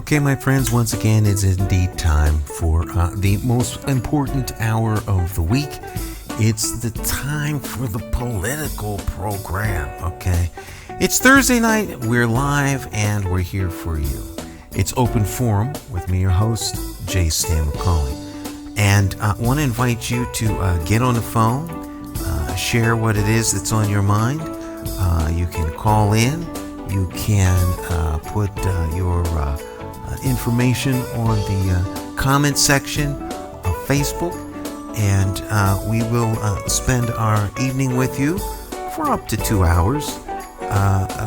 Okay, my friends, once again, it's indeed time for the most important hour of the week. It's the time for the political program, okay? It's Thursday night, we're live, and we're here for you. It's Open Forum with me, your host, J. Stan McCauley. And I want to invite you to get on the phone, share what it is that's on your mind. You can call in. You can put your information on the comment section of Facebook, and we will spend our evening with you for up to 2 hours.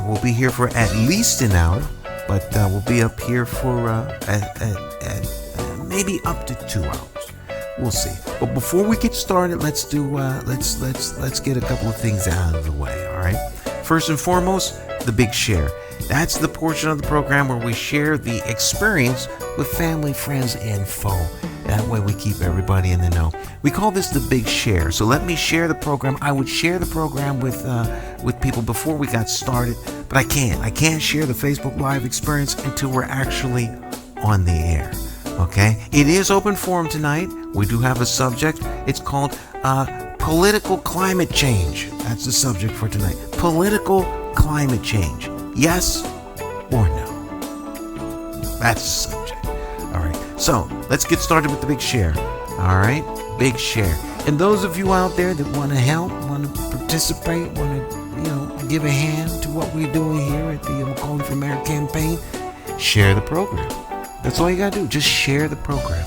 We'll be here for at least an hour, but we'll be up here for maybe up to 2 hours. We'll see. But before we get started, let's get a couple of things out of the way. All right. First and foremost, the big share. That's the portion of the program where we share the experience with family, friends, and foe. That way we keep everybody in the know. We call this the big share. So let me share the program. I would share the program with people before we got started, but I can't. I can't share the Facebook Live experience until we're actually on the air. Okay? It is open forum tonight. We do have a subject. It's called political climate change. That's the subject for tonight. Political climate change. Yes or no? That's the subject. All right. So let's get started with the big share. All right. Big share. And those of you out there that want to help, want to participate, want to, give a hand to what we're doing here at the McCauley for Mayor campaign, share the program. That's all you got to do. Just share the program.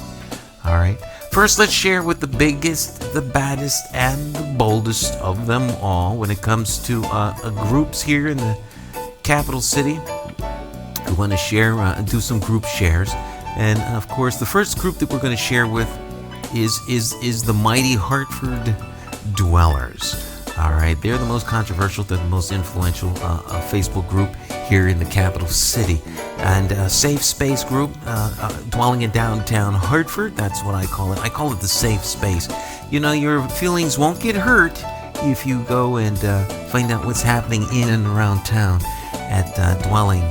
All right. First, let's share with the biggest, the baddest, and the boldest of them all when it comes to groups here in the capital city. We want to share, do some group shares. And of course, the first group that we're going to share with is the mighty Hartford Dwellers. All right. They're the most controversial, the most influential Facebook group here in the capital city. And a safe space group dwelling in downtown Hartford. That's what I call it. I call it the safe space. Your feelings won't get hurt if you go and find out what's happening in and around town at dwelling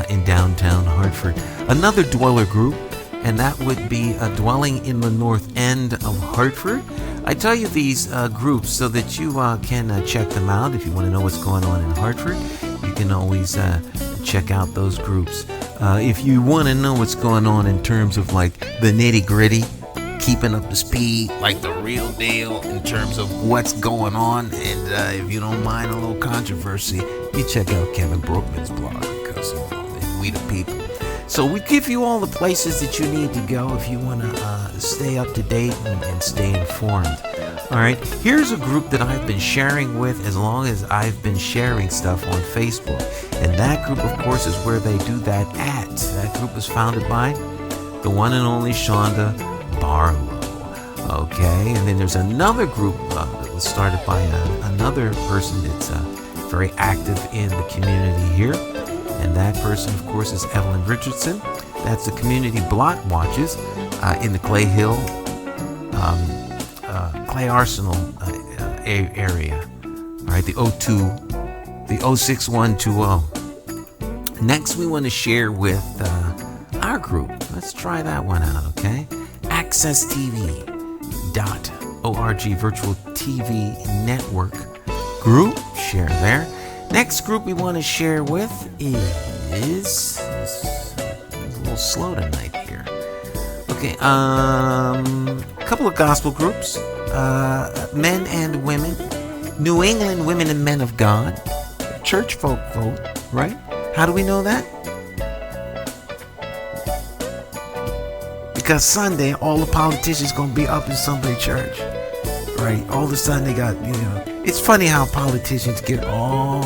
in downtown Hartford. Another dweller group, and that would be dwelling in the north end of Hartford. I tell you these groups so that you can check them out. If you want to know what's going on in Hartford, you can always check out those groups. If you want to know what's going on in terms of like the nitty gritty, keeping up to speed, like the real deal in terms of what's going on, and if you don't mind a little controversy, you check out Kevin Brookman's blog, because we the people. So we give you all the places that you need to go if you want to stay up to date and stay informed. All right, here's a group that I've been sharing with as long as I've been sharing stuff on Facebook. And that group, of course, is where they do that at. That group was founded by the one and only Shonda Barlow. Okay, and then there's another group that was started by another person that's very active in the community here. And that person, of course, is Evelyn Richardson. That's the Community Block Watches in the Clay Hill, Clay Arsenal area. All right, the 06120. Next, we want to share with our group. Let's try that one out, okay? AccessTV.org, virtual TV network group. Share there. Next group we want to share with is a little slow tonight here. Okay, a couple of gospel groups, men and women, New England Women and Men of God, church folk vote, right? How do we know that? Because Sunday, all the politicians gonna be up in somebody's church, right? All of a sudden they got, it's funny how politicians get all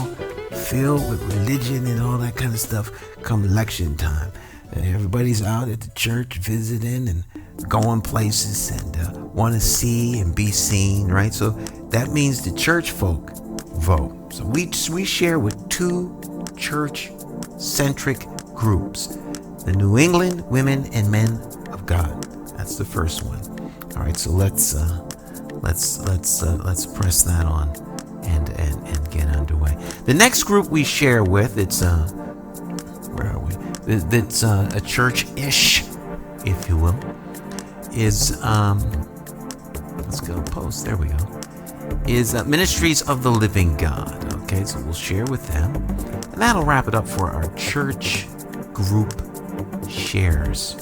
filled with religion and all that kind of stuff come election time. And everybody's out at the church visiting and going places and want to see and be seen, right? So that means the church folk vote. So we share with two church-centric groups: the New England Women and Men of God. That's the first one. All right, so let's press that on and get underway. The next group we share with, it's where are we? that's a church-ish, if you will, is let's go post. There we go. Is Ministries of the Living God. Okay, so we'll share with them, and that'll wrap it up for our church group shares.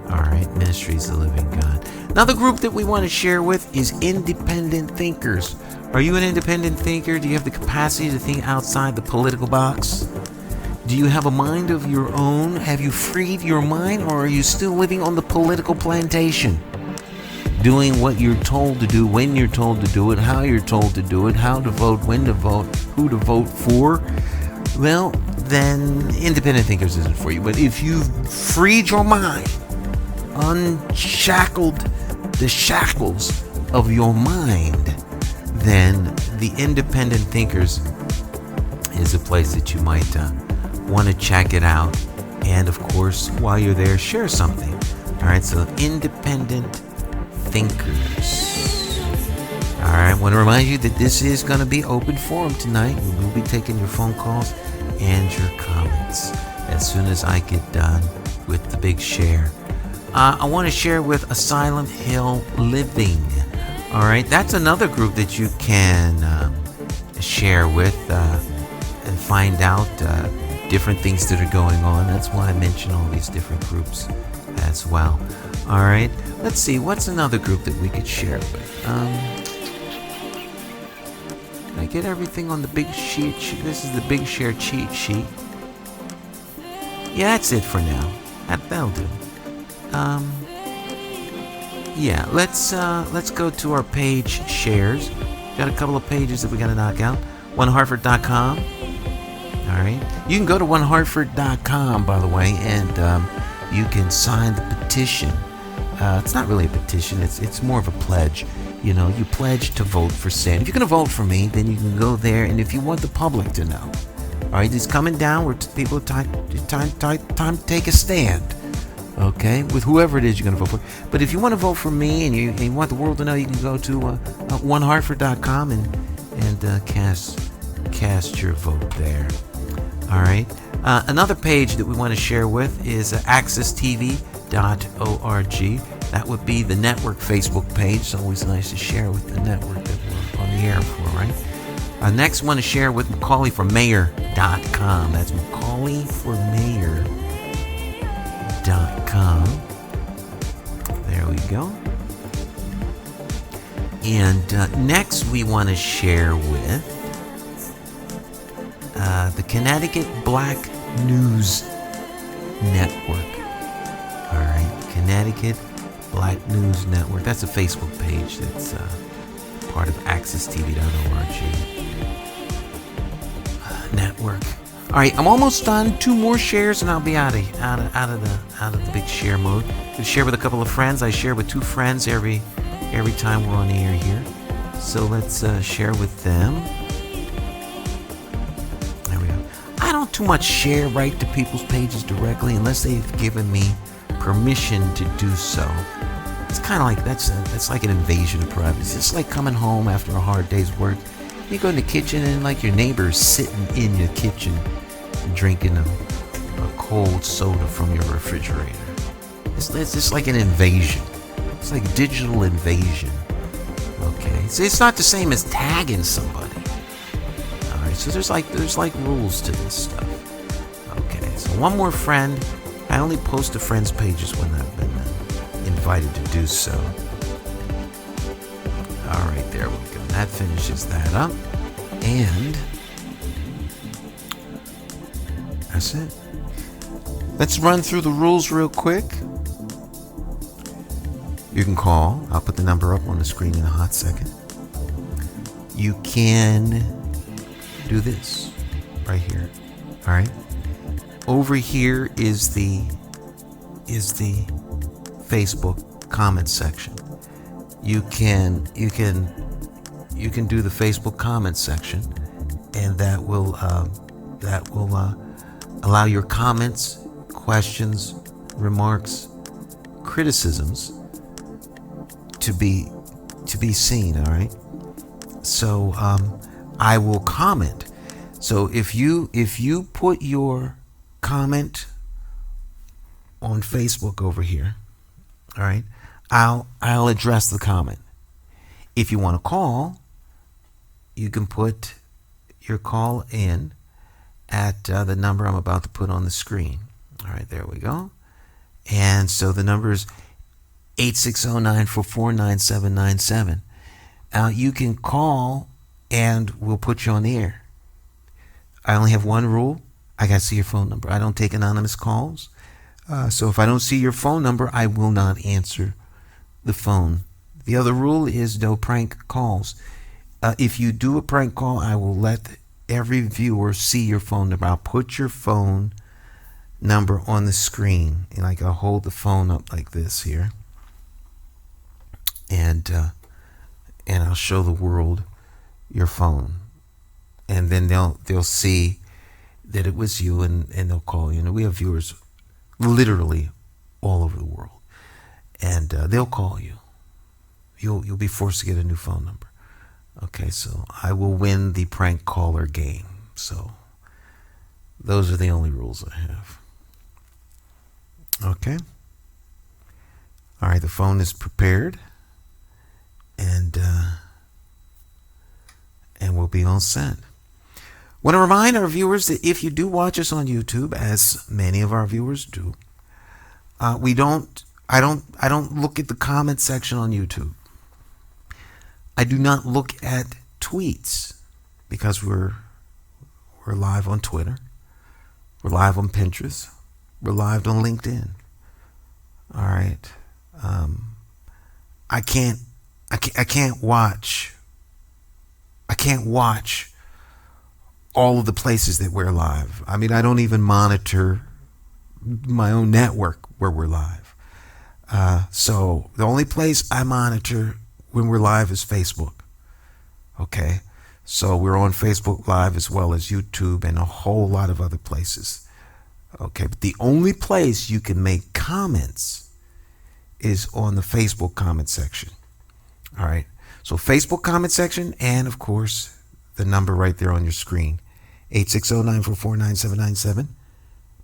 All right, Ministries of the Living God. Another group that we want to share with is independent thinkers. Are you an independent thinker? Do you have the capacity to think outside the political box? Do you have a mind of your own? Have you freed your mind, or are you still living on the political plantation? Doing what you're told to do, when you're told to do it, how you're told to do it, how to vote, when to vote, who to vote for? Well, then independent thinkers isn't for you. But if you've freed your mind, unshackled the shackles of your mind, then the independent thinkers is a place that you might want to check it out. And of course, while you're there, share something. All right, so independent thinkers. All right, I want to remind you that this is going to be open forum tonight. We will be taking your phone calls and your comments as soon as I get done with the big share. I want to share with Asylum Hill Living. All right, that's another group that you can share with and find out different things that are going on. That's why I mention all these different groups as well. All right, let's see, what's another group that we could share with? Can I get everything on the big sheet? This is the big share cheat sheet. Yeah, that's it for now. That'll do. Yeah, let's go to our page shares. Got a couple of pages that we got to knock out. onehartford.com. All right, you can go to onehartford.com, by the way, and you can sign the petition. It's not really a petition. It's more of a pledge. You know, you pledge to vote for Sand. If you're going to vote for me, then you can go there, and if you want the public to know, all right, it's coming down where people time to take a stand. Okay, with whoever it is you're going to vote for. But if you want to vote for me and you want the world to know, you can go to onehartford.com and cast your vote there. All right. Another page that we want to share with is accesstv.org. That would be the network Facebook page. It's always nice to share with the network that we're on the air for, right? Next one to share with McCauleyformayor.com. That's McCauleyformayor.com. There we go. And next we want to share with the Connecticut Black News Network. All right, Connecticut Black News Network. That's a Facebook page that's part of accesstv.org network. All right, I'm almost done. 2 more shares, and I'll be out of the big share mode. I share with a couple of friends. I share with 2 friends every time we're on the air here. So let's share with them. There we go. I don't too much share right to people's pages directly unless they've given me permission to do so. It's kind of like that's like an invasion of privacy. It's like coming home after a hard day's work. You go in the kitchen and like your neighbor's sitting in your kitchen drinking a cold soda from your refrigerator. It's just like an invasion. It's like digital invasion. Okay, so it's not the same as tagging somebody. All right, so there's like rules to this stuff. Okay, so one more friend. I only post to friends' pages when I've been invited to do so. All right, there we go. That finishes that up, and that's it. Let's run through the rules real quick. You can call. I'll put the number up on the screen in a hot second. You can do this right here. All right. Over here is the Facebook comment section. You can do the Facebook comment section, and that will allow your comments, questions, remarks, criticisms to be seen. All right. So I will comment. So if you put your comment on Facebook over here, all right, I'll address the comment. If you want to call, you can put your call in at the number I'm about to put on the screen. All right, there we go. And so the number is 860-944-9797. You can call and we'll put you on the air. I only have one rule. I got to see your phone number. I don't take anonymous calls. So if I don't see your phone number, I will not answer the phone. The other rule is no prank calls. If you do a prank call, I will let every viewer see your phone number. I'll put your phone number on the screen. And I'll hold the phone up like this here. And I'll show the world your phone. And then they'll see that it was you and they'll call you. And we have viewers literally all over the world. And they'll call you. You'll be forced to get a new phone number. Okay, so I will win the prank caller game. So those are the only rules I have. Okay. All right, the phone is prepared. And we'll be all set. Want to remind our viewers that if you do watch us on YouTube, as many of our viewers do, I don't look at the comment section on YouTube. I do not look at tweets because we're live on Twitter, we're live on Pinterest, we're live on LinkedIn. All right, I can't watch all of the places that we're live. I mean, I don't even monitor my own network where we're live. So the only place I monitor when we're live is Facebook. Okay. So we're on Facebook Live as well as YouTube and a whole lot of other places. Okay. But the only place you can make comments is on the Facebook comment section. All right. So Facebook comment section and, of course, the number right there on your screen, 860-944-9797.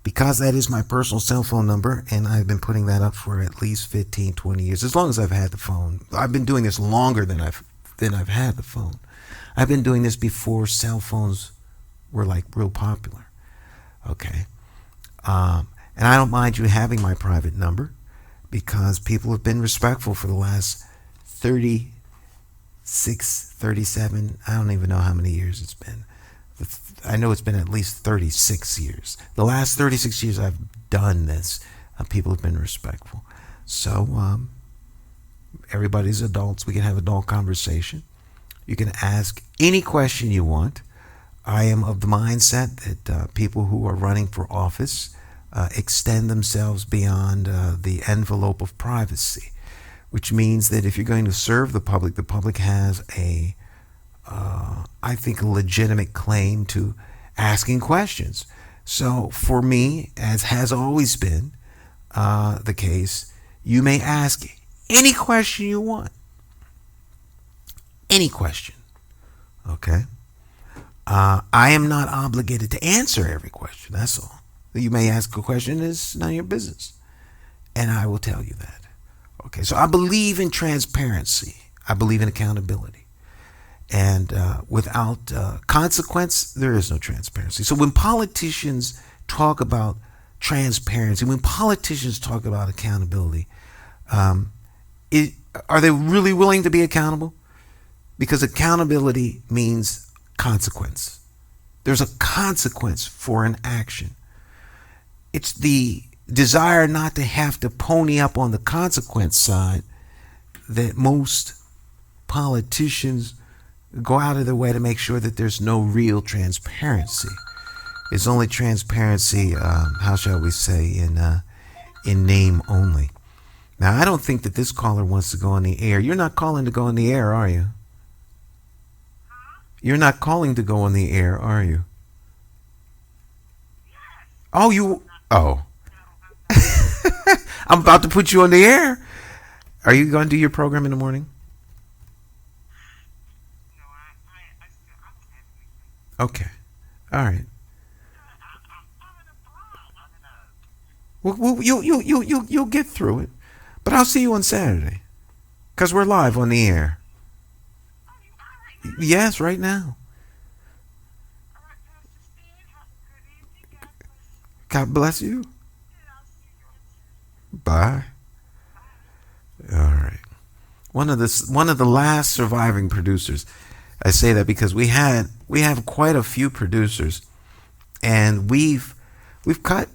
Because that is my personal cell phone number, and I've been putting that up for at least 15, 20 years, as long as I've had the phone. I've been doing this longer than I've had the phone. I've been doing this before cell phones were like real popular. Okay. And I don't mind you having my private number because people have been respectful for the last 36, 37, I don't even know how many years it's been. I know it's been at least 36 years. The last 36 years I've done this, people have been respectful. So everybody's adults. We can have adult conversation. You can ask any question you want. I am of the mindset that people who are running for office extend themselves beyond the envelope of privacy, which means that if you're going to serve the public has I think, a legitimate claim to asking questions. So for me, as has always been the case, you may ask any question you want. Any question. Okay? I am not obligated to answer every question. That's all. You may ask a question, it's none of your business. And I will tell you that. Okay, so I believe in transparency. I believe in accountability. And without consequence, there is no transparency. So when politicians talk about transparency, when politicians talk about accountability, are they really willing to be accountable? Because accountability means consequence. There's a consequence for an action. It's the desire not to have to pony up on the consequence side that most politicians go out of their way to make sure that there's no real transparency. It's only transparency, how shall we say, in name only. Now, I don't think that this caller wants to go on the air. You're not calling to go on the air, are you? You're not calling to go on the air, are you? Oh, I'm about to put you on the air. Are you going to do your program in the morning? Okay. All right. You'll get through it. But I'll see you on Saturday, because we're live on the air. Yes, right now. God bless you. Bye. All right. One of the last surviving producers. I say that because we have quite a few producers, and we've cut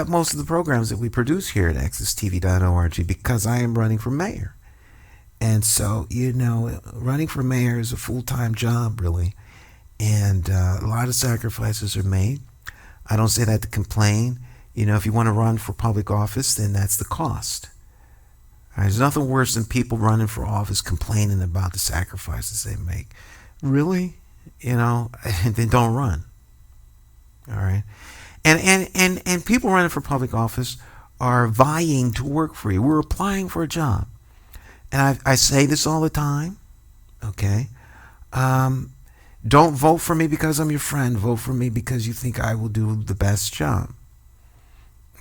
most of the programs that we produce here at accesstv.org because I am running for mayor. And so, running for mayor is a full-time job, really. And a lot of sacrifices are made. I don't say that to complain. If you want to run for public office, then that's the cost. There's nothing worse than people running for office complaining about the sacrifices they make. Really? Then don't run. All right? And people running for public office are vying to work for you. We're applying for a job. And I say this all the time, okay? Don't vote for me because I'm your friend. Vote for me because you think I will do the best job,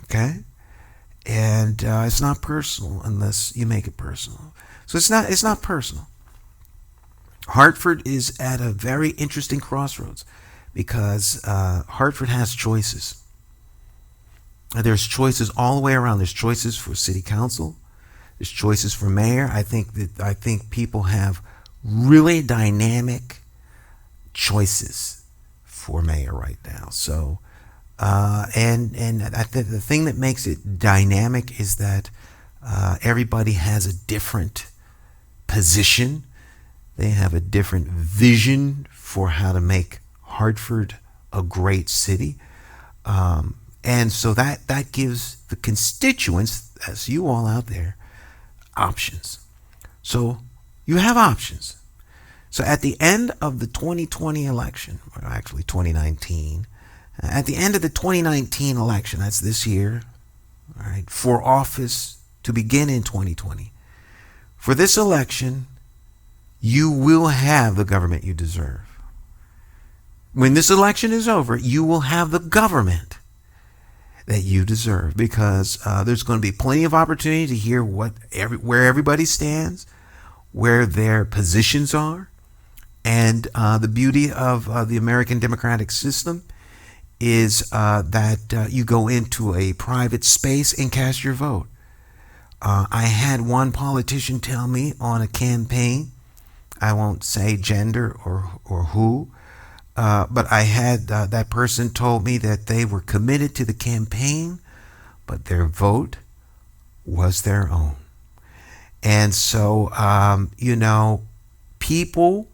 okay? And it's not personal unless you make it personal. So it's not personal. Hartford is at a very interesting crossroads because Hartford has choices. There's choices all the way around. There's choices for city council. There's choices for mayor. I think people have really dynamic choices for mayor right now. So, and I think the thing that makes it dynamic is that everybody has a different position. They have a different vision for how to make Hartford a great city. And so that gives the constituents, as you all out there, options. So you have options. So at the end of the 2020 election, or actually 2019, at the end of the 2019 election, that's this year, all right, for office to begin in 2020, for this election, you will have the government you deserve. When this election is over, you will have the government that you deserve, because there's going to be plenty of opportunity to hear where everybody stands, where their positions are. And the beauty of the American democratic system is that you go into a private space and cast your vote. I had one politician tell me on a campaign, I won't say gender or who, but I had that person told me that they were committed to the campaign, but their vote was their own. And so, people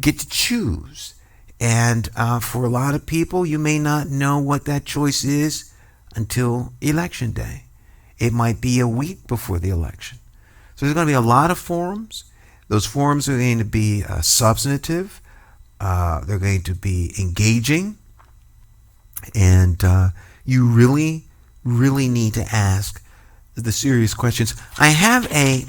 get to choose. And for a lot of people, you may not know what that choice is until election day. It might be a week before the election. So there's going to be a lot of forums. Those forums are going to be substantive. They're going to be engaging. And you really, really need to ask the serious questions. I have a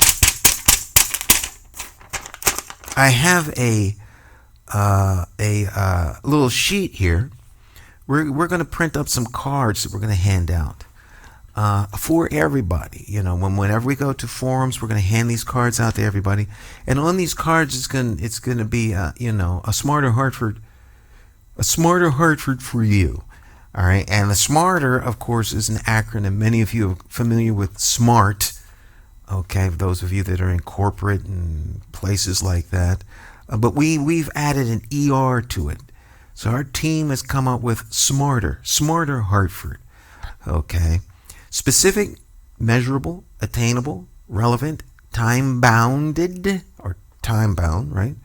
little sheet here. We're going to print up some cards that we're going to hand out for everybody. Whenever we go to forums, we're going to hand these cards out to everybody. And on these cards, it's going to be a smarter Hartford for you. All right, and the SMARTER, of course, is an acronym. Many of you are familiar with SMART. Okay, those of you that are in corporate and places like that. But we've added an ER to it. So our team has come up with SMARTER Hartford. Okay. Specific, measurable, attainable, relevant, time-bounded, or time-bound, right?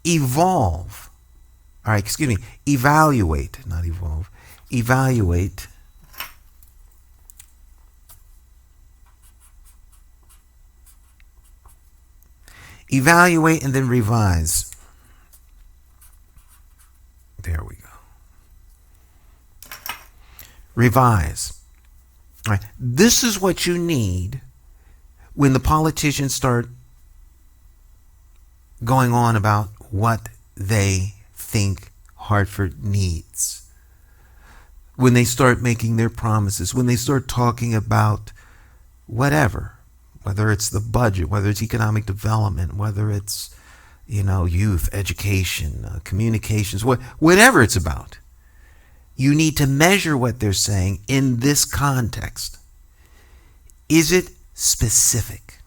Evolve. All right, excuse me. Evaluate, not evolve. Evaluate. Evaluate and then revise. There we go. Revise. All right. This is what you need when the politicians start going on about what they think Hartford needs. when they start making their promises, when they start talking about whatever, whether it's the budget, whether it's economic development, whether it's, youth, education, communications, whatever it's about, you need to measure what they're saying in this context. Is it specific?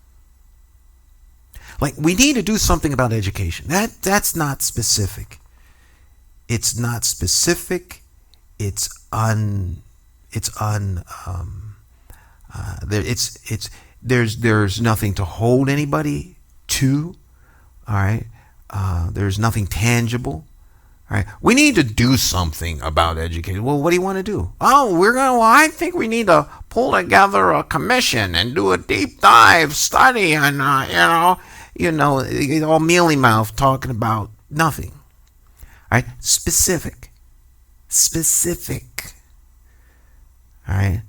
Like, we need to do something about education. That's not specific. It's not specific. There's nothing to hold anybody to. All right. There's nothing tangible. All right. We need to do something about education. Well, what do you want to do? Oh, I think we need to pull together a commission and do a deep dive study and, all mealy mouth talking about nothing. All right. Specific. All right.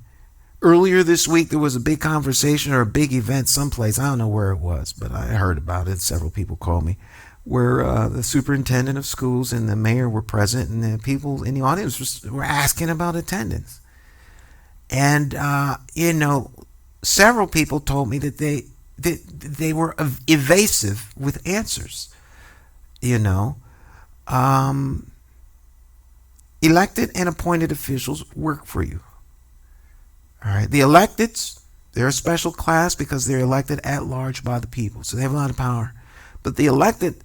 Earlier this week, there was a big conversation or a big event someplace. I don't know where it was, but I heard about it. Several people called me, where the superintendent of schools and the mayor were present, and the people in the audience were asking about attendance. And, several people told me that they were evasive with answers. Elected and appointed officials work for you. All right. The electeds, they're a special class because they're elected at large by the people. So they have a lot of power. But the elected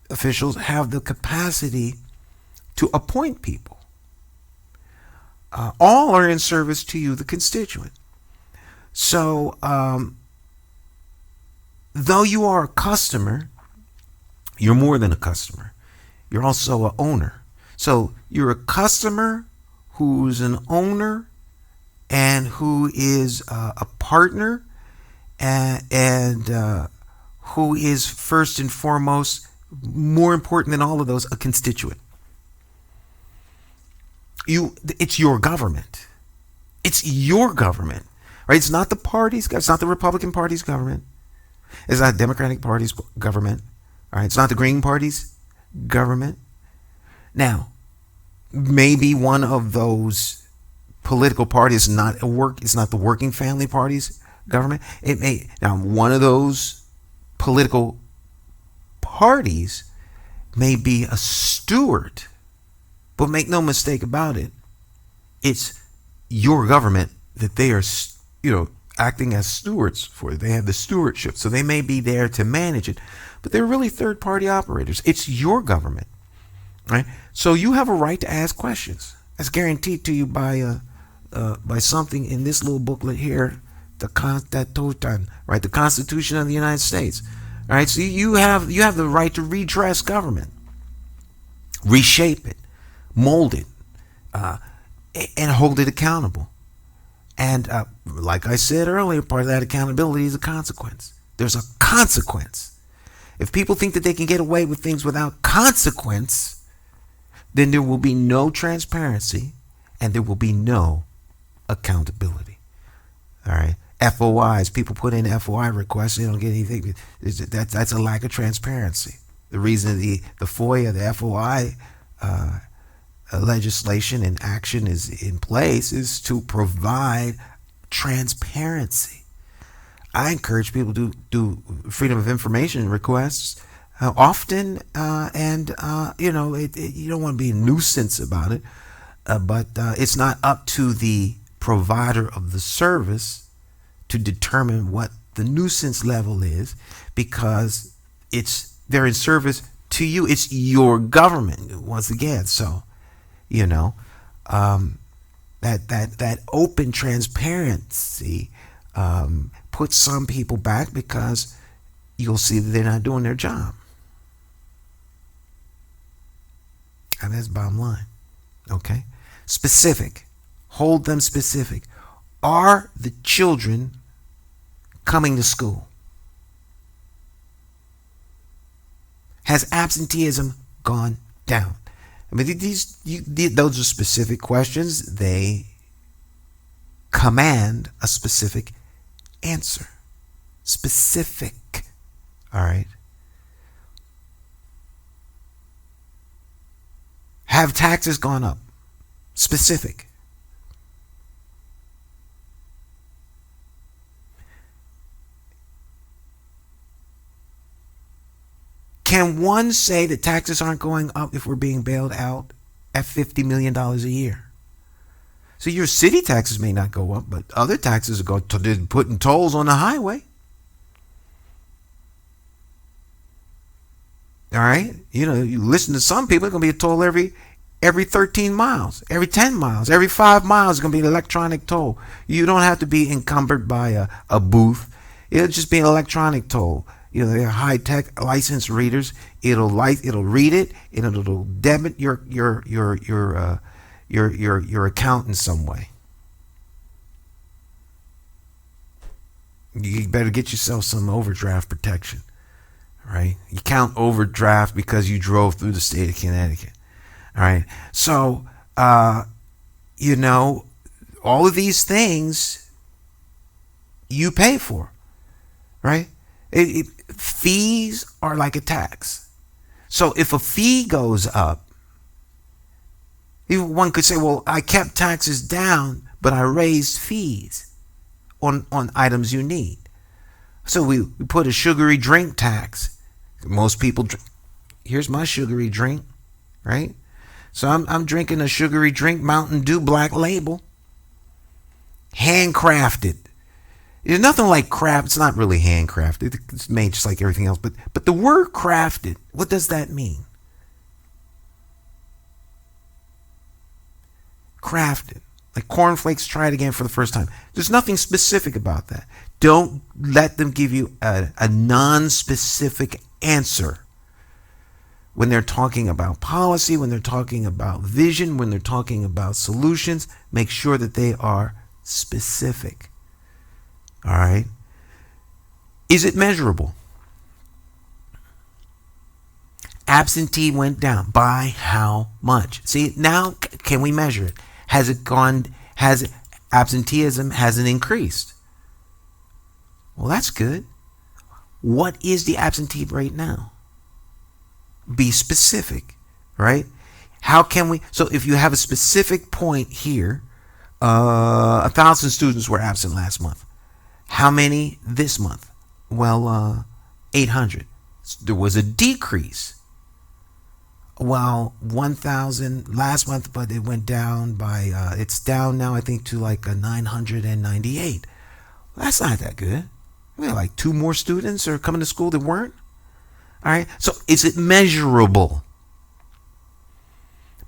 officials have the capacity to appoint people. All are in service to you, the constituent. So, though you are a customer, you're more than a customer. You're also an owner. So you're a customer who's an owner and who is a partner and who is first and foremost, more important than all of those, a constituent. It's your government. It's your government, right? It's not the party's. It's not the Republican Party's government. It's not the Democratic Party's government. All right. It's not the Green Party's government. Now, maybe one of those political parties it's not the Working Family Party's government. One of those political parties may be a steward, but make no mistake about it, it's your government that they are, acting as stewards for. They have the stewardship, so they may be there to manage it, but they're really third-party operators. It's your government, right? So you have a right to ask questions. That's guaranteed to you by something in this little booklet here, the Constitution, right? The Constitution of the United States. All right, so you have the right to redress government, reshape it, mold it, and hold it accountable. And like I said earlier, part of that accountability is a consequence. There's a consequence. If people think that they can get away with things without consequence, then there will be no transparency and there will be no accountability. All right. FOIs, people put in FOI requests, they don't get anything. That's a lack of transparency. The reason the FOIA, the FOI legislation and action is in place is to provide transparency. I encourage people to do freedom of information requests often, and you don't want to be a nuisance about it, but it's not up to the provider of the service to determine what the nuisance level is, because they're in service to you. It's your government once again. So, that open transparency puts some people back because you'll see that they're not doing their job. And that's bottom line. Okay? Specific. Hold them specific. Are the children coming to school? Has absenteeism gone down? I mean, those are specific questions. They command a specific answer. Specific. All right. Have taxes gone up? Specific. Can one say that taxes aren't going up if we're being bailed out at $50 million a year? So your city taxes may not go up, but other taxes are going to putting tolls on the highway. All right? You listen to some people, it's going to be a toll every 13 miles, every 10 miles, every 5 miles is going to be an electronic toll. You don't have to be encumbered by a booth. It'll just be an electronic toll. They're high-tech license readers. It'll read it, and it'll debit your account in some way. You better get yourself some overdraft protection, right? You count overdraft because you drove through the state of Connecticut. All right. So, all of these things you pay for, right? Fees are like a tax. So if a fee goes up, one could say, well, I kept taxes down, but I raised fees on items you need. So we put a sugary drink tax. Most people drink. Here's my sugary drink, right? So I'm drinking a sugary drink, Mountain Dew Black Label, handcrafted. There's nothing like craft. It's not really handcrafted. It's made just like everything else. But the word crafted, what does that mean? Crafted. Like cornflakes, try it again for the first time. There's nothing specific about that. Don't let them give you a non-specific answer when they're talking about policy, when they're talking about vision, when they're talking about solutions. Make sure that they are specific. All right. Is it measurable? Absentee went down. By how much? See, now can we measure it? Has absenteeism hasn't increased? Well, that's good. What is the absentee rate now? Be specific, right? How can we? So if you have a specific point here, 1,000 students were absent last month. How many this month? Well, 800. There was a decrease. Well, 1,000 last month, but it went down by, it's down now, I think, to like a 998. Well, that's not that good. I mean, like 2 more students are coming to school that weren't. All right. So is it measurable?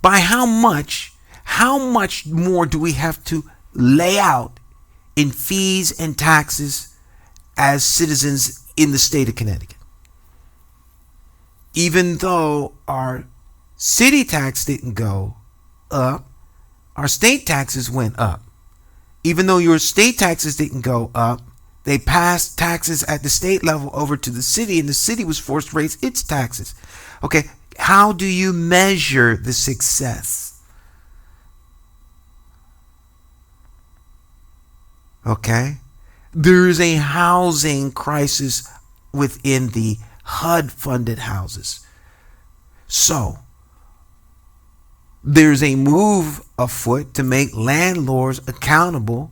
By how much more do we have to lay out in fees and taxes as citizens in the state of Connecticut? Even though our city tax didn't go up, our state taxes went up. Even though your state taxes didn't go up, they passed taxes at the state level over to the city, and the city was forced to raise its taxes. Okay, how do you measure the success? Okay, there is a housing crisis within the HUD-funded houses. So, there's a move afoot to make landlords accountable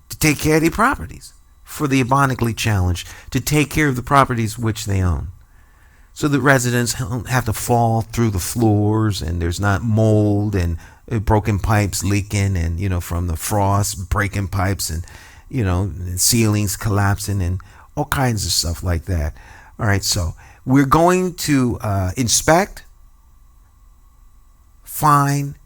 to take care of their properties for the abonically challenged, to take care of the properties which they own, so that residents don't have to fall through the floors and there's not mold and broken pipes leaking and, from the frost, breaking pipes and, ceilings collapsing and all kinds of stuff like that. All right, so we're going to inspect, fine,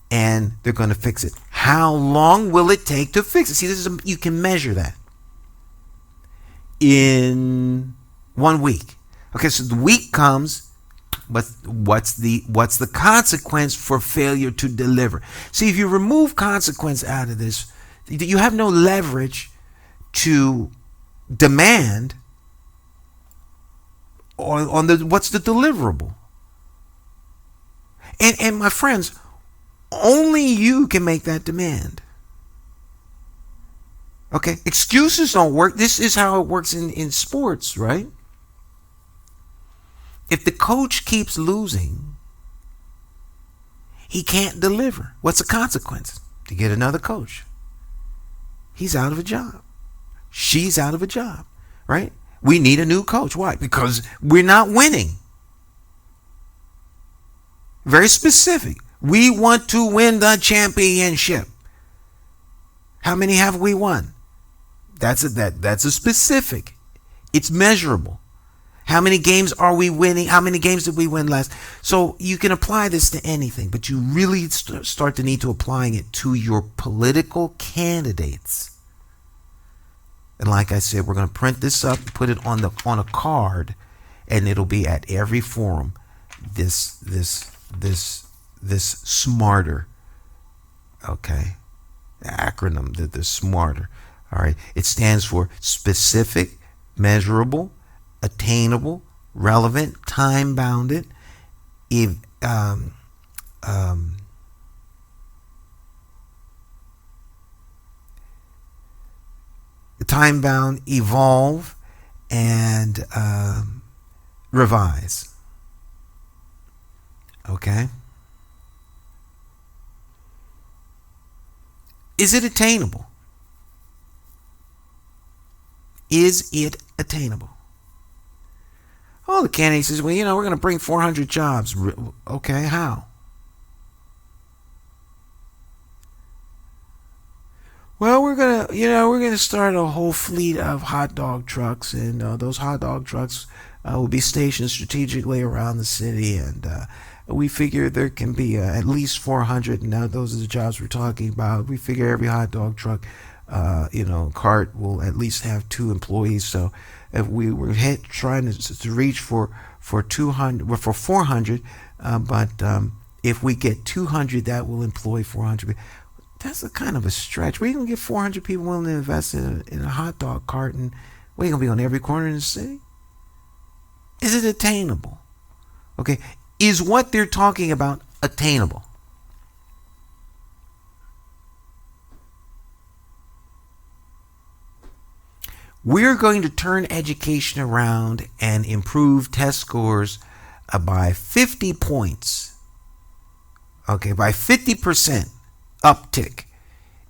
and they're going to fix it. How long will it take to fix it? See, you can measure that in 1 week. Okay, so the week comes, but what's the consequence for failure to deliver? See, if you remove consequence out of this, you have no leverage to demand on what's the deliverable. And my friends, only you can make that demand. Okay, excuses don't work. This is how it works in sports, right? If the coach keeps losing, he can't deliver. What's the consequence? To get another coach. He's out of a job. She's out of a job, right? We need a new coach. Why? Because we're not winning. Very specific. We want to win the championship. How many have we won? That's a specific. It's measurable. How many games are we winning? How many games did we win last? So you can apply this to anything, but you really start to need to applying it to your political candidates. And like I said, we're going to print this up, put it on a card, and it'll be at every forum. This smarter, okay, the acronym, the smarter. All right, it stands for specific, measurable, attainable, relevant, time-bounded, time-bound, evolve, and revise. Okay? Is it attainable? Is it attainable? Oh, the candidate says, well, we're going to bring 400 jobs. Okay, how? Well, we're gonna start a whole fleet of hot dog trucks, and those hot dog trucks will be stationed strategically around the city, and we figure there can be at least 400. And now those are the jobs we're talking about. We figure every hot dog truck, cart will at least have 2 employees. So if we were trying to reach for 200, well, for 400, but if we get 200, that will employ 400. That's a kind of a stretch. We're going to get 400 people willing to invest in a hot dog cart, and we're going to be on every corner in the city? Is it attainable? Okay. Is what they're talking about attainable? We're going to turn education around and improve test scores by 50 points. Okay, by 50%. Uptick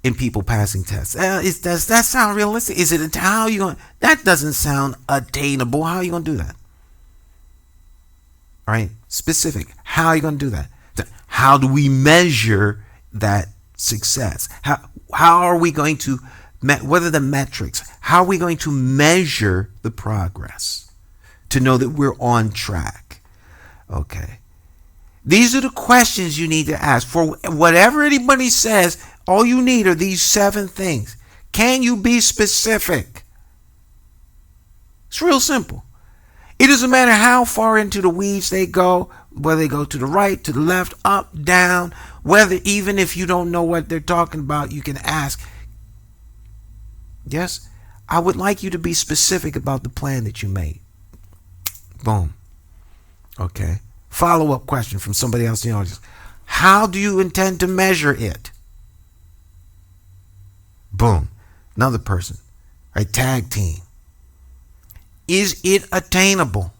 in people passing tests. Does that sound realistic? Is it how you going? That doesn't sound attainable. How are you going to do that? All right, specific. How are you going to do that? How do we measure that success? How are we going to? What are the metrics? How are we going to measure the progress to know that we're on track? Okay. These are the questions you need to ask. For whatever anybody says, all you need are these 7 things. Can you be specific? It's real simple. It doesn't matter how far into the weeds they go, whether they go to the right, to the left, up, down, whether even if you don't know what they're talking about, you can ask. Yes, I would like you to be specific about the plan that you made. Boom. Okay. Follow-up question from somebody else in the audience. How do you intend to measure it? Boom. Another person. Right? Tag team. Is it attainable?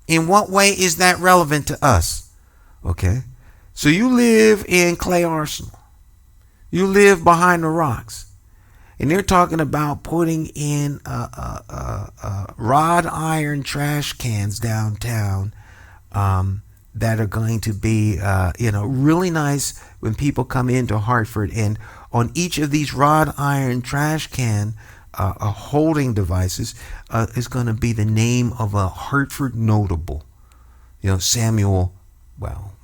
In what way is that relevant to us? Okay. So you live in Clay Arsenal. You live behind the rocks. And they're talking about putting in wrought iron trash cans downtown that are going to be, really nice when people come into Hartford. And on each of these wrought iron trash can holding devices is going to be the name of a Hartford notable. Samuel,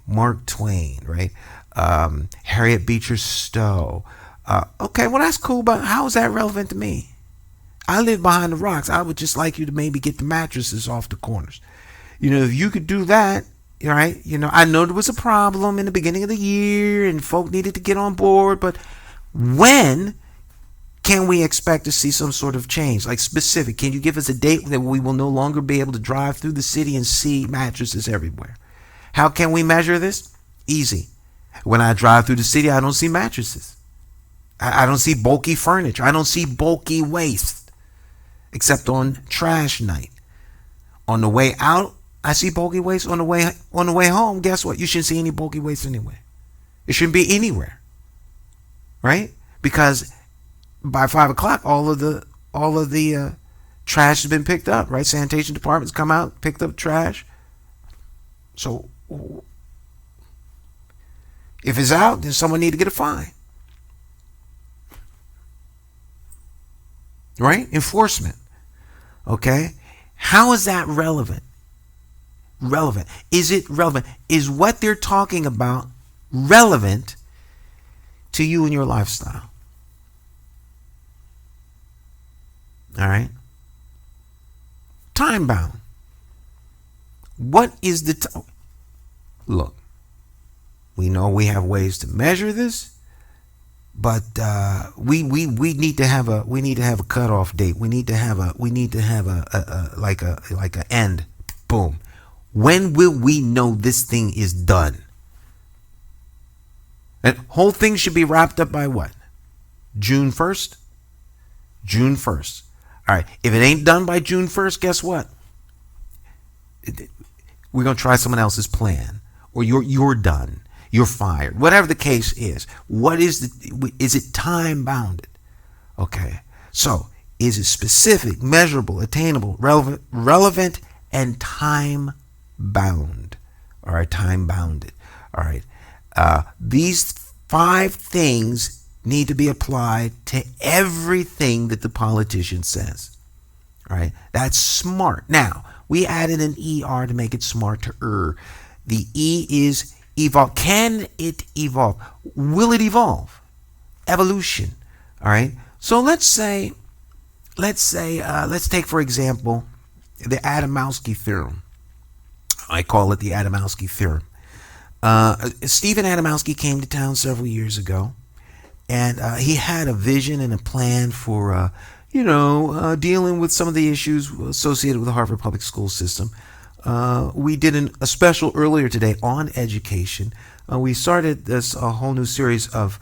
Mark Twain, right? Harriet Beecher Stowe. Okay, well, that's cool, but how is that relevant to me? I live behind the rocks. I would just like you to maybe get the mattresses off the corners. If you could do that, right? I know there was a problem in the beginning of the year and folk needed to get on board, but when can we expect to see some sort of change? Like specific, can you give us a date that we will no longer be able to drive through the city and see mattresses everywhere? How can we measure this? Easy. When I drive through the city, I don't see mattresses. I don't see bulky furniture. I don't see bulky waste, except on trash night. On the way out, I see bulky waste. On the way home, guess what? You shouldn't see any bulky waste anywhere. It shouldn't be anywhere, right? Because by 5 o'clock, all of the trash has been picked up, right? Sanitation departments come out, picked up trash. So if it's out, then someone need to get a fine. Right? Enforcement. Okay? How is that relevant? Relevant. Is it relevant? Is what they're talking about relevant to you and your lifestyle? All right? Time bound. What is the look? We know we have ways to measure this, but we need to have a cutoff date. We need to have a end. Boom. When will we know this thing is done? That whole thing should be wrapped up by what? June 1st? June 1st. All right. If it ain't done by June 1st, guess what? We're going to try someone else's plan, or you're done. You're fired. Whatever the case is. Is it time bounded? Okay. So, is it specific, measurable, attainable, relevant, and time bound? All right, time bounded. All right. These 5 things need to be applied to everything that the politician says. All right. That's smart. Now, we added an ER to make it smarter. The E is evolve. Can it evolve? Will it evolve? Evolution. All right. So let's take, for example, the Adamowski theorem. I call it the Adamowski theorem. Stephen Adamowski came to town several years ago, and he had a vision and a plan for, dealing with some of the issues associated with the Hartford public school system. We did a special earlier today on education. We started this a whole new series of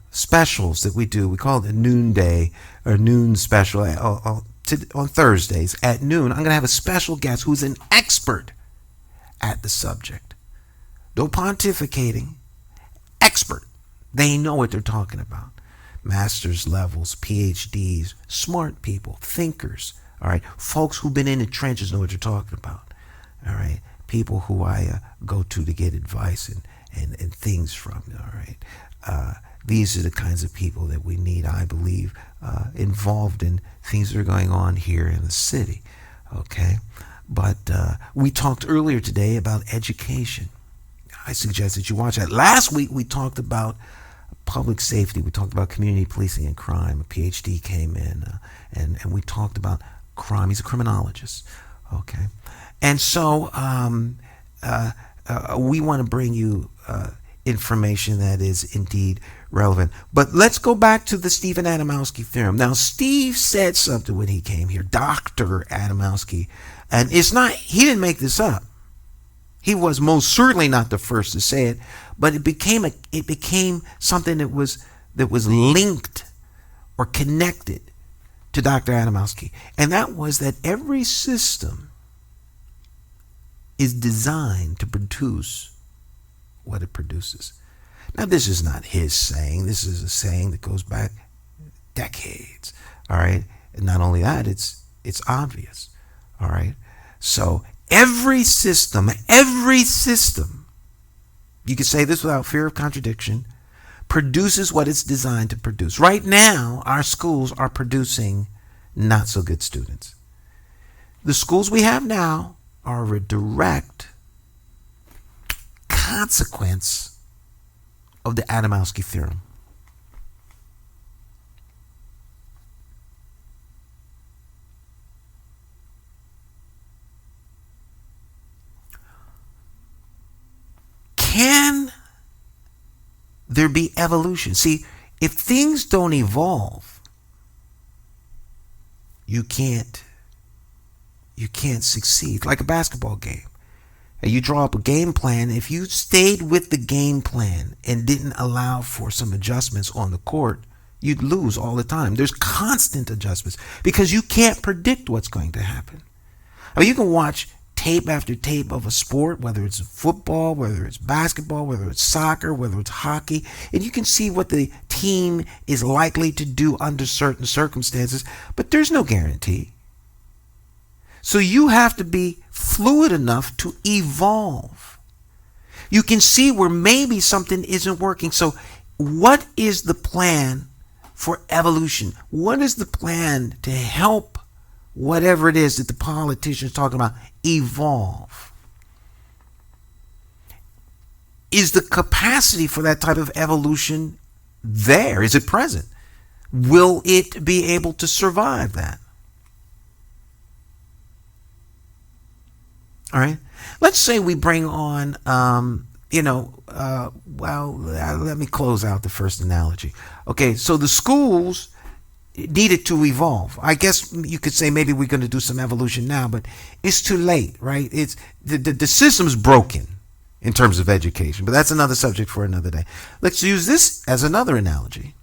specials that we do. We call it a noonday or noon special on Thursdays at noon. I'm going to have a special guest who's an expert at the subject. No pontificating. Expert. They know what they're talking about. Master's levels, PhDs, smart people, thinkers. All right, folks who've been in the trenches know what you're talking about. All right, people who I go to get advice and things from. All right, these are the kinds of people that we need, I believe, involved in things that are going on here in the city. Okay, but we talked earlier today about education. I suggest that you watch that. Last week we talked about public safety. We talked about community policing and crime. A PhD came in, and we talked about crime. He's a criminologist. Okay. And so we want to bring you information that is indeed relevant. But let's go back to the Stephen Adamowski theorem. Now, Steve said something when he came here, Dr. Adamowski, and he didn't make this up. He was most certainly not the first to say it, but it became something that was linked or connected to Dr. Adamowski. And that was that every system is designed to produce what it produces. Now, this is not his saying. This is a saying that goes back decades. All right. And not only that, it's obvious. All right. So every system, you can say this without fear of contradiction, produces what it's designed to produce. Right now, our schools are producing not so good students. The schools we have now are a direct consequence of the Adamowski theorem. Can there be evolution? See, if things don't evolve, you can't succeed. Like a basketball game. You draw up a game plan. If you stayed with the game plan and didn't allow for some adjustments on the court, you'd lose all the time. There's constant adjustments because you can't predict what's going to happen. I mean, you can watch tape after tape of a sport, whether it's football, whether it's basketball, whether it's soccer, whether it's hockey, and you can see what the team is likely to do under certain circumstances, but there's no guarantee. So you have to be fluid enough to evolve. You can see where maybe something isn't working. So what is the plan for evolution? What is the plan to help whatever it is that the politicians are talking about evolve? Is the capacity for that type of evolution there? Is it present? Will it be able to survive that? All right. Let's say we bring on, let me close out the first analogy. Okay, so the schools needed to evolve. I guess you could say maybe we're going to do some evolution now, but it's too late, right? It's the system's broken in terms of education, but that's another subject for another day. Let's use this as another analogy.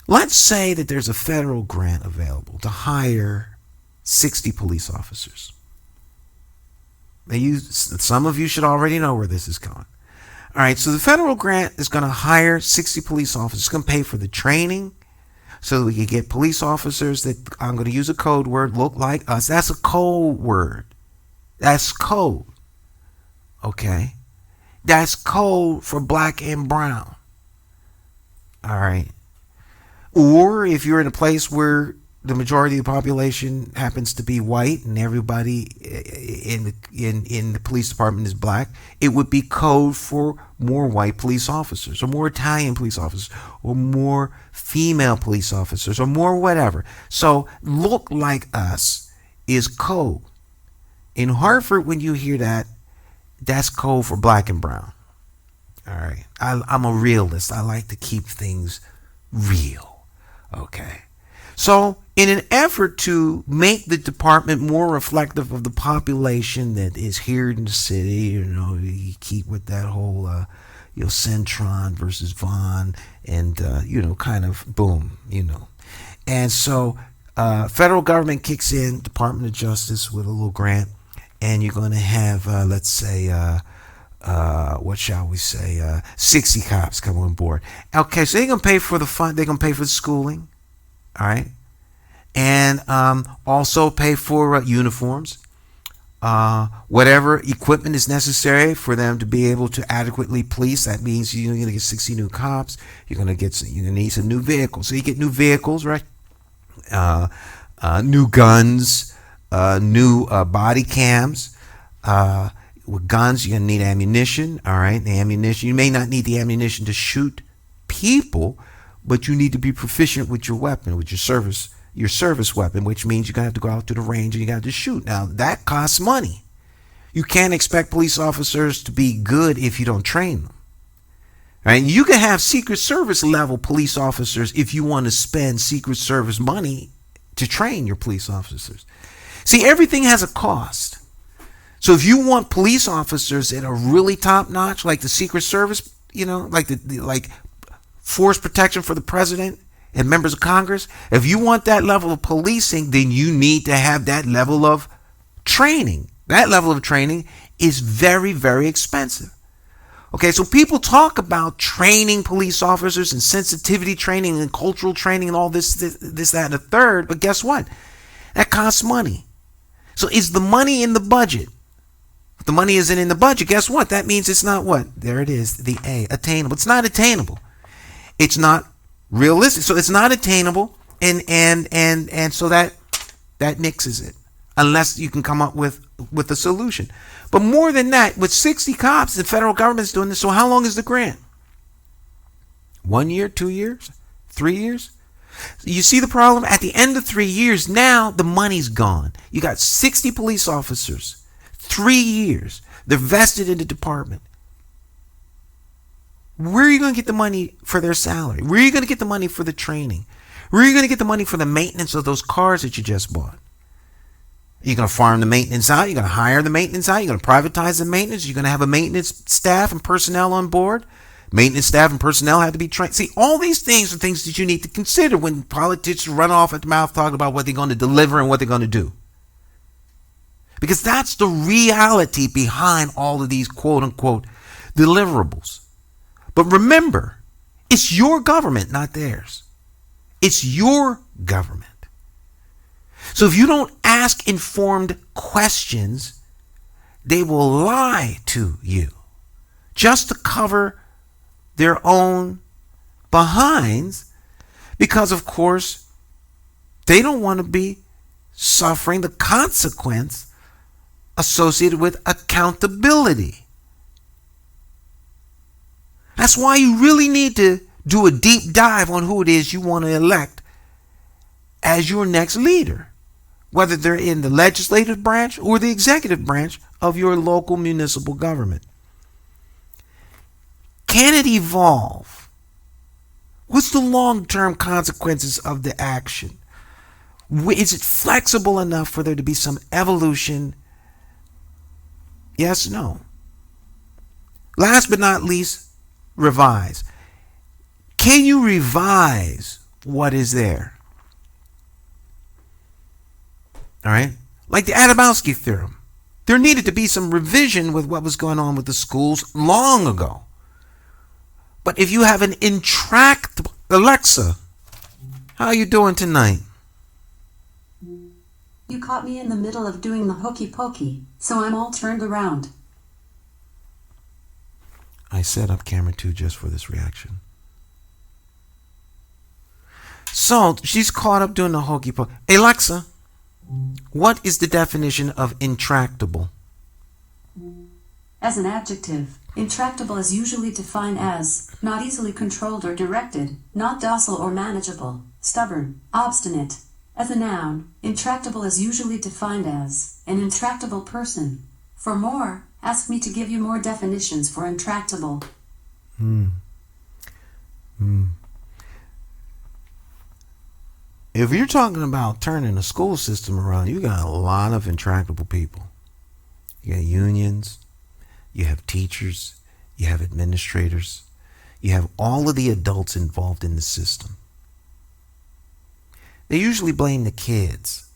Let's say that there's a federal grant available to hire 60 police officers. Now some of you should already know where this is going. All right, so the federal grant is going to hire 60 police officers. It's going to pay for the training so that we can get police officers that, I'm going to use a code word, look like us. That's a code word. That's code. Okay? That's code for black and brown. All right. Or if you're in a place where the majority of the population happens to be white and everybody in the police department is black, it would be code for more white police officers or more Italian police officers or more female police officers or more whatever. So look like us is code. In Hartford, when you hear that, that's code for black and brown. All right. I'm a realist. I like to keep things real. Okay. So in an effort to make the department more reflective of the population that is here in the city, you keep with that whole, Centron versus Vaughn and, kind of boom, And so federal government kicks in, Department of Justice with a little grant, and you're going to have, let's say, 60 cops come on board. Okay, so they're going to pay for the fund, they're going to pay for the schooling. All right. And also pay for uniforms, whatever equipment is necessary for them to be able to adequately police. That means you're going to get 60 new cops. You're going to need some new vehicles. So you get new vehicles, right? New guns, new body cams. With guns, you're going to need ammunition. All right. The ammunition, you may not need the ammunition to shoot people, but you need to be proficient with your weapon, with your service weapon, which means you're going to have to go out to the range and you got to shoot. Now, that costs money. You can't expect police officers to be good if you don't train them. Right? You can have Secret Service level police officers if you want to spend Secret Service money to train your police officers. See, everything has a cost. So if you want police officers that are really top notch, like the Secret Service, like force protection for the president and members of Congress, if you want that level of policing, then you need to have that level of training. That level of training is very, very expensive. Okay, so people talk about training police officers and sensitivity training and cultural training and all this, that, and the third, but guess what? That costs money. So is the money in the budget? If the money isn't in the budget, guess what? That means it's not what? There it is, the A, attainable. It's not attainable. It's not realistic. So it's not attainable, and so that nixes it, unless you can come up with a solution. But more than that, with 60 cops, the federal government's doing this. So how long is the grant? 1 year, 2 years, 3 years? You see the problem? At the end of 3 years, now the money's gone. You got 60 police officers, 3 years. They're vested in the department. Where are you going to get the money for their salary? Where are you going to get the money for the training? Where are you going to get the money for the maintenance of those cars that you just bought? You're going to farm the maintenance out. You're going to hire the maintenance out. You're going to privatize the maintenance. You're going to have a maintenance staff and personnel on board. Maintenance staff and personnel have to be trained. See, all these things are things that you need to consider when politicians run off at the mouth talking about what they're going to deliver and what they're going to do. Because that's the reality behind all of these quote unquote deliverables. But remember, it's your government, not theirs. It's your government. So if you don't ask informed questions, they will lie to you just to cover their own behinds, because of course they don't want to be suffering the consequence associated with accountability. That's why you really need to do a deep dive on who it is you want to elect as your next leader, whether they're in the legislative branch or the executive branch of your local municipal government. Can it evolve? What's the long-term consequences of the action? Is it flexible enough for there to be some evolution? Yes, no. Last but not least, revise. Can you revise what is there? All right? Like the Adamowski theorem. There needed to be some revision with what was going on with the schools long ago. But if you have an intractable... Alexa, how are you doing tonight? You caught me in the middle of doing the hokey pokey, so I'm all turned around. I set up camera 2 just for this reaction. So she's caught up doing the hokey pokey. Alexa, what is the definition of intractable? As an adjective, intractable is usually defined as not easily controlled or directed, not docile or manageable, stubborn, obstinate. As a noun, intractable is usually defined as an intractable person. For more, ask me to give you more definitions for intractable. If you're talking about turning the school system around, you got a lot of intractable people. You got unions, you have teachers, you have administrators, you have all of the adults involved in the system. They usually blame the kids,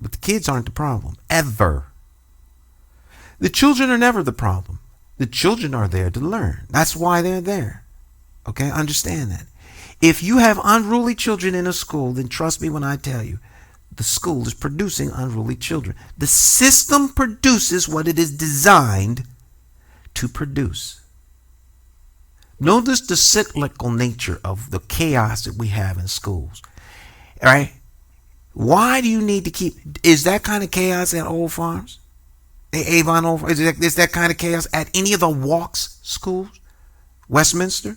but the kids aren't the problem, ever. The children are never the problem. The children are there to learn. That's why they're there. Okay, understand that. If you have unruly children in a school, then trust me when I tell you, the school is producing unruly children. The system produces what it is designed to produce. Notice the cyclical nature of the chaos that we have in schools. All right? Why do you need to keep... Is that kind of chaos at Old Farms? Avon Old Farms? Is that kind of chaos at any of the Walks schools? Westminster?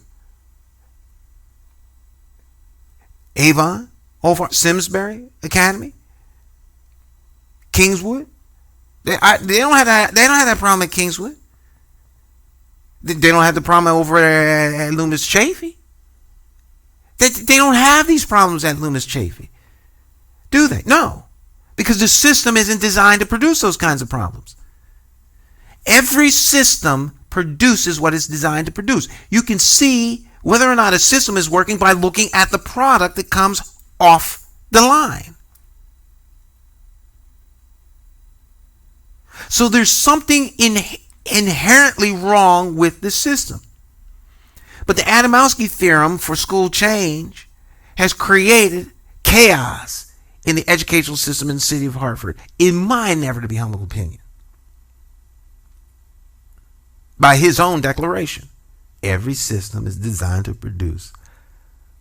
Avon? Old Farms? Simsbury Academy? Kingswood? They don't have that problem at Kingswood. They don't have the problem over at Loomis Chaffee. They don't have these problems at Loomis Chaffee. Do they? No. Because the system isn't designed to produce those kinds of problems. Every system produces what it's designed to produce. You can see whether or not a system is working by looking at the product that comes off the line. So there's something inherently wrong with the system. But the Adamowski theorem for school change has created chaos in the educational system in the city of Hartford, in my never to be humble opinion. By his own declaration, every system is designed to produce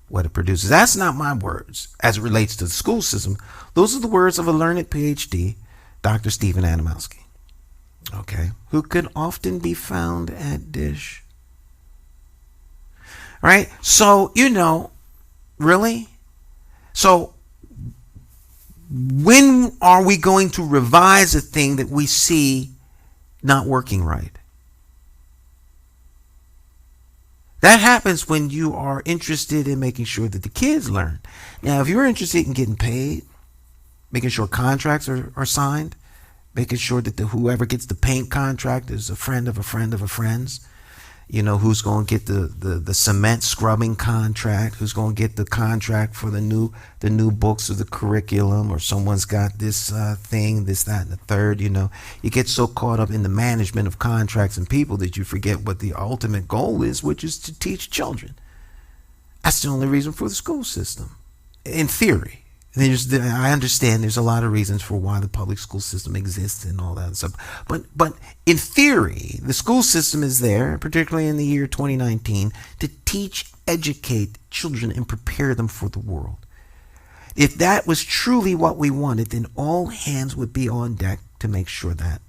what it produces. That's not my words as it relates to the school system. Those are the words of a learned PhD, Dr. Stephen Adamowski, okay, who could often be found at Dish. Right? So, really? So, when are we going to revise a thing that we see not working right? That happens when you are interested in making sure that the kids learn. Now, if you're interested in getting paid, making sure contracts are signed, making sure that whoever gets the paint contract is a friend of a friend of a friend's, Who's going to get the cement scrubbing contract, who's going to get the contract for the new books or the curriculum, or someone's got this thing, this, that, and the third. You get so caught up in the management of contracts and people that you forget what the ultimate goal is, which is to teach children. That's the only reason for the school system, in theory. I understand there's a lot of reasons for why the public school system exists and all that stuff. But in theory, the school system is there, particularly in the year 2019, to teach, educate children and prepare them for the world. If that was truly what we wanted, then all hands would be on deck to make sure that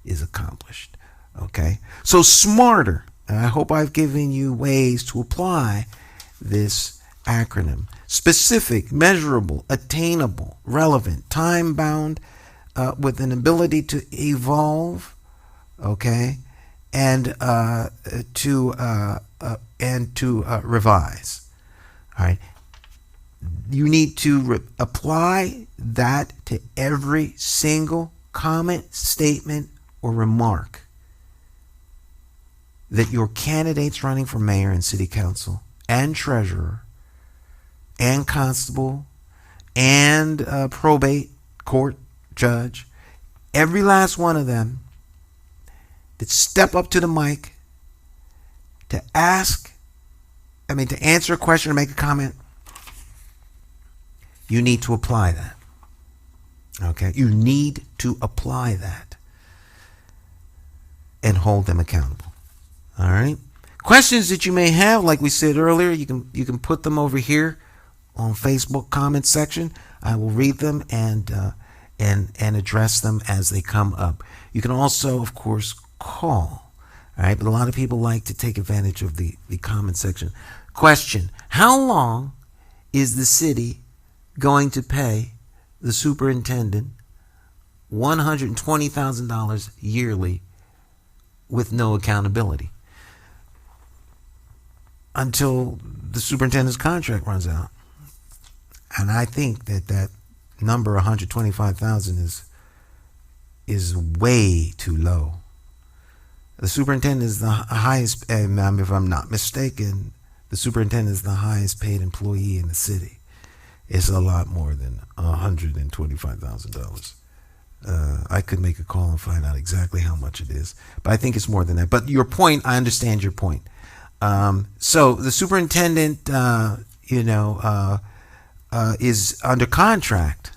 is accomplished. Okay? So smarter. And I hope I've given you ways to apply this acronym. Specific, measurable, attainable, relevant, time-bound, with an ability to evolve, okay, and to revise. All right. You need to apply that to every single comment, statement, or remark that your candidates running for mayor and city council and treasurer and constable and probate court judge, every last one of them that step up to the mic to answer a question or make a comment, you need to apply that. Okay? You need to apply that and hold them accountable. All right? Questions that you may have, like we said earlier, you can put them over here on Facebook comment section. I will read them and address them as they come up. You can also, of course, call. All right, but a lot of people like to take advantage of the comment section. Question: how long is the city going to pay the superintendent $120,000 yearly with no accountability? Until the superintendent's contract runs out. And I think that number 125,000 is way too low. The superintendent is the highest, if I'm not mistaken, the superintendent is the highest paid employee in the city. It's a lot more than $125,000. I could make a call and find out exactly how much it is, but I think it's more than that. But your point, I understand your point. So the superintendent, is under contract.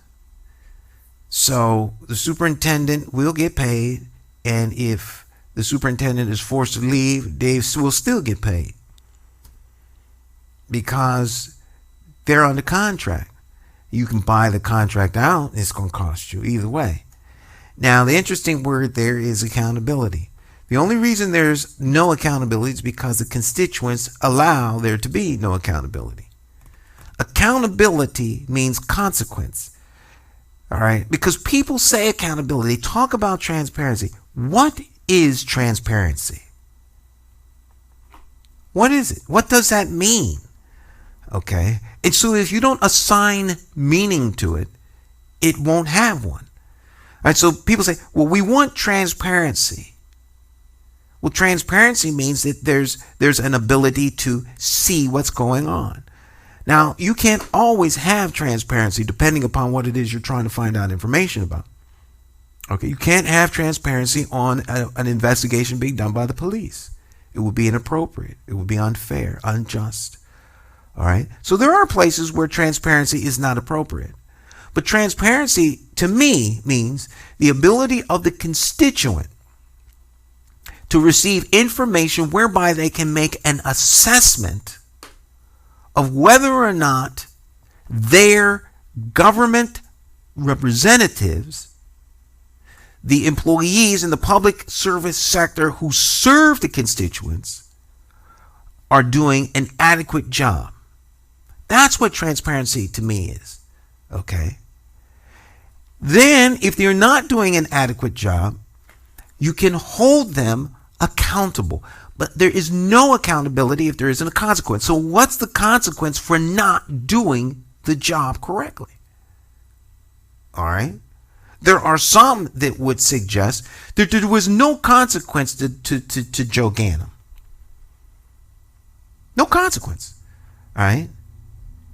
So the superintendent will get paid, and if the superintendent is forced to leave, Dave will still get paid because they're under contract. You can buy the contract out, it's going to cost you either way. Now, the interesting word there is accountability. The only reason there's no accountability is because the constituents allow there to be no accountability. Accountability means consequence. All right? Because people say accountability, they talk about transparency. What is transparency? What is it? What does that mean? Okay? And so if you don't assign meaning to it, it won't have one. All right? So people say, well, we want transparency. Well, transparency means that there's an ability to see what's going on. Now, you can't always have transparency depending upon what it is you're trying to find out information about. Okay, you can't have transparency on an investigation being done by the police. It would be inappropriate. It would be unfair, unjust. All right? So there are places where transparency is not appropriate. But transparency, to me, means the ability of the constituent to receive information whereby they can make an assessment of whether or not their government representatives, the employees in the public service sector who serve the constituents, are doing an adequate job. That's what transparency to me is. Okay? Then, if they're not doing an adequate job, you can hold them accountable. But there is no accountability if there isn't a consequence. So what's the consequence for not doing the job correctly? All right? There are some that would suggest that there was no consequence to Joe Ganim. No consequence. All right?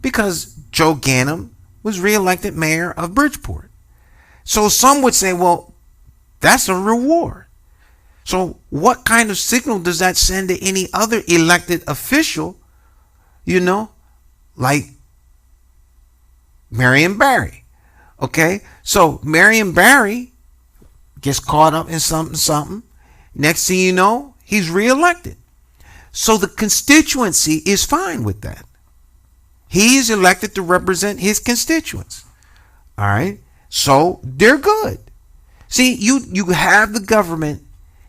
Because Joe Ganim was reelected mayor of Bridgeport. So some would say, well, that's a reward. So what kind of signal does that send to any other elected official, like Marion Barry? Okay, so Marion Barry gets caught up in something. Next thing you know, he's reelected. So the constituency is fine with that. He is elected to represent his constituents. All right, so they're good. See, you have the government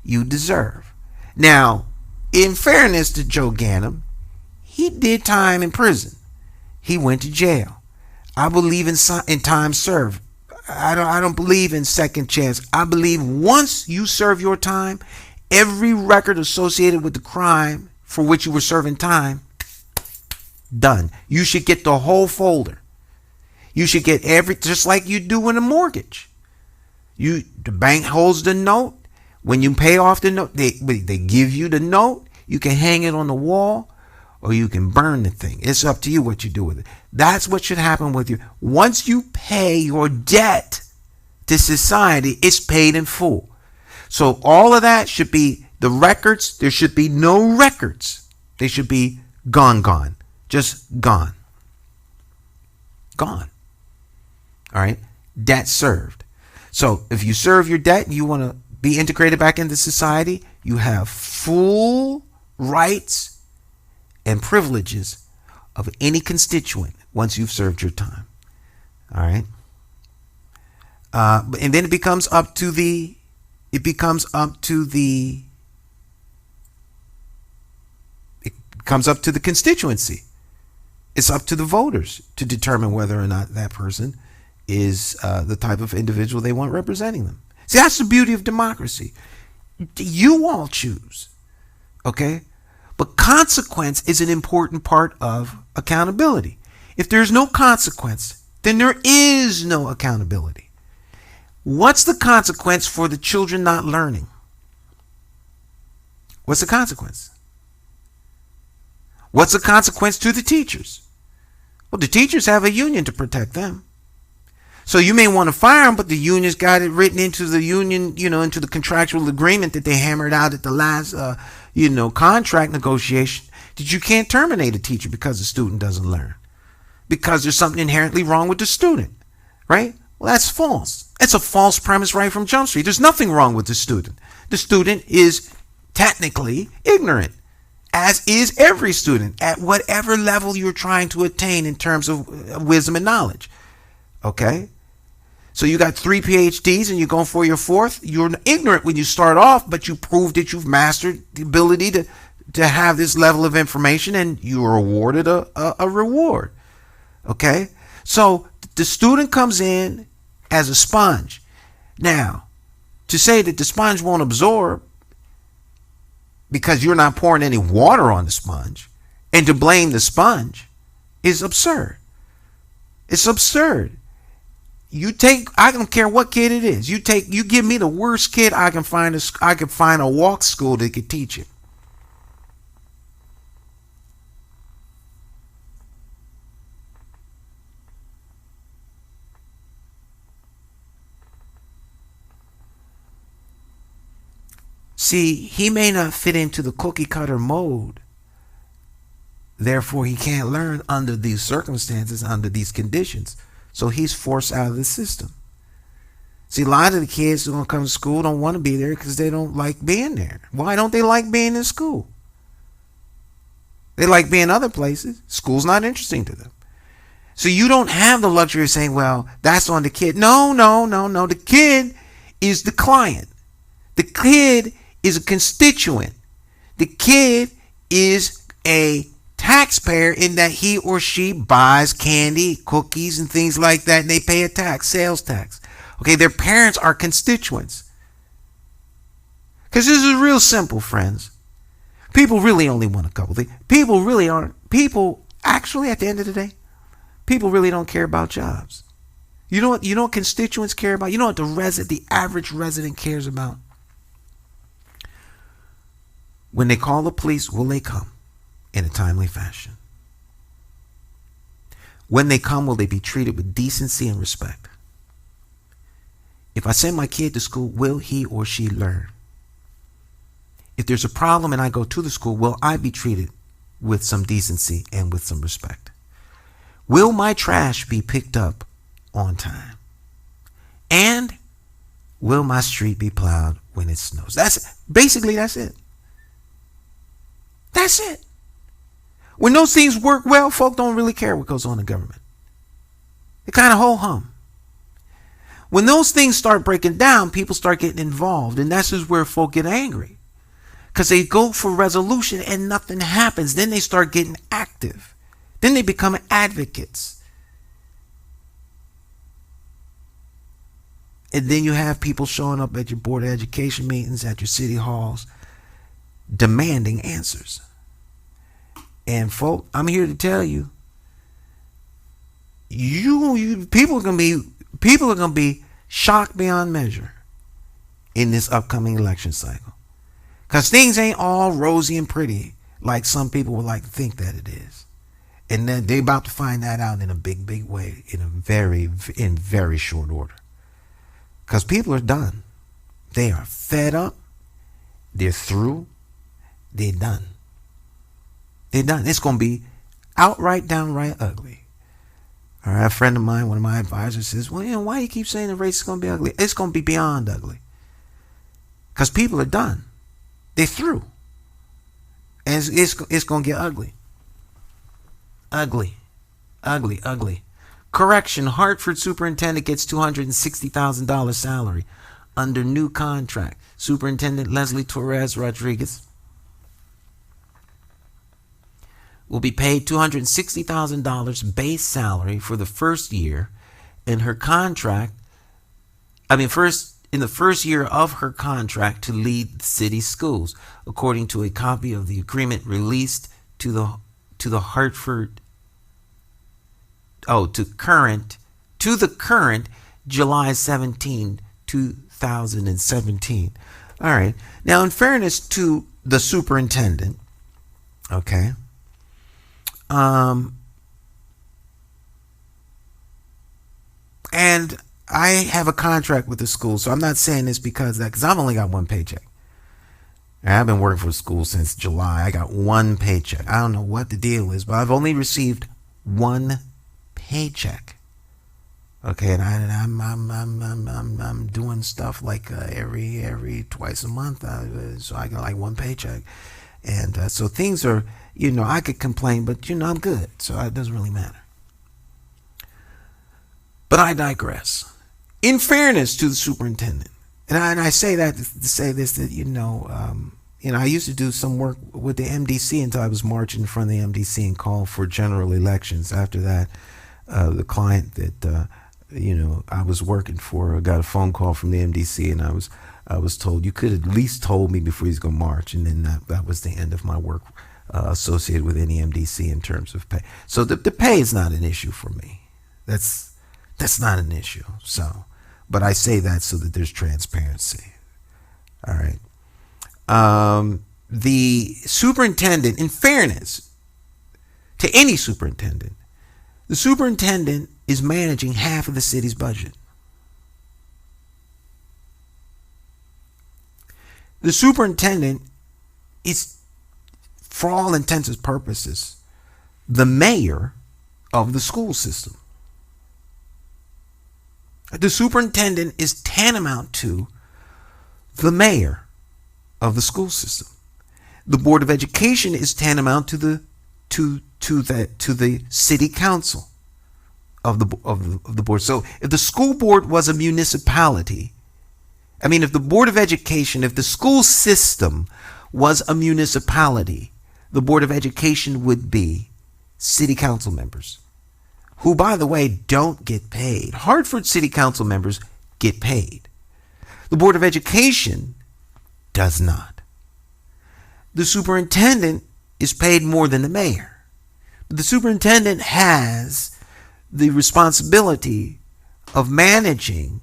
you deserve. Now, in fairness to Joe Ganim, he did time in prison. He went to jail. I believe in time served. I don't believe in second chance. I believe once you serve your time, every record associated with the crime for which you were serving time, done. You should get the whole folder. You should get just like you do in a mortgage. The bank holds the note. When you pay off the note, they give you the note. You can hang it on the wall, or you can burn the thing. It's up to you what you do with it. That's what should happen with you. Once you pay your debt to society, it's paid in full. So all of that should be the records. There should be no records. They should be gone. Just gone. All right? Debt served. So if you serve your debt and you want to be integrated back into society, you have full rights and privileges of any constituent once you've served your time. All right. And then it becomes up to the constituency. It's up to the voters to determine whether or not that person is the type of individual they want representing them. See, that's the beauty of democracy. You all choose. Okay? But consequence is an important part of accountability. If there's no consequence, then there is no accountability. What's the consequence for the children not learning? What's the consequence? What's the consequence to the teachers? Well, the teachers have a union to protect them. So you may want to fire them, but the union's got it written into the union, into the contractual agreement that they hammered out at the last, contract negotiation, that you can't terminate a teacher because the student doesn't learn, because there's something inherently wrong with the student, right? Well, that's false. It's a false premise right from Jump Street. There's nothing wrong with the student. The student is technically ignorant, as is every student at whatever level you're trying to attain in terms of wisdom and knowledge. Okay? So you got 3 PhDs and you're going for your 4th. You're ignorant when you start off, but you prove that you've mastered the ability to have this level of information, and you are awarded a reward. Okay? So the student comes in as a sponge. Now, to say that the sponge won't absorb because you're not pouring any water on the sponge, and to blame the sponge, is absurd. It's absurd. I don't care what kid it is. You give me the worst kid I can find a walk school that could teach it. See, he may not fit into the cookie cutter mold. Therefore, he can't learn under these circumstances, under these conditions. So he's forced out of the system. See, a lot of the kids who are going to come to school don't want to be there because they don't like being there. Why don't they like being in school? They like being other places. School's not interesting to them. So you don't have the luxury of saying, well, that's on the kid. No. The kid is the client. The kid is a constituent. The kid is a taxpayer in that he or she buys candy, cookies, and things like that, and they pay a tax, sales tax. Okay, their parents are constituents. Because this is real simple, friends. People really only want a couple things. People actually, at the end of the day, people really don't care about jobs. You know what constituents care about? You know what the average resident cares about? When they call the police, will they come? in a timely fashion? When they come, will they be treated with decency and respect? If I send my kid to school, will he or she learn? If there's a problem and I go to the school, will I be treated with some decency and with some respect? Will my trash be picked up on time? And will my street be plowed when it snows? That's it. That's it. That's it. When those things work well, folk don't really care what goes on in government. They kind of ho-hum. When those things start breaking down, people start getting involved. And that's just where folk get angry. Because they go for resolution and nothing happens. Then they start getting active. Then they become advocates. And then you have people showing up at your Board of Education meetings, at your city halls, demanding answers. And folk, I'm here to tell you, people are gonna be shocked beyond measure in this upcoming election cycle, because things ain't all rosy and pretty like some people would like to think that it is, and then they're about to find that out in a big way in very short order, because people are done. They are fed up. They're through. They're done. They're done. It's going to be downright ugly. All right, a friend of mine, one of my advisors, says, well, why do you keep saying the race is going to be ugly? It's going to be beyond ugly. Because people are done. They're through. And it's going to get ugly. Ugly. Correction, Hartford superintendent gets $260,000 salary under new contract. Superintendent Leslie Torres Rodriguez will be paid $260,000 base salary for the first year in her contract. In the first year of her contract to lead city schools, according to a copy of the agreement released to the Hartford. To the current July 17, 2017. All right. Now, in fairness to the superintendent, okay. And I have a contract with the school, so I'm not saying this because I've only got one paycheck. And I've been working for the school since July. I got one paycheck. I don't know what the deal is, but I've only received one paycheck. Okay, and I'm doing stuff like every twice a month, so I got like one paycheck, and so things are. I could complain, but I'm good, so it doesn't really matter. But I digress. In fairness to the superintendent, and I say that to say this, that I used to do some work with the MDC until I was marching in front of the MDC and called for general elections. After that, the client that I was working for got a phone call from the MDC, and I was told, you could at least told me before he's going to march, and then that was the end of my work associated with any MDC in terms of pay. So the pay is not an issue for me. That's not an issue. So, but I say that so that there's transparency. All right. The superintendent, in fairness to any superintendent, the superintendent is managing half of the city's budget. The superintendent is, for all intents and purposes, the mayor of the school system. The superintendent is tantamount to the mayor of the school system. The Board of Education is tantamount to the city council of the board. So if the school board was a municipality, if the Board of Education, if the school system was a municipality, the Board of Education would be city council members, who, by the way, don't get paid. Hartford city council members get paid. The Board of Education does not. The superintendent is paid more than the mayor. But the superintendent has the responsibility of managing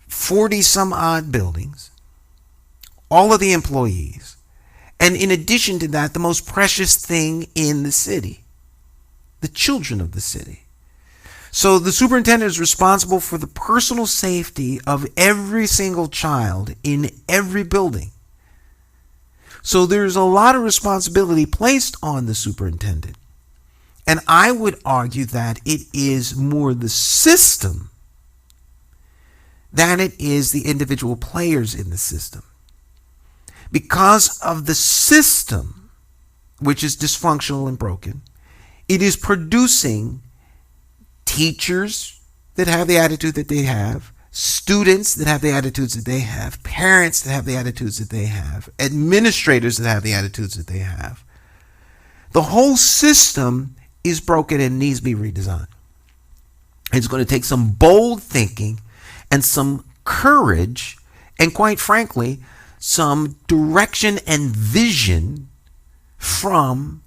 40 some odd buildings, all of the employees, And in addition to that, the most precious thing in the city, the children of the city. So the superintendent is responsible for the personal safety of every single child in every building. So there's a lot of responsibility placed on the superintendent. And I would argue that it is more the system than it is the individual players in the system. Because of the system, which is dysfunctional and broken, it is producing teachers that have the attitude that they have, students that have the attitudes that they have, parents that have the attitudes that they have, administrators that have the attitudes that they have. The whole system is broken and needs to be redesigned. It's going to take some bold thinking and some courage and, quite frankly, some direction and vision from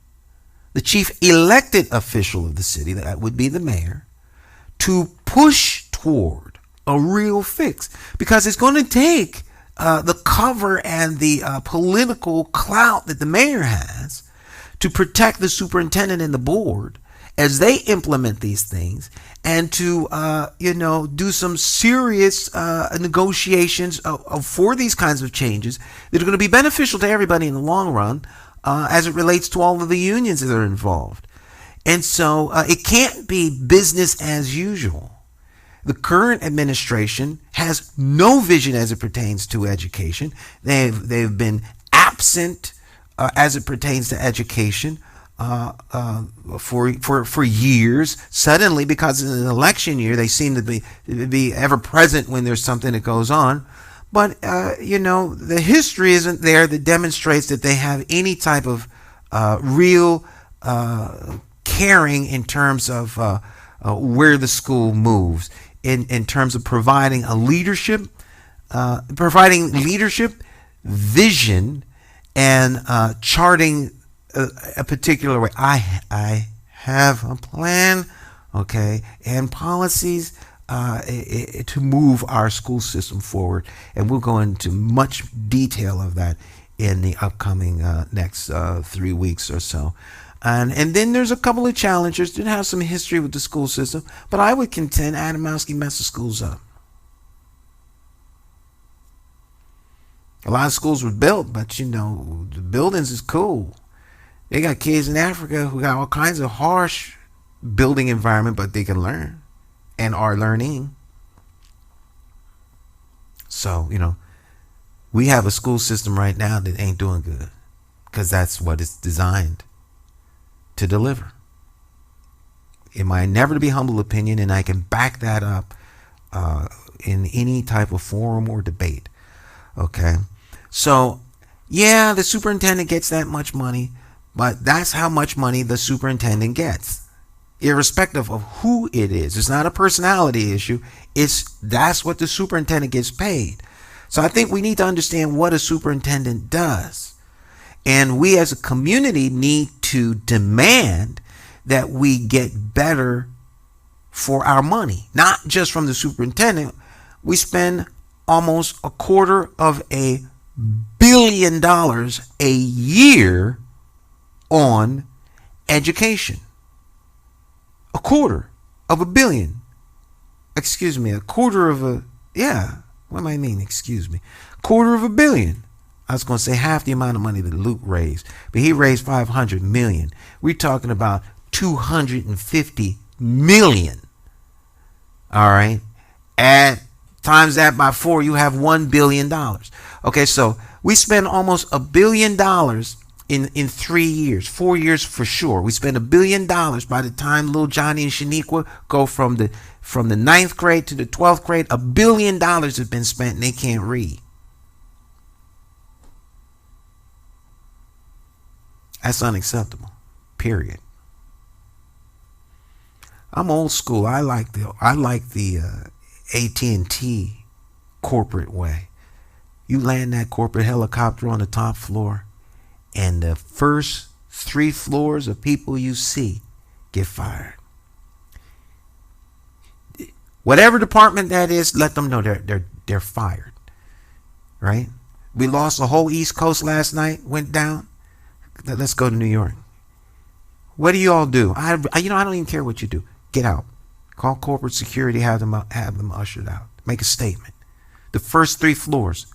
the chief elected official of the city, that would be the mayor, to push toward a real fix. Because it's going to take the cover and the political clout that the mayor has to protect the superintendent and the board as they implement these things, and to do some serious negotiations for these kinds of changes that are going to be beneficial to everybody in the long run, as it relates to all of the unions that are involved. And so it can't be business as usual. The current administration has no vision as it pertains to education. They've been absent as it pertains to education for years. Suddenly, because it's an election year, they seem to be ever present when there's something that goes on. But the history isn't there that demonstrates that they have any type of real caring in terms of where the school moves, in terms of providing leadership, vision, and charting a particular way. I have a plan, okay, and policies to move our school system forward, and we'll go into much detail of that in the upcoming next 3 weeks or so. And then there's a couple of challengers that have some history with the school system, but I would contend Adamowski messed the schools up. A lot of schools were built, but the buildings is cool. They got kids in Africa who got all kinds of harsh building environment, but they can learn and are learning. So, we have a school system right now that ain't doing good, because that's what it's designed to deliver. In my never to be humble opinion, and I can back that up in any type of forum or debate. Okay, so yeah, the superintendent gets that much money, but that's how much money the superintendent gets, irrespective of who it is. It's not a personality issue. That's what the superintendent gets paid. So I think we need to understand what a superintendent does. And we as a community need to demand that we get better for our money, not just from the superintendent. We spend almost $250 million a year on education. $250 million. Excuse me, $250 million. I was going to say half the amount of money that Luke raised, but he raised $500 million. We're talking about $250 million. All right. Add times that by 4, you have $1 billion. Okay, so we spend almost $1 billion in 3 years, 4 years for sure. We spend $1 billion by the time little Johnny and Shaniqua go from the 9th grade to the 12th grade. $1 billion has been spent and they can't read. That's unacceptable. Period. I'm old school. I like the AT&T corporate way. You land that corporate helicopter on the top floor, and the first 3 floors of people you see get fired. Whatever department that is, let them know they're fired. Right? We lost the whole East Coast last night, went down. Let's go to New York. What do you all do? I don't even care what you do. Get out. Call corporate security, have them ushered out. Make a statement. The first 3 floors.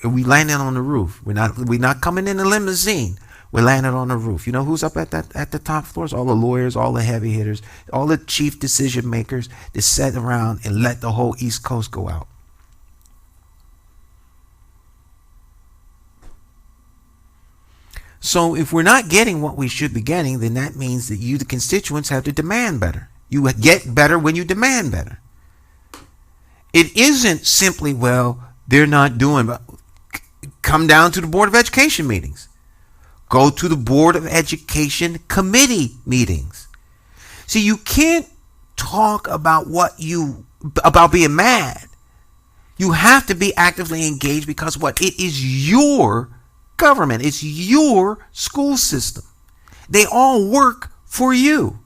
We landed on the roof. We're not coming in a limousine. We landed on the roof. You know who's up at the top floors? All the lawyers, all the heavy hitters, all the chief decision makers that sat around and let the whole East Coast go out. So if we're not getting what we should be getting, then that means that you, the constituents, have to demand better. You get better when you demand better. It isn't simply, well, they're not doing, but come down to the Board of Education meetings. Go to the Board of Education committee meetings. See, you can't talk about about being mad. You have to be actively engaged because what? It is your government. It's your school system. They all work for you.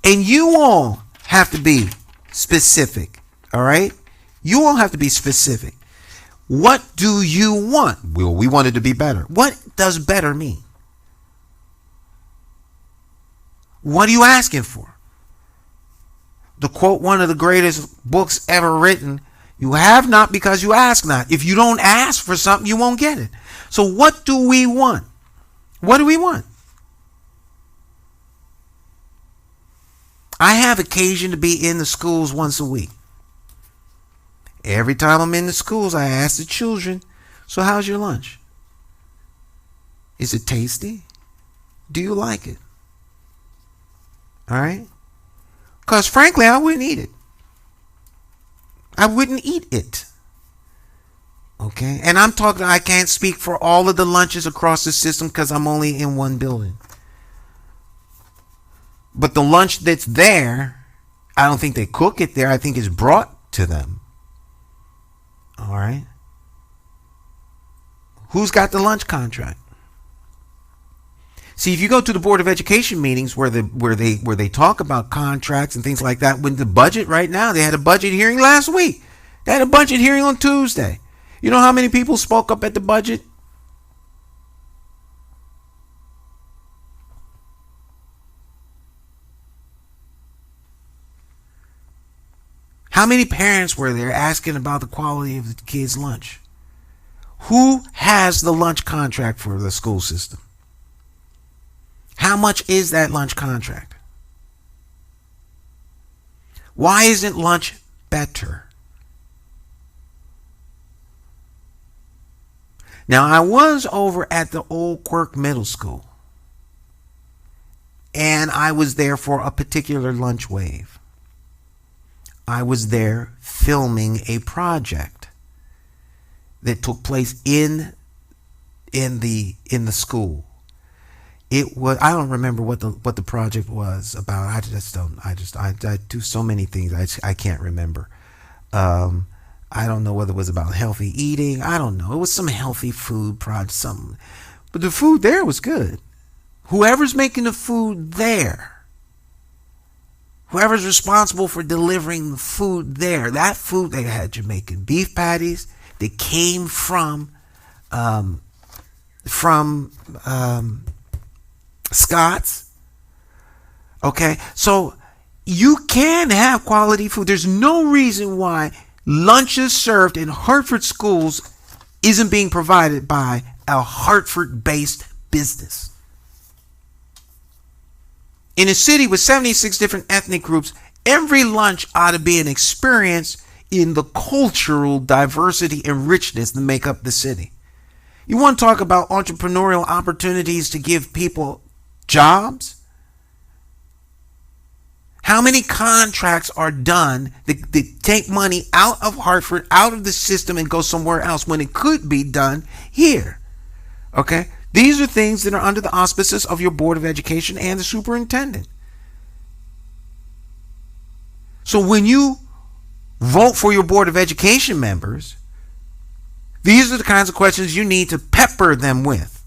And you all have to be specific. All right? You all have to be specific. What do you want? Well, we want it to be better. What does better mean? What are you asking for? To quote one of the greatest books ever written, you have not because you ask not. If you don't ask for something, you won't get it. So what do we want? What do we want? I have occasion to be in the schools once a week. Every time I'm in the schools, I ask the children, so how's your lunch? Is it tasty? Do you like it? All right? Because frankly, I wouldn't eat it. I wouldn't eat it. Okay? And I can't speak for all of the lunches across the system because I'm only in one building. But the lunch that's there, I don't think they cook it there. I think it's brought to them. All right? Who's got the lunch contract? See, if you go to the Board of Education meetings where they talk about contracts and things like that, when the budget right now, they had a budget hearing last week. They had a budget hearing on Tuesday. You know how many people spoke up at the budget? How many parents were there asking about the quality of the kids' lunch? Who has the lunch contract for the school system? How much is that lunch contract? Why isn't lunch better? Now, I was over at the Old Quirk Middle School, and I was there for a particular lunch wave. I was there filming a project that took place in the school. It was, I don't remember what the project was about. I do so many things I can't remember. I don't know whether it was about healthy eating. I don't know. It was some healthy food project, something. But the food there was good. Whoever's making the food there, whoever's responsible for delivering the food there, that food, they had Jamaican beef patties that came from Scott's. Okay, so you can have quality food. There's no reason why lunches served in Hartford schools isn't being provided by a Hartford-based business. In a city with 76 different ethnic groups, every lunch ought to be an experience in the cultural diversity and richness that make up the city. You want to talk about entrepreneurial opportunities to give people jobs? How many contracts are done that take money out of Hartford, out of the system, and go somewhere else when it could be done here? Okay? These are things that are under the auspices of your Board of Education and the superintendent. So when you vote for your Board of Education members, these are the kinds of questions you need to pepper them with.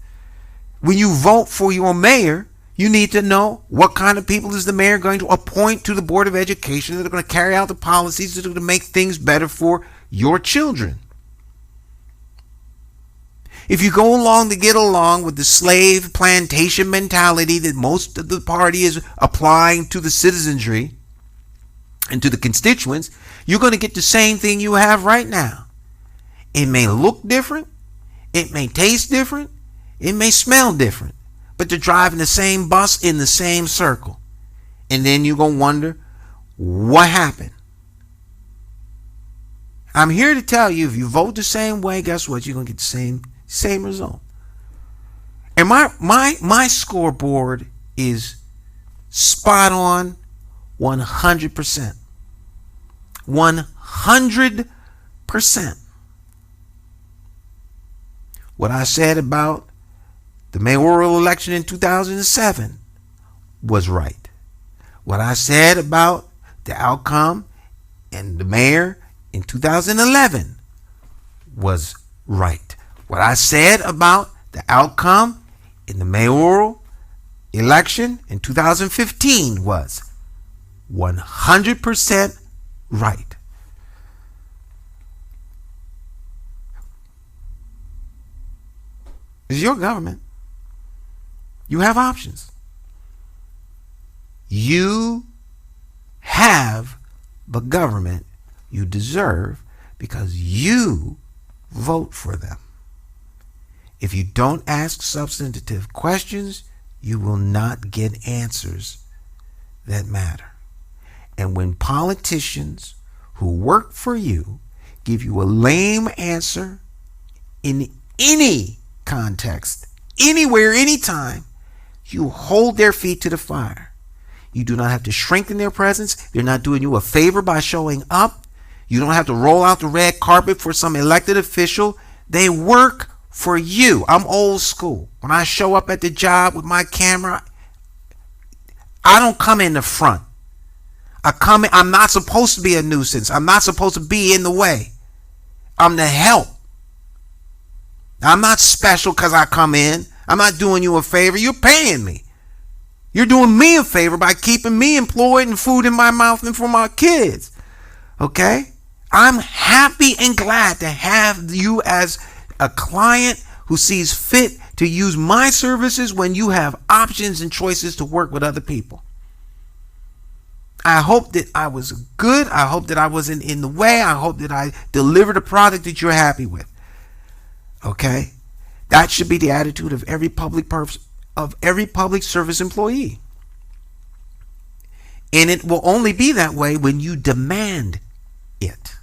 When you vote for your mayor, you need to know what kind of people is the mayor going to appoint to the Board of Education that are going to carry out the policies that are going to make things better for your children. If you go along to get along with the slave plantation mentality that most of the party is applying to the citizenry and to the constituents, you're going to get the same thing you have right now. It may look different. It may taste different. It may smell different. But they're driving the same bus in the same circle. And then you're going to wonder what happened. I'm here to tell you, if you vote the same way, guess what? You're going to get the same result. And my scoreboard is spot on 100%. 100%. What I said about the mayoral election in 2007 was right. What I said about the outcome and the mayor in 2011 was right. What I said about the outcome in the mayoral election in 2015 was 100% right. It's your government. You have options. You have the government you deserve because you vote for them. If you don't ask substantive questions, you will not get answers that matter. And when politicians who work for you give you a lame answer in any context, anywhere, anytime, you hold their feet to the fire. You do not have to shrink in their presence. They're not doing you a favor by showing up. You don't have to roll out the red carpet for some elected official. They work for you. I'm old school. When I show up at the job with my camera, I don't come in the front. I'm not supposed to be a nuisance. I'm not supposed to be in the way. I'm the help. I'm not special because I come in. I'm not doing you a favor. You're paying me. You're doing me a favor by keeping me employed and food in my mouth and for my kids. Okay? I'm happy and glad to have you as a client who sees fit to use my services when you have options and choices to work with other people. I hope that I was good. I hope that I wasn't in the way. I hope that I delivered a product that you're happy with. Okay? That should be the attitude of every public service employee. And it will only be that way when you demand it.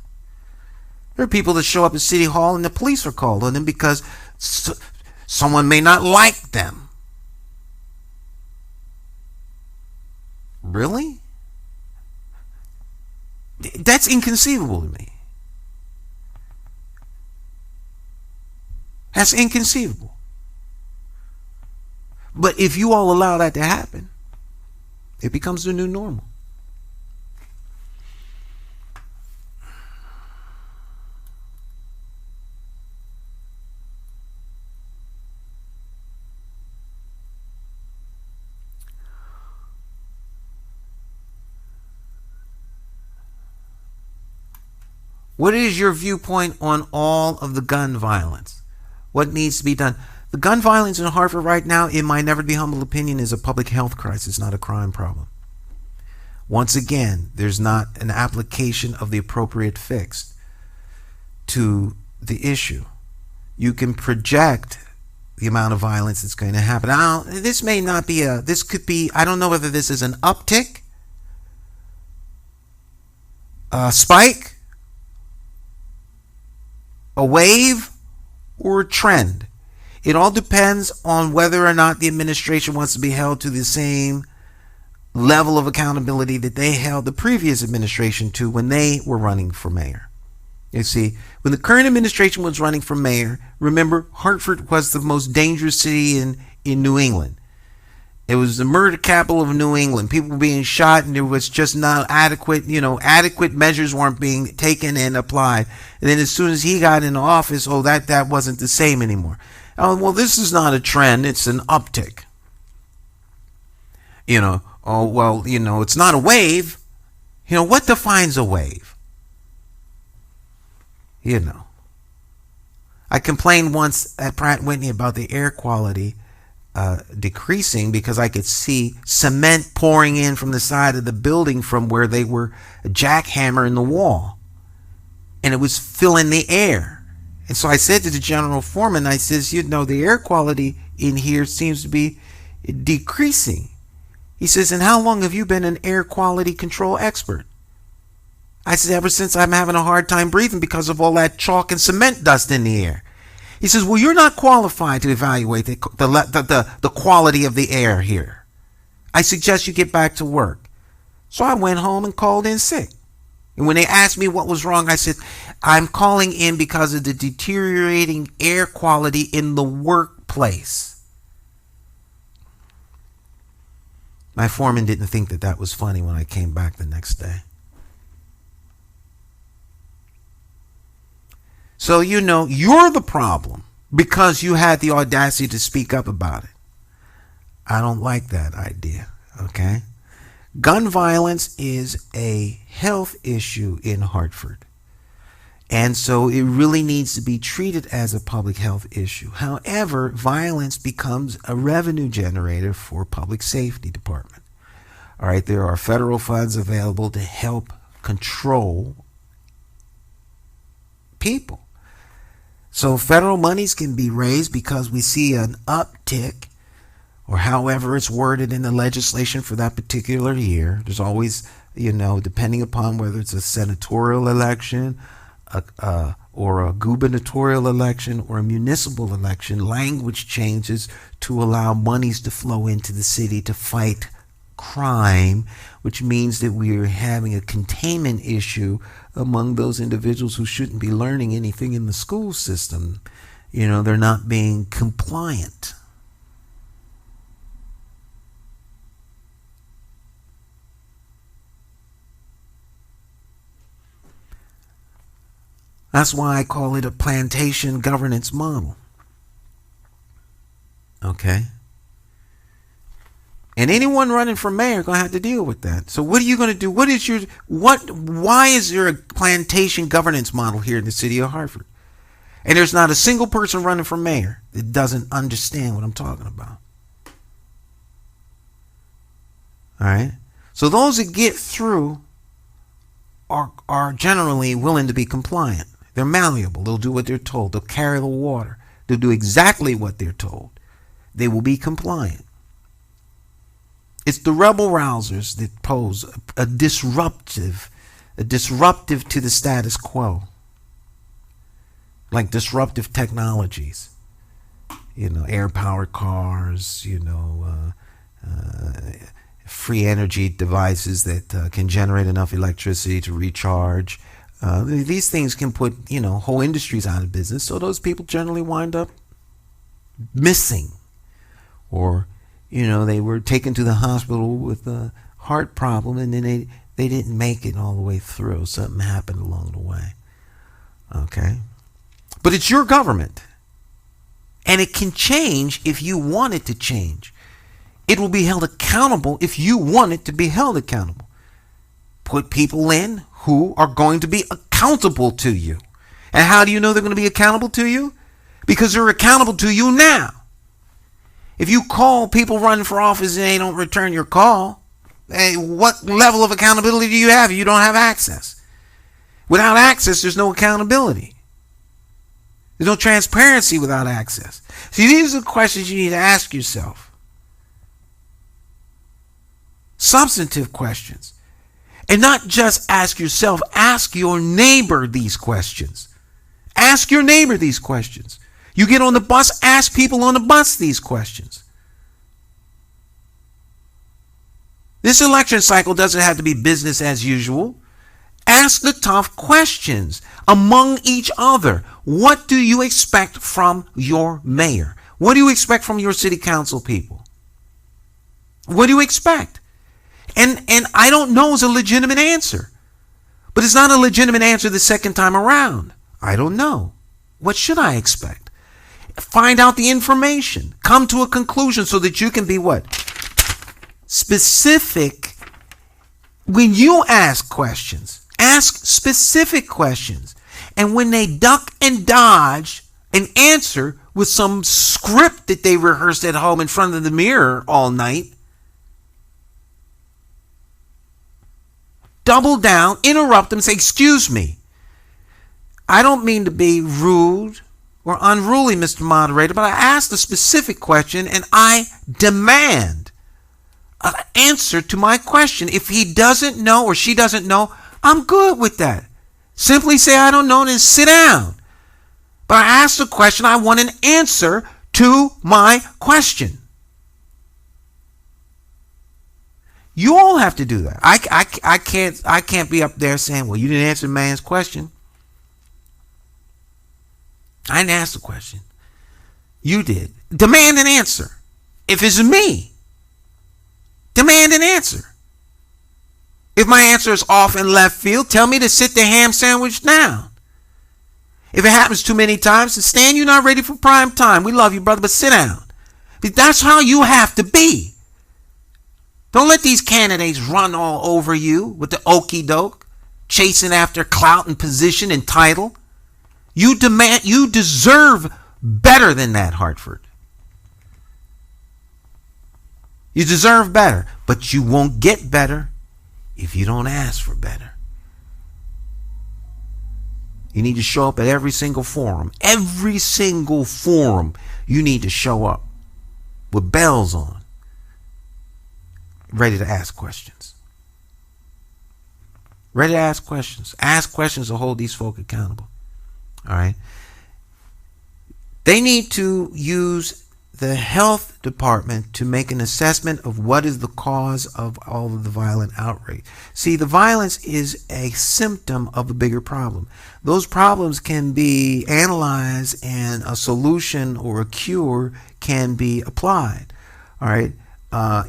There are people that show up at City Hall and the police are called on them because someone may not like them. Really? That's inconceivable to me. That's inconceivable. But if you all allow that to happen, it becomes the new normal. What is your viewpoint on all of the gun violence? What needs to be done? The gun violence in Hartford right now, in my never to be humble opinion, is a public health crisis, not a crime problem. Once again, there's not an application of the appropriate fix to the issue. You can project the amount of violence that's going to happen. Now, this may not be this could be, I don't know whether this is an uptick, a spike, a wave, or a trend. It all depends on whether or not the administration wants to be held to the same level of accountability that they held the previous administration to when they were running for mayor. You see, when the current administration was running for mayor, remember, Hartford was the most dangerous city in New England. It was the murder capital of New England. People were being shot, and there was just not adequate measures weren't being taken and applied. And then as soon as he got into office, that wasn't the same anymore. Oh, well, this is not a trend. It's an uptick. It's not a wave. What defines a wave? I complained once at Pratt & Whitney about the air quality decreasing because I could see cement pouring in from the side of the building from where they were jackhammering the wall. And it was filling the air. And so I said to the general foreman, I says, the air quality in here seems to be decreasing. He says, and how long have you been an air quality control expert? I said, ever since I'm having a hard time breathing because of all that chalk and cement dust in the air. He says, well, you're not qualified to evaluate the quality of the air here. I suggest you get back to work. So I went home and called in sick. And when they asked me what was wrong, I said, I'm calling in because of the deteriorating air quality in the workplace. My foreman didn't think that was funny when I came back the next day. So you're the problem because you had the audacity to speak up about it. I don't like that idea, okay? Gun violence is a health issue in Hartford. And so it really needs to be treated as a public health issue. However, violence becomes a revenue generator for public safety department. All right, there are federal funds available to help control people. So federal monies can be raised because we see an uptick, or however it's worded in the legislation for that particular year. There's always, depending upon whether it's a senatorial election, or a gubernatorial election, or a municipal election, language changes to allow monies to flow into the city to fight crime, which means that we are having a containment issue among those individuals who shouldn't be learning anything in the school system. They're not being compliant. That's why I call it a plantation governance model. Okay? And anyone running for mayor is going to have to deal with that. So what are you going to do? Why is there a plantation governance model here in the city of Hartford? And there's not a single person running for mayor that doesn't understand what I'm talking about. All right? So those that get through are generally willing to be compliant. They're malleable. They'll do what they're told. They'll carry the water. They'll do exactly what they're told. They will be compliant. It's the rebel rousers that pose a disruptive to the status quo. Like disruptive technologies. Air-powered cars, free energy devices that can generate enough electricity to recharge. These things can put, whole industries out of business. So those people generally wind up missing. Or, they were taken to the hospital with a heart problem and then they didn't make it all the way through. Something happened along the way. Okay? But it's your government. And it can change if you want it to change. It will be held accountable if you want it to be held accountable. Put people in who are going to be accountable to you. And how do you know they're going to be accountable to you? Because they're accountable to you now. If you call people running for office and they don't return your call, what level of accountability do you have if you don't have access? Without access, there's no accountability. There's no transparency without access. See, these are the questions you need to ask yourself. Substantive questions. And not just ask yourself, ask your neighbor these questions. Ask your neighbor these questions. You get on the bus, ask people on the bus these questions. This election cycle doesn't have to be business as usual. Ask the tough questions among each other. What do you expect from your mayor? What do you expect from your city council people? What do you expect? And I don't know is a legitimate answer. But it's not a legitimate answer the second time around. I don't know. What should I expect? Find out the information. Come to a conclusion so that you can be what? Specific. When you ask questions, ask specific questions. And when they duck and dodge an answer with some script that they rehearsed at home in front of the mirror all night. Double down, interrupt them, say, excuse me. I don't mean to be rude or unruly, Mr. Moderator, but I asked a specific question and I demand an answer to my question. If he doesn't know or she doesn't know, I'm good with that. Simply say, I don't know, and then sit down. But I asked a question. I want an answer to my question. You all have to do that. I can't be up there saying, well, you didn't answer the man's question. I didn't ask the question. You did. Demand an answer. If it's me, demand an answer. If my answer is off in left field, tell me to sit the ham sandwich down. If it happens too many times, then Stan, you're not ready for prime time. We love you, brother, but sit down. That's how you have to be. Don't let these candidates run all over you with the okey doke, chasing after clout and position and title. You deserve better than that, Hartford. You deserve better, but you won't get better if you don't ask for better. You need to show up at every single forum. Every single forum, you need to show up with bells on, ready to ask questions. Ready to ask questions. Ask questions to hold these folk accountable. All right. They need to use the health department to make an assessment of what is the cause of all of the violent outrage. See, the violence is a symptom of a bigger problem. Those problems can be analyzed and a solution or a cure can be applied. All right.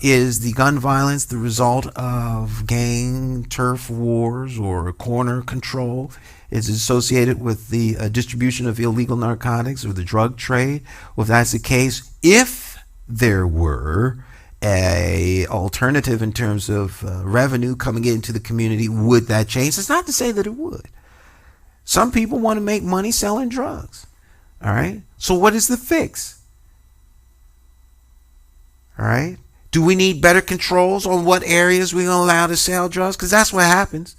Is the gun violence the result of gang turf wars or corner control? Is it associated with the distribution of illegal narcotics or the drug trade? Well, if that's the case, if there were a alternative in terms of revenue coming into the community, would that change? It's not to say that it would. Some people want to make money selling drugs. All right. So what is the fix? All right. Do we need better controls on what areas we're going to allow to sell drugs? Because that's what happens.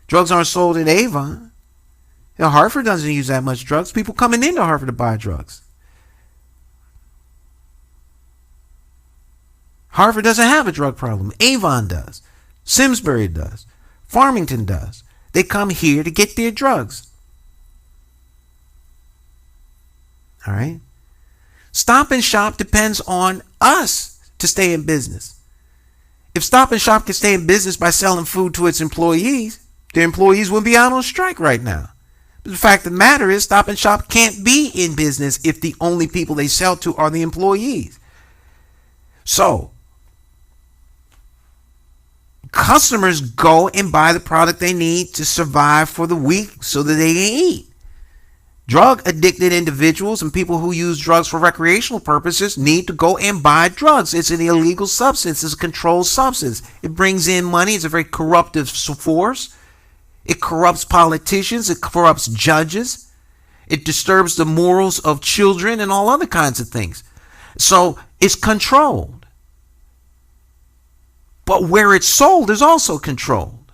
Drugs aren't sold in Avon. You know, Hartford doesn't use that much drugs. People coming into Hartford to buy drugs. Hartford doesn't have a drug problem. Avon does. Simsbury does. Farmington does. They come here to get their drugs. All right? Stop and Shop depends on us to stay in business. If Stop and Shop can stay in business by selling food to its employees, their employees wouldn't be out on strike right now. But the fact of the matter is, Stop and Shop can't be in business if the only people they sell to are the employees. So, customers go and buy the product they need to survive for the week so that they can eat. Drug addicted individuals and people who use drugs for recreational purposes need to go and buy drugs. It's an illegal substance. It's a controlled substance. It brings in money. It's a very corruptive force. It corrupts politicians. It corrupts judges. It disturbs the morals of children and all other kinds of things. So it's controlled. But where it's sold is also controlled.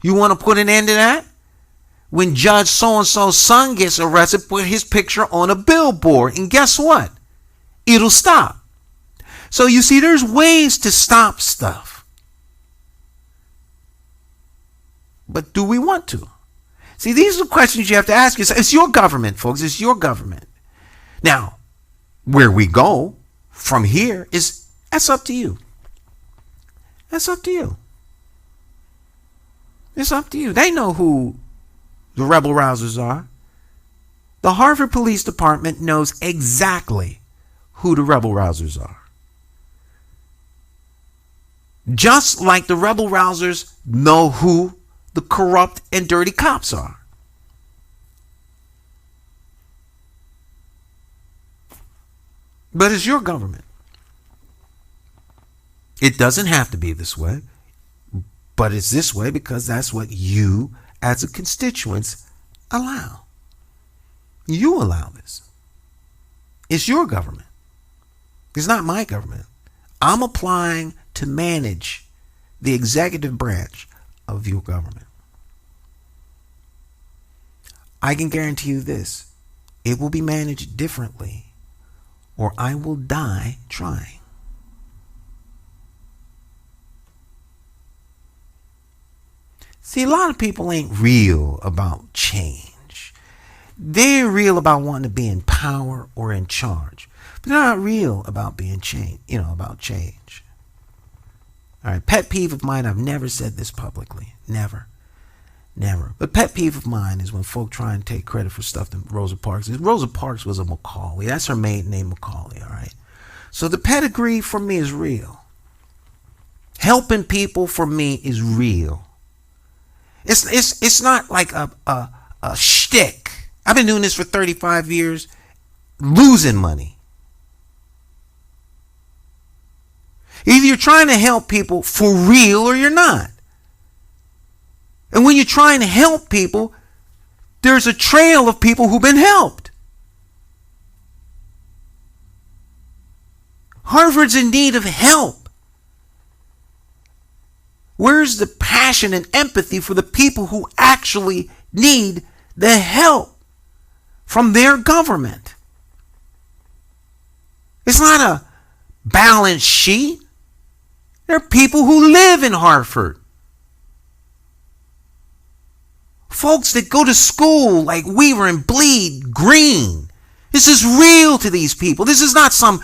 You want to put an end to that? When Judge so-and-so's son gets arrested, put his picture on a billboard. And guess what? It'll stop. So you see, there's ways to stop stuff. But do we want to? See, these are the questions you have to ask yourself. It's your government, folks. It's your government. Now, where we go from here that's up to you. That's up to you. It's up to you. They know who the rebel rousers are. The Hartford Police Department knows exactly who the rebel rousers are. Just like the rebel rousers know who the corrupt and dirty cops are. But it's your government. It doesn't have to be this way, but it's this way because that's what you as a constituents allow. You allow this. It's your government. It's not my government. I'm applying to manage the executive branch of your government. I can guarantee you this. It will be managed differently, or I will die trying. See, a lot of people ain't real about change. They're real about wanting to be in power or in charge. But they're not real about being about change. All right, pet peeve of mine, I've never said this publicly. Never. But pet peeve of mine is when folk try and take credit for stuff that Rosa Parks is. Rosa Parks was a McCauley. That's her maiden name, McCauley, all right? So the pedigree for me is real. Helping people for me is real. It's not like a shtick. I've been doing this for 35 years, losing money. Either you're trying to help people for real or you're not. And when you're trying to help people, there's a trail of people who've been helped. Hartford's in need of help. Where's the passion and empathy for the people who actually need the help from their government? It's not a balance sheet. There are people who live in Hartford. Folks that go to school like Weaver and bleed green. This is real to these people. This is not some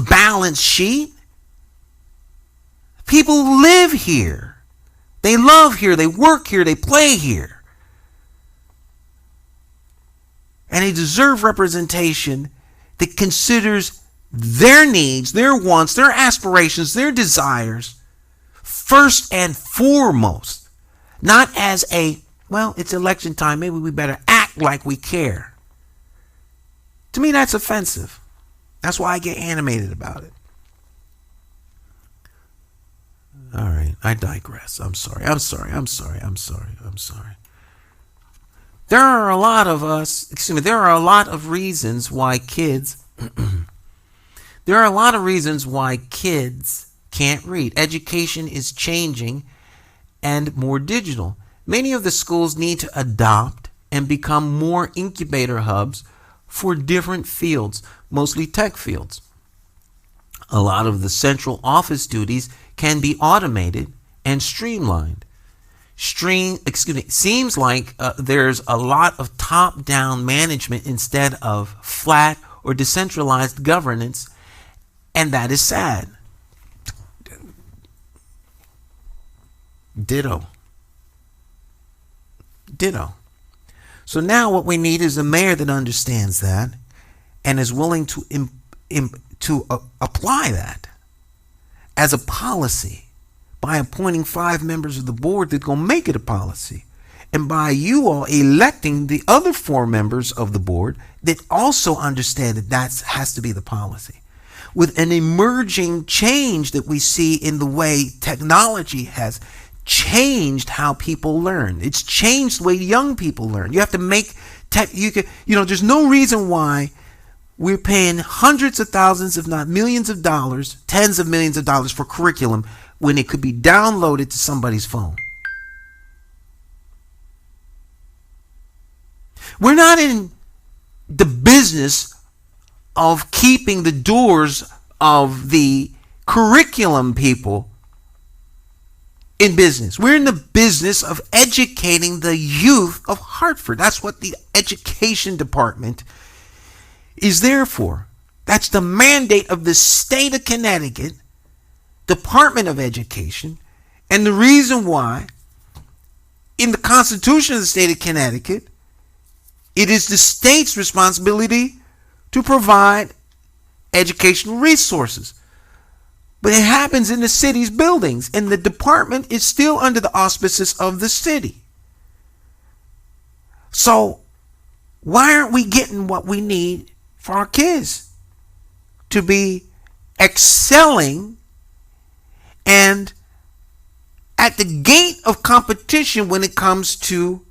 balance sheet. People live here. They love here. They work here. They play here. And they deserve representation that considers their needs, their wants, their aspirations, their desires first and foremost. Not as it's election time. Maybe we better act like we care. To me, that's offensive. That's why I get animated about it. All right, I digress. I'm sorry. There are a lot of reasons why kids there are a lot of reasons why kids can't read. Education is changing and more digital. Many of the schools need to adopt and become more incubator hubs for different fields, mostly tech fields. A lot of the central office duties can be automated and streamlined. Seems like there's a lot of top-down management instead of flat or decentralized governance, and that is sad. Ditto. So now what we need is a mayor that understands that and is willing to apply that as a policy by appointing 5 members of the board that gonna make it a policy, and by you all electing the other 4 members of the board that also understand that has to be the policy. With an emerging change that we see in the way technology has changed how people learn. It's changed the way young people learn. You have to make there's no reason why we're paying hundreds of thousands, if not millions of dollars, tens of millions of dollars for curriculum when it could be downloaded to somebody's phone. We're not in the business of keeping the doors of the curriculum people in business. We're in the business of educating the youth of Hartford. That's what the education department is there for. That's the mandate of the state of Connecticut Department of Education, and the reason why in the Constitution of the state of Connecticut, it is the state's responsibility to provide educational resources. But it happens in the city's buildings, and the department is still under the auspices of the city. So why aren't we getting what we need for our kids to be excelling and at the gate of competition when it comes to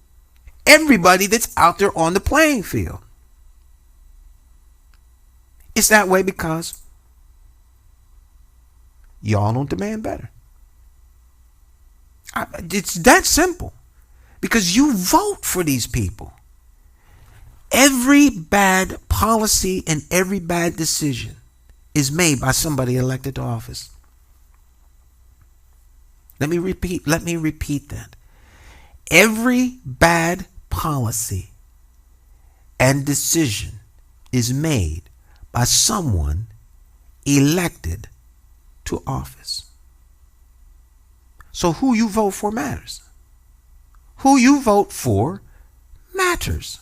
everybody that's out there on the playing field? It's that way because y'all don't demand better. It's that simple. Because you vote for these people. Every bad policy and every bad decision is made by somebody elected to office. Let me repeat that. Every bad policy and decision is made by someone elected to office. So who you vote for matters. Who you vote for matters.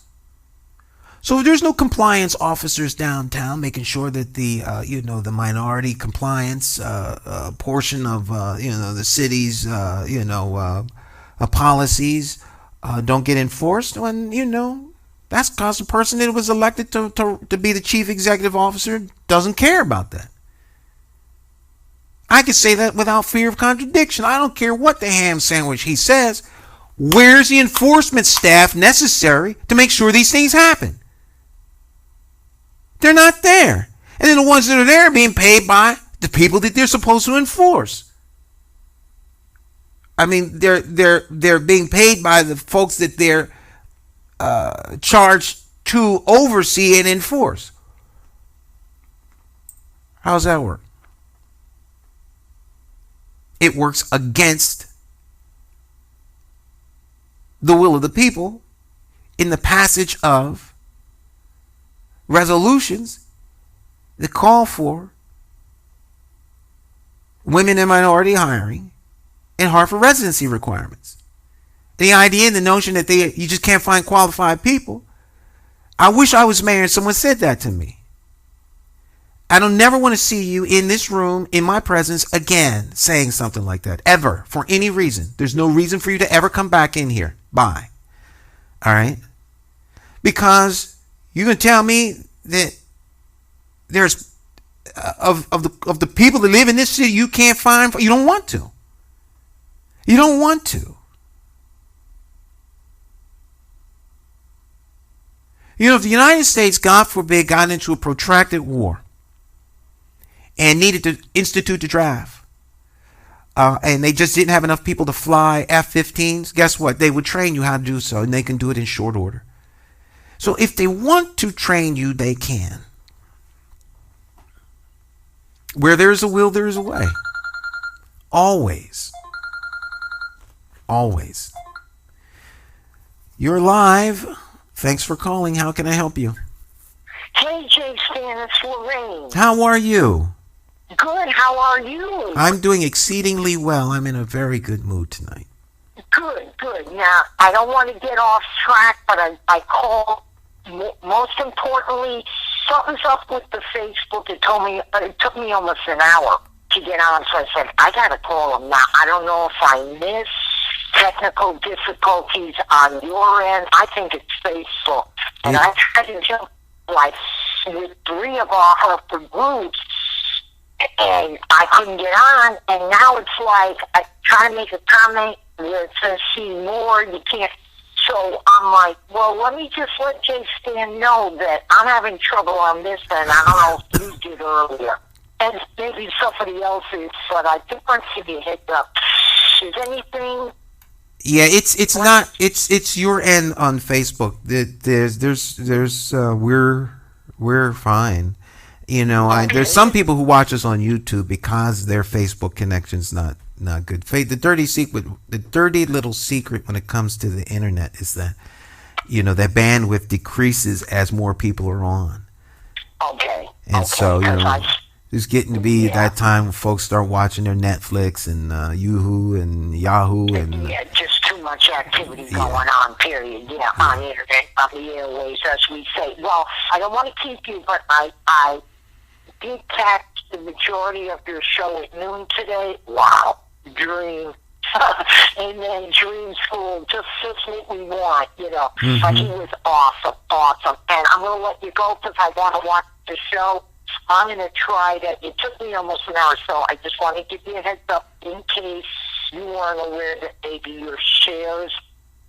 So if there's no compliance officers downtown making sure that the minority compliance portion of the city's policies don't get enforced, when that's because the person that was elected to be the chief executive officer doesn't care about that. I can say that without fear of contradiction. I don't care what the ham sandwich he says. Where's the enforcement staff necessary to make sure these things happen? They're not there. And then the ones that are there are being paid by the people that they're supposed to enforce. I mean, they're being paid by the folks that they're charged to oversee and enforce. How's that work? It works against the will of the people in the passage of resolutions that call for women and minority hiring and Hartford residency requirements. The idea and the notion that you just can't find qualified people. I wish I was mayor and someone said that to me. I don't never want to see you in this room in my presence again saying something like that, ever, for any reason. There's no reason for you to ever come back in here. Bye. All right? Because you're going to tell me that there's of the people that live in this city you can't find. You don't want to. You don't want to. If the United States, God forbid, got into a protracted war and needed to institute the draft, and they just didn't have enough people to fly F-15s, guess what? They would train you how to do so, and they can do it in short order. So if they want to train you, they can. Where there's a will, there's a way. Always. Always. You're live. Thanks for calling. How can I help you? Hey, Jay Stan, it's Lorraine. How are you? Good, how are you? I'm doing exceedingly well. I'm in a very good mood tonight. Good. Now, I don't want to get off track, but I called. Most importantly, something's up with the Facebook. It took me almost an hour to get on, so I said, I got to call them now. I don't know if I missed technical difficulties on your end. I think it's Facebook. And I tried to jump with 3 of our Hartford groups, and I couldn't get on, and now it's like I try to make a comment where it says see more, you can't. So I'm like, well, let me just let Jay Stan know that I'm having trouble on this end. I don't know if you did earlier. And maybe somebody else is, but I just want to give you a heads up. Is anything... Yeah, it's not it's your end on Facebook. We're fine. There's some people who watch us on YouTube because their Facebook connection's not good. The dirty little secret when it comes to the internet is that that bandwidth decreases as more people are on. Okay. And so it's getting to be that time when folks start watching their Netflix and Yahoo and just too much activity going on, period. On the internet, on the airways, as we say. Well, I don't want to keep you, but I did catch the majority of your show at noon today. Wow. Dream. And then Dream School, just what we want, Mm-hmm. But he was awesome. And I'm going to let you go because I want to watch the show. I'm going to try to, it took me almost an hour, so I just want to give you a heads up in case you weren't aware that maybe your shares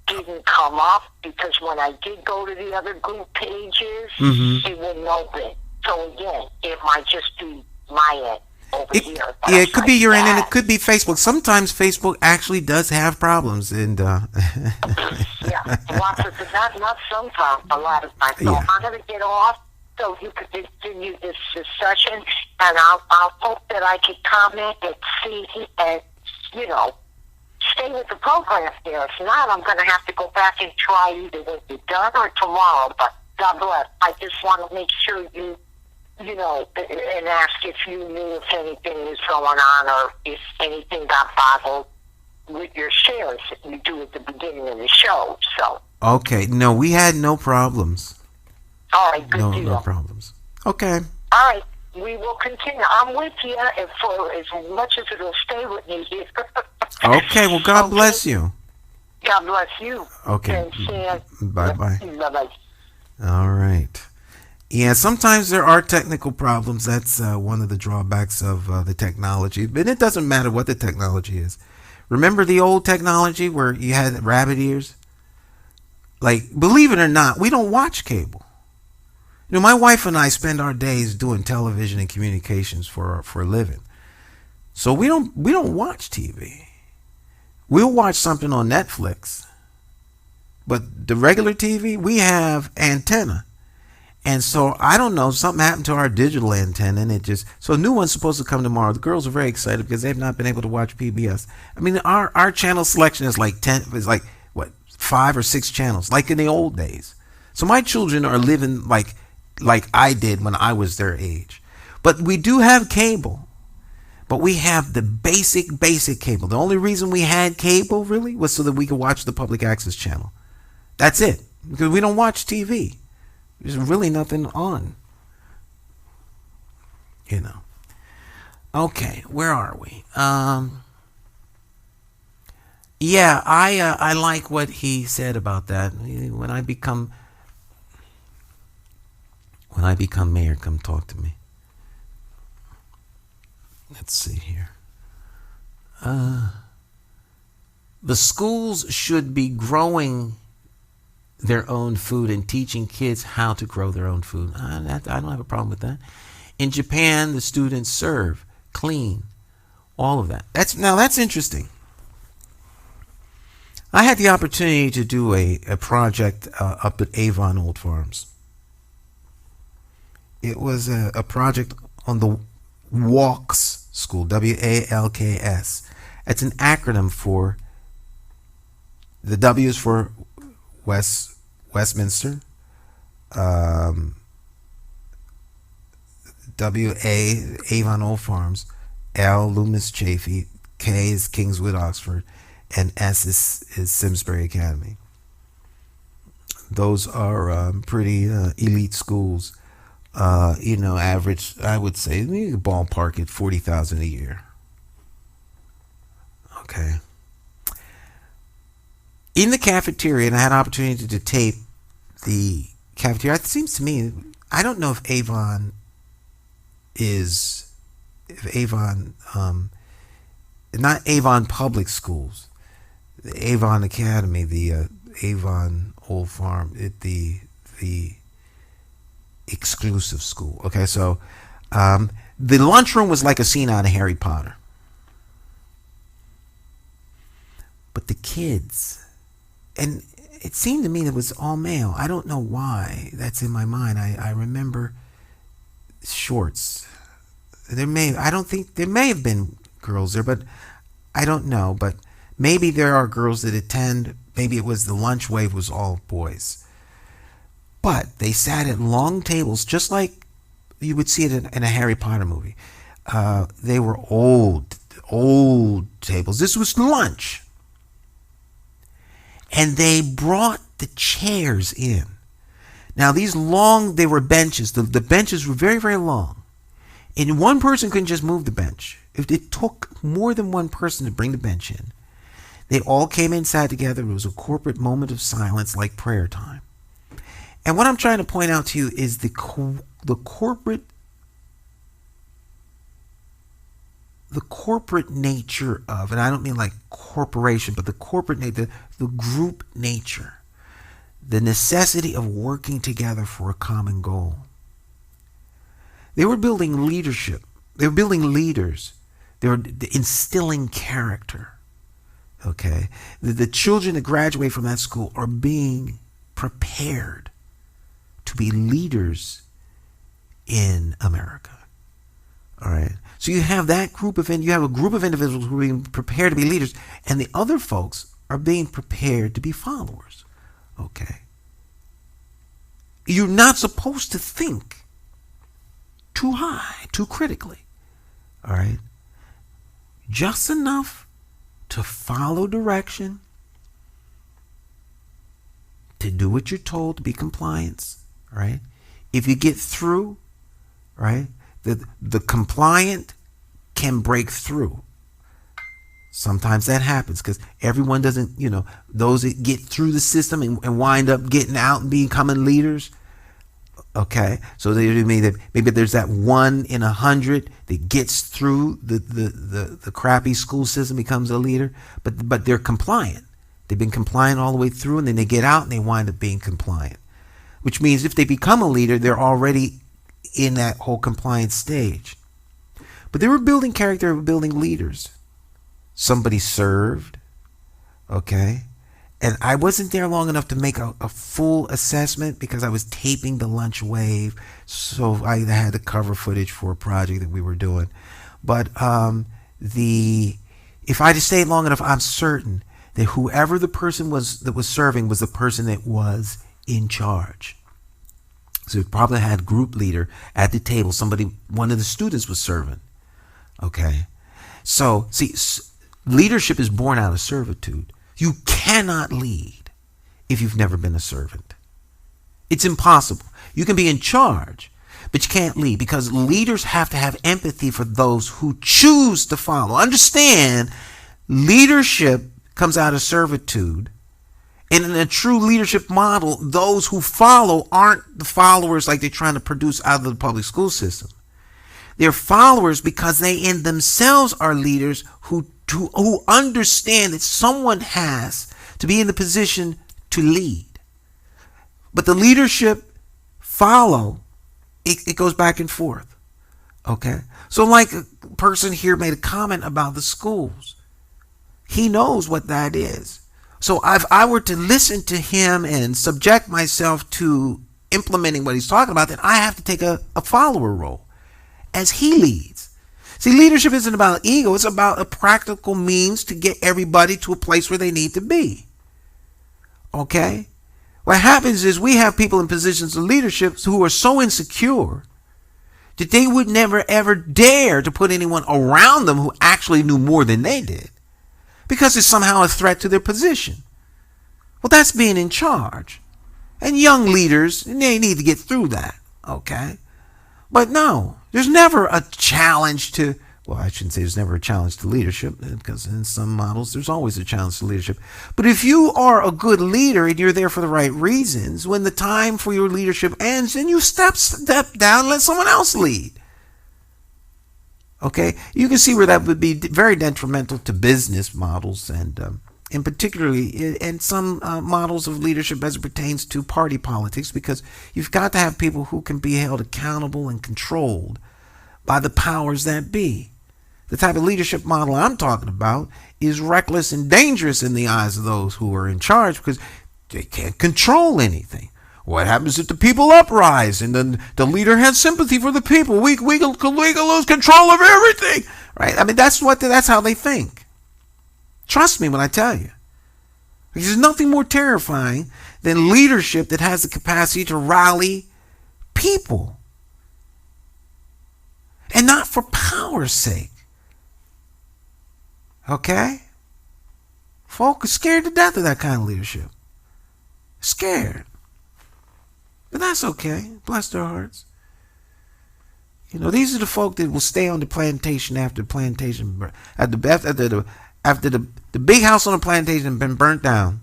didn't come up, because when I did go to the other group pages, it wouldn't open. So again, it might just be my end over here. Yeah, it could be your end, and it could be Facebook. Sometimes Facebook actually does have problems, and yeah, lots of not sometimes, a lot of times. So Yeah. I'm gonna get off so you could continue this session, and I'll hope that I can comment and see and stay with the program there. If not, I'm gonna have to go back and try either when you're done or tomorrow. But God bless. I just want to make sure and ask if you knew if anything was going on or if anything got boggled with your shares that you do at the beginning of the show. So. Okay, no, we had no problems. All right, good deal. No problems. Okay. All right, we will continue. I'm with you for as much as it'll stay with me here. Okay, well, God bless you. God bless you. Okay. Bye-bye. Bye-bye. All right. Yeah, sometimes there are technical problems. That's one of the drawbacks of the technology. But it doesn't matter what the technology is. Remember the old technology where you had rabbit ears? Like, believe it or not, we don't watch cable. My wife and I spend our days doing television and communications for a living. So we don't watch TV. We'll watch something on Netflix. But the regular TV, we have antenna. And so, I don't know, something happened to our digital antenna, and so a new one's supposed to come tomorrow. The girls are very excited because they've not been able to watch PBS. I mean, our channel selection is like 5 or 6 channels, like in the old days. So my children are living like I did when I was their age. But we do have cable. But we have the basic cable. The only reason we had cable, really, was so that we could watch the public access channel. That's it. Because we don't watch TV. There's really nothing on. Okay, where are we? Yeah, I like what he said about that. When I become mayor, come talk to me. Let's see here. The schools should be growing their own food and teaching kids how to grow their own food. I don't have a problem with that. In Japan, the students serve, clean, all of that. That's interesting. I had the opportunity to do a project up at Avon Old Farms. It was a project on the WALKS school, WALKS. It's an acronym for, the W is for Westminster, W-A, Avon Old Farms, L, Loomis Chaffee, K is Kingswood, Oxford, and S is Simsbury Academy. Those are pretty elite schools. Average, I would say, ballpark at $40,000 a year. Okay. In the cafeteria, and I had an opportunity to tape the cafeteria. It seems to me, I don't know if Avon, not Avon Public Schools, the Avon Academy, the Avon Old Farm, the exclusive school. Okay, so the lunchroom was like a scene out of Harry Potter. But the kids, and it seemed to me that it was all male. I don't know why that's in my mind. I remember shorts. There may have been girls there, but I don't know. But maybe there are girls that attend. Maybe it was the lunch wave was all boys. But they sat at long tables, just like you would see it in a Harry Potter movie. They were old tables. This was lunch. And they brought the chairs in. Now, they were benches. The benches were very, very long. And one person couldn't just move the bench. It took more than one person to bring the bench in. They all came inside together. It was a corporate moment of silence, like prayer time. And what I'm trying to point out to you is the corporate nature of, and I don't mean like corporation, but the corporate nature, the group nature, the necessity of working together for a common goal. They were building leadership. They were building leaders. They were instilling character. Okay? The children that graduate from that school are being prepared to be leaders in America. All right? So you have that group of, you have a group of individuals who are being prepared to be leaders, and the other folks are being prepared to be followers. Okay? You're not supposed to think too high, too critically. All right? Just enough to follow direction, to do what you're told, to be compliance. All right? If you get through, right, the compliant can break through. Sometimes that happens because everyone doesn't, those that get through the system and wind up getting out and becoming leaders. Okay, so maybe there's that 1 in 100 that gets through the crappy school system, becomes a leader, but they're compliant. They've been compliant all the way through, and then they get out and they wind up being compliant. Which means if they become a leader, they're already in that whole compliance stage. But they were building character, building leaders. Somebody served, okay? And I wasn't there long enough to make a full assessment because I was taping the lunch wave. So I had the cover footage for a project that we were doing. But if I just stayed long enough, I'm certain that whoever the person was that was serving was the person that was in charge. So it probably had group leader at the table. One of the students was serving. Okay. So see, leadership is born out of servitude. You cannot lead if you've never been a servant. It's impossible. You can be in charge, but you can't lead because leaders have to have empathy for those who choose to follow. Understand, leadership comes out of servitude. And in a true leadership model, those who follow aren't the followers like they're trying to produce out of the public school system. They're followers because they in themselves are leaders who understand that someone has to be in the position to lead. But the leadership follow, it goes back and forth. Okay? So like a person here made a comment about the schools. He knows what that is. So if I were to listen to him and subject myself to implementing what he's talking about, then I have to take a follower role as he leads. See, leadership isn't about ego. It's about a practical means to get everybody to a place where they need to be. Okay? What happens is we have people in positions of leadership who are so insecure that they would never ever dare to put anyone around them who actually knew more than they did because it's somehow a threat to their position. Well, that's being in charge. And young leaders, they need to get through that. Okay? But no, there's never a challenge to, well, I shouldn't say there's never a challenge to leadership because in some models there's always a challenge to leadership. But if you are a good leader and you're there for the right reasons, when the time for your leadership ends, then you step down and let someone else lead. Okay? You can see where that would be very detrimental to business models and particularly in some models of leadership as it pertains to party politics, because you've got to have people who can be held accountable and controlled by the powers that be. The type of leadership model I'm talking about is reckless and dangerous in the eyes of those who are in charge because they can't control anything. What happens if the people uprise and then the leader has sympathy for the people? We can lose control of everything, right? I mean, that's how they think. Trust me when I tell you. Because there's nothing more terrifying than leadership that has the capacity to rally people. And not for power's sake. Okay? Folk are scared to death of that kind of leadership. Scared. But that's okay. Bless their hearts. These are the folk that will stay on the plantation after the plantation, after the big house on the plantation has been burnt down.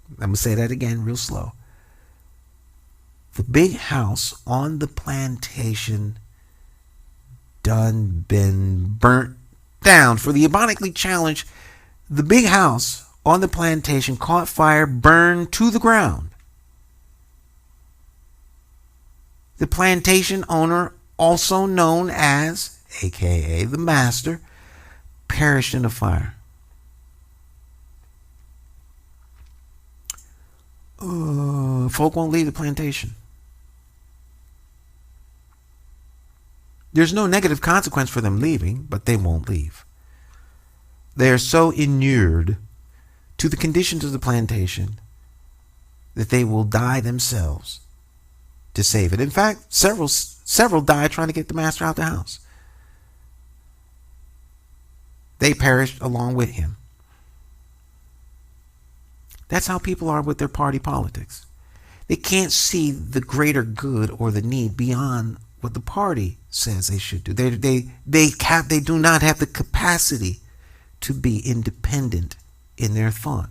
I'm going to say that again real slow. The big house on the plantation done been burnt down. For the ebonically challenged, the big house on the plantation caught fire, burned to the ground. The plantation owner also known as, aka the master, perished in the fire. Folk won't leave the plantation. There's no negative consequence for them leaving, but they won't leave. They are so inured to the conditions of the plantation that they will die themselves to save it. In fact, several died trying to get the master out the house. They perished along with him. That's how people are with their party politics. They can't see the greater good or the need beyond what the party says they should do. They do not have the capacity to be independent in their thought.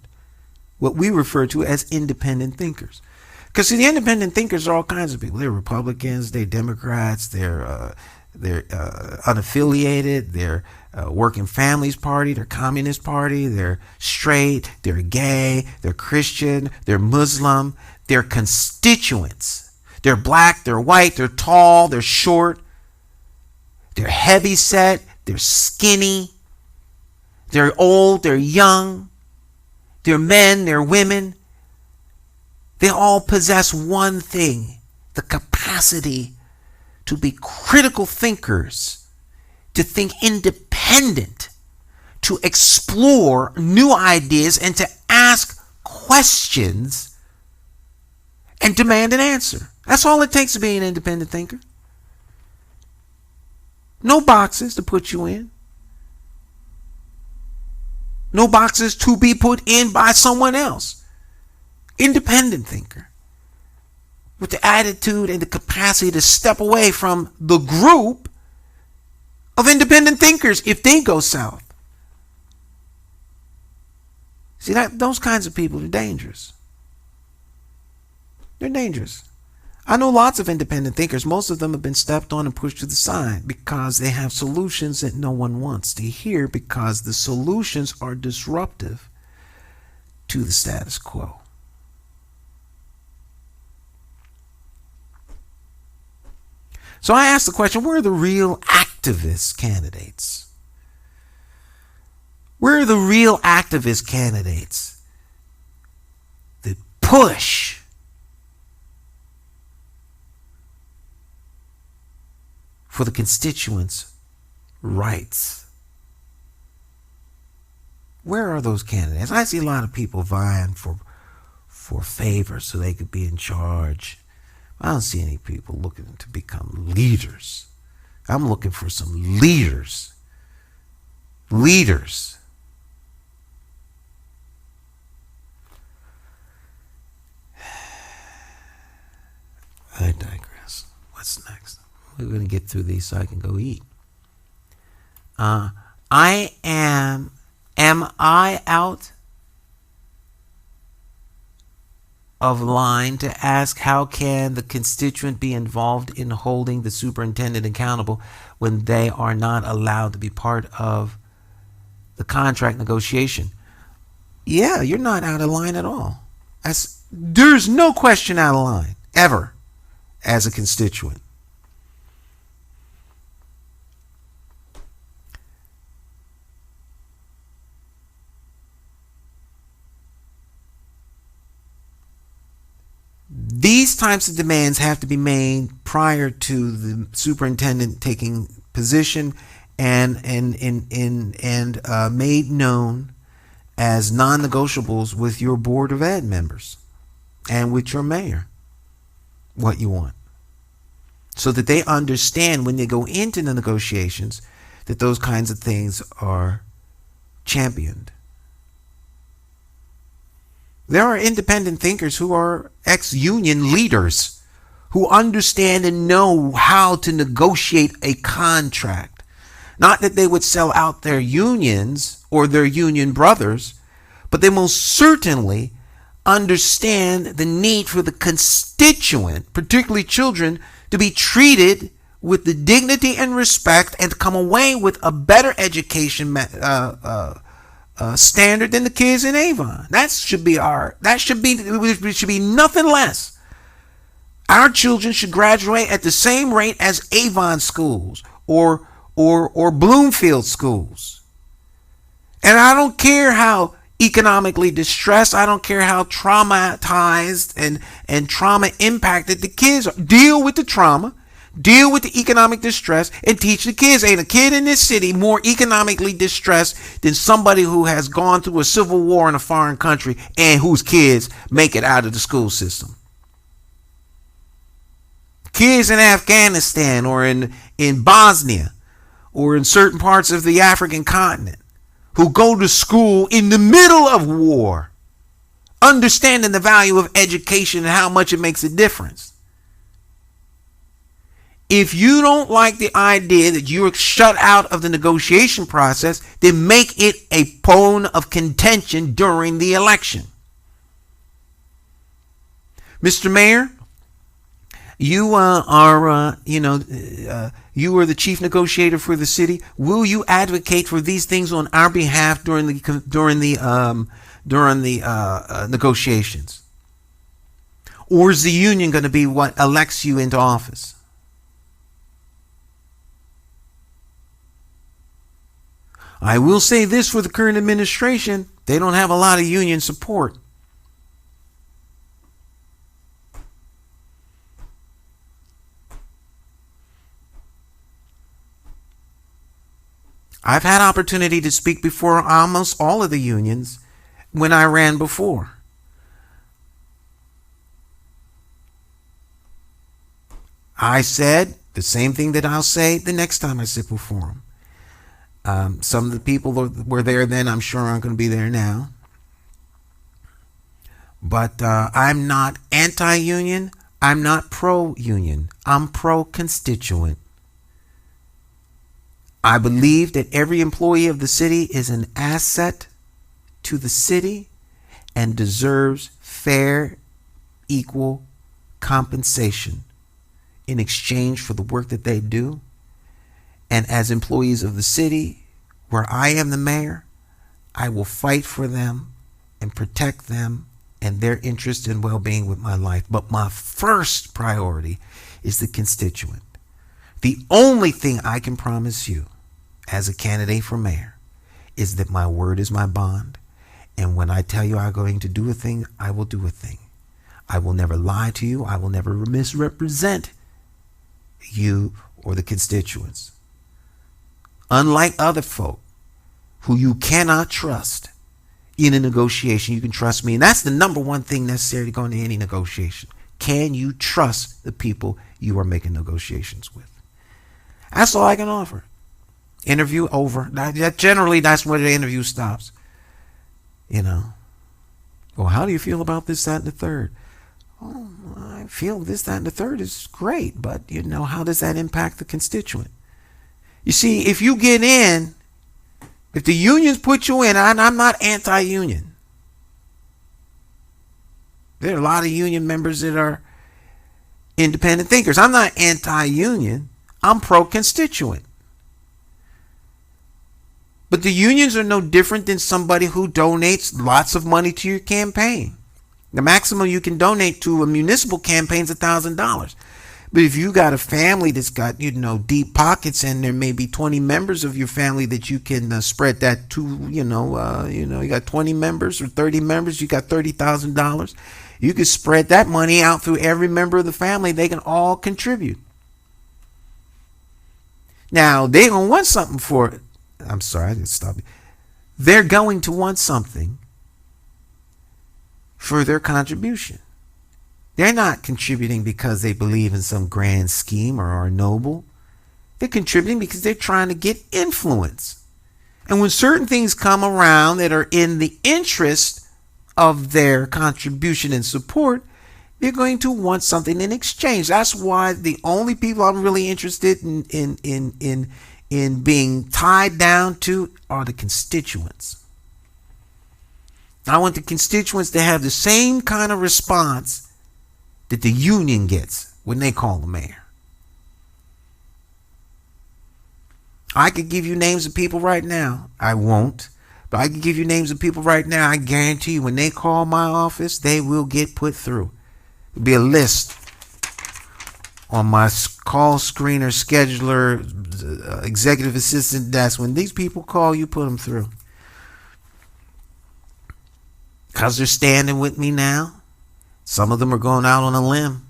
What we refer to as independent thinkers. Because the independent thinkers are all kinds of people. They're Republicans, they're Democrats, they're unaffiliated, they're Working Families Party, they're Communist Party, they're straight, they're gay, they're Christian, they're Muslim, they're constituents. They're black, they're white, they're tall, they're short, they're heavy set, they're skinny, they're old, they're young, they're men, they're women. They all possess one thing, the capacity to be critical thinkers, to think independent, to explore new ideas, and to ask questions and demand an answer. That's all it takes to be an independent thinker. No boxes to put you in. No boxes to be put in by someone else. Independent thinker. With the attitude and the capacity to step away from the group of independent thinkers if they go south. See, those kinds of people are dangerous. They're dangerous. I know lots of independent thinkers. Most of them have been stepped on and pushed to the side because they have solutions that no one wants to hear, because the solutions are disruptive to the status quo. So I asked the question, where are the real activist candidates? Where are the real activist candidates that push for the constituents' rights? Where are those candidates? I see a lot of people vying for favor so they could be in charge. I don't see any people looking to become leaders. I'm looking for some leaders. Leaders. I digress. What's next? We're going to get through these so I can go eat. Am I out of line to ask how can the constituent be involved in holding the superintendent accountable when they are not allowed to be part of the contract negotiation? Yeah, you're not out of line at all. There's no question out of line, ever, as a constituent. These types of demands have to be made prior to the superintendent taking position and made known as non-negotiables with your board of ed members and with your mayor what you want, so that they understand when they go into the negotiations that those kinds of things are championed. There are independent thinkers who are ex-union leaders who understand and know how to negotiate a contract. Not that they would sell out their unions or their union brothers, but they most certainly understand the need for the constituent, particularly children, to be treated with the dignity and respect and to come away with a better education standard than the kids in Avon. That should be nothing less. Our children should graduate at the same rate as Avon schools or Bloomfield schools. And I don't care how economically distressed, I don't care how traumatized and trauma impacted the kids are. Deal with the trauma, deal with the economic distress, and teach the kids. Ain't a kid in this city more economically distressed than somebody who has gone through a civil war in a foreign country and whose kids make it out of the school system. Kids in Afghanistan or in Bosnia or in certain parts of the African continent who go to school in the middle of war, understanding the value of education and how much it makes a difference. If you don't like the idea that you're shut out of the negotiation process, then make it a bone of contention during the election. Mr. Mayor, you you are the chief negotiator for the city. Will you advocate for these things on our behalf during the negotiations? Or is the union going to be what elects you into office? I will say this for the current administration: they don't have a lot of union support. I've had opportunity to speak before almost all of the unions when I ran before. I said the same thing that I'll say the next time I sit before them. Some of the people that were there then, I'm sure, aren't going to be there now. But I'm not anti-union. I'm not pro-union. I'm pro-constituent. I believe that every employee of the city is an asset to the city and deserves fair, equal compensation in exchange for the work that they do. And as employees of the city, where I am the mayor, I will fight for them and protect them and their interest and well-being with my life. But my first priority is the constituent. The only thing I can promise you as a candidate for mayor is that my word is my bond. And when I tell you I'm going to do a thing, I will do a thing. I will never lie to you. I will never misrepresent you or the constituents. Unlike other folk who you cannot trust in a negotiation, you can trust me. And that's the number one thing necessary to go into any negotiation. Can you trust the people you are making negotiations with? That's all I can offer. Interview over. Generally, that's where the interview stops. Well, how do you feel about this, that, and the third? Oh, I feel this, that, and the third is great, but how does that impact the constituent? You see, if you get in, if the unions put you in, and I'm not anti-union. There are a lot of union members that are independent thinkers. I'm not anti-union. I'm pro-constituent. But the unions are no different than somebody who donates lots of money to your campaign. The maximum you can donate to a municipal campaign is $1,000. But if you got a family that's got, deep pockets, and there may be 20 members of your family that you can spread that to, you got 20 members or 30 members, you got $30,000. You can spread that money out through every member of the family. They can all contribute. Now, they're going to want something for it. I'm sorry, I didn't stop you. They're going to want something for their contribution. They're not contributing because they believe in some grand scheme or are noble. They're contributing because they're trying to get influence. And when certain things come around that are in the interest of their contribution and support, they're going to want something in exchange. That's why the only people I'm really interested in being tied down to are the constituents. I want the constituents to have the same kind of response that the union gets when they call the mayor. I could give you names of people right now. I won't. But I can give you names of people right now. I guarantee you when they call my office, they will get put through. It'll be a list on my call screener, scheduler, executive assistant desk. When these people call, you put them through. Because they're standing with me now. Some of them are going out on a limb.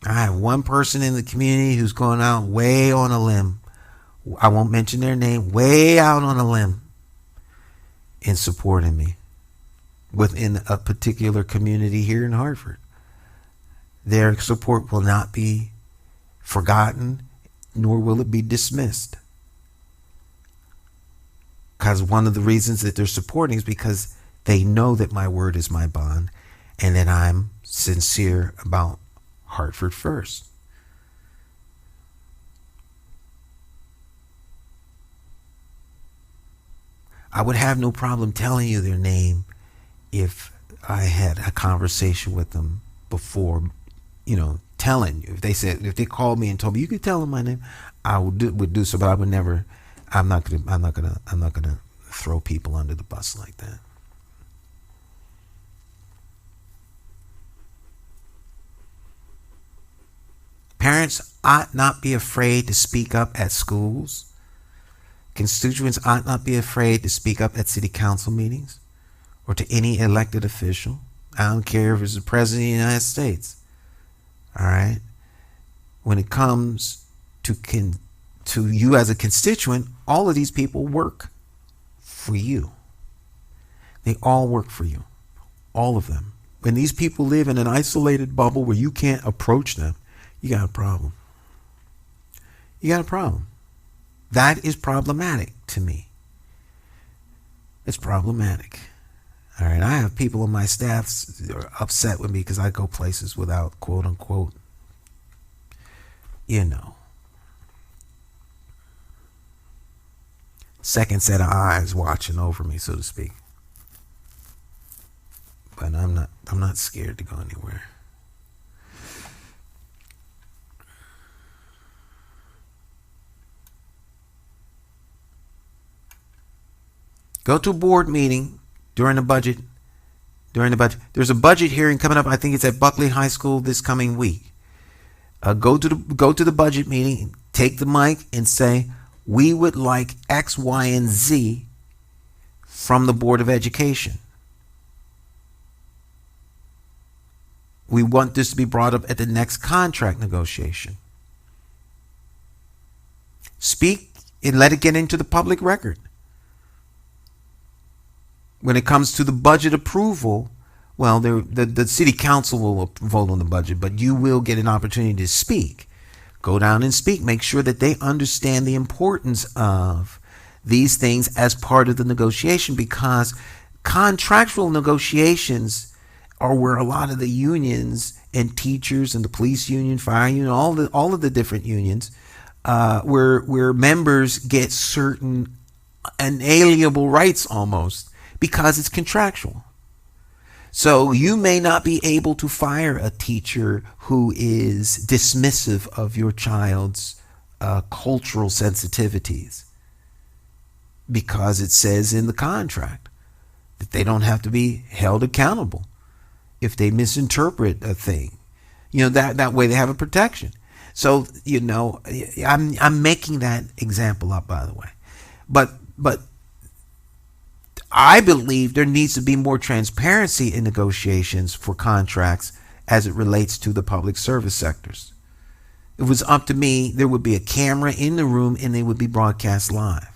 I have one person in the community who's going out way on a limb. I won't mention their name. Way out on a limb in supporting me within a particular community here in Hartford. Their support will not be forgotten, nor will it be dismissed. Because one of the reasons that they're supporting is because they know that my word is my bond and that I'm sincere about Hartford first. I would have no problem telling you their name if I had a conversation with them before, telling you. If they called me and told me you could tell them my name, I would do so, but I would never. I'm not gonna throw people under the bus like that. Parents ought not be afraid to speak up at schools. Constituents ought not be afraid to speak up at city council meetings or to any elected official. I don't care if it's the President of the United States. All right? When it comes to you as a constituent, all of these people work for you. They all work for you. All of them. When these people live in an isolated bubble where you can't approach them, you got a problem. You got a problem. That is problematic to me. It's problematic. All right, I have people on my staff are upset with me because I go places without quote unquote, second set of eyes watching over me, so to speak. But I'm not scared to go anywhere. Go to a board meeting during the budget. There's a budget hearing coming up. I think it's at Buckley High School this coming week. Go to the budget meeting, take the mic and say, we would like X, Y, and Z from the Board of Education. We want this to be brought up at the next contract negotiation. Speak and let it get into the public record. When it comes to the budget approval, well, the city council will vote on the budget, but you will get an opportunity to speak. Go down and speak. Make sure that they understand the importance of these things as part of the negotiation, because contractual negotiations are where a lot of the unions and teachers and the police union, fire union, all of the different unions, where members get certain inalienable rights almost, because it's contractual. So you may not be able to fire a teacher who is dismissive of your child's cultural sensitivities, because it says in the contract that they don't have to be held accountable if they misinterpret a thing. That way they have a protection. So, I'm making that example up, by the way. But I believe there needs to be more transparency in negotiations for contracts as it relates to the public service sectors. If it was up to me, there would be a camera in the room and they would be broadcast live.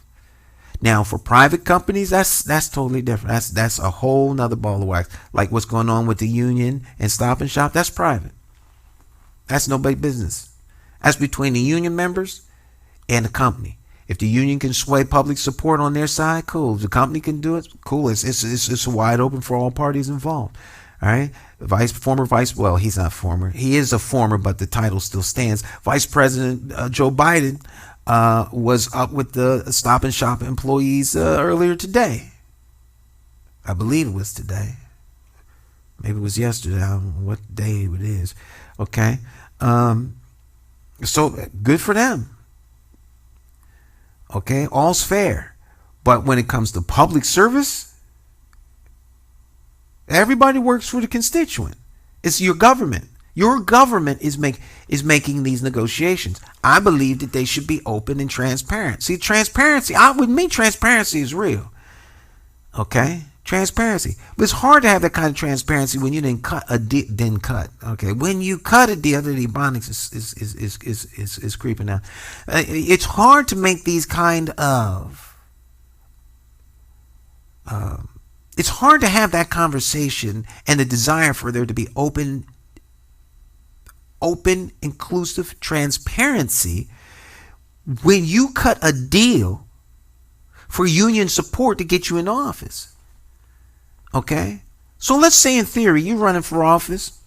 Now, for private companies, that's totally different. That's a whole nother ball of wax. Like what's going on with the union and Stop and Shop, that's private. That's nobody's business. That's between the union members and the company. If the union can sway public support on their side, cool. If the company can do it, cool. It's wide open for all parties involved. All right. Well, he's not former. He is a former, but the title still stands. Vice President Joe Biden was up with the Stop and Shop employees earlier today. I believe it was today. Maybe it was yesterday. I don't know what day it is. Okay. So good for them. Okay, all's fair. But when it comes to public service, everybody works for the constituent. It's your government. Your government is making these negotiations. I believe that they should be open and transparent. See, transparency, with me, transparency is real. Okay? Transparency. But it's hard to have that kind of transparency when you didn't cut a deal. Okay? When you cut a deal, the ebonics is creeping out. It's hard to make these kind of... it's hard to have that conversation and the desire for there to be open, inclusive transparency when you cut a deal for union support to get you in office. Okay? So let's say in theory you're running for office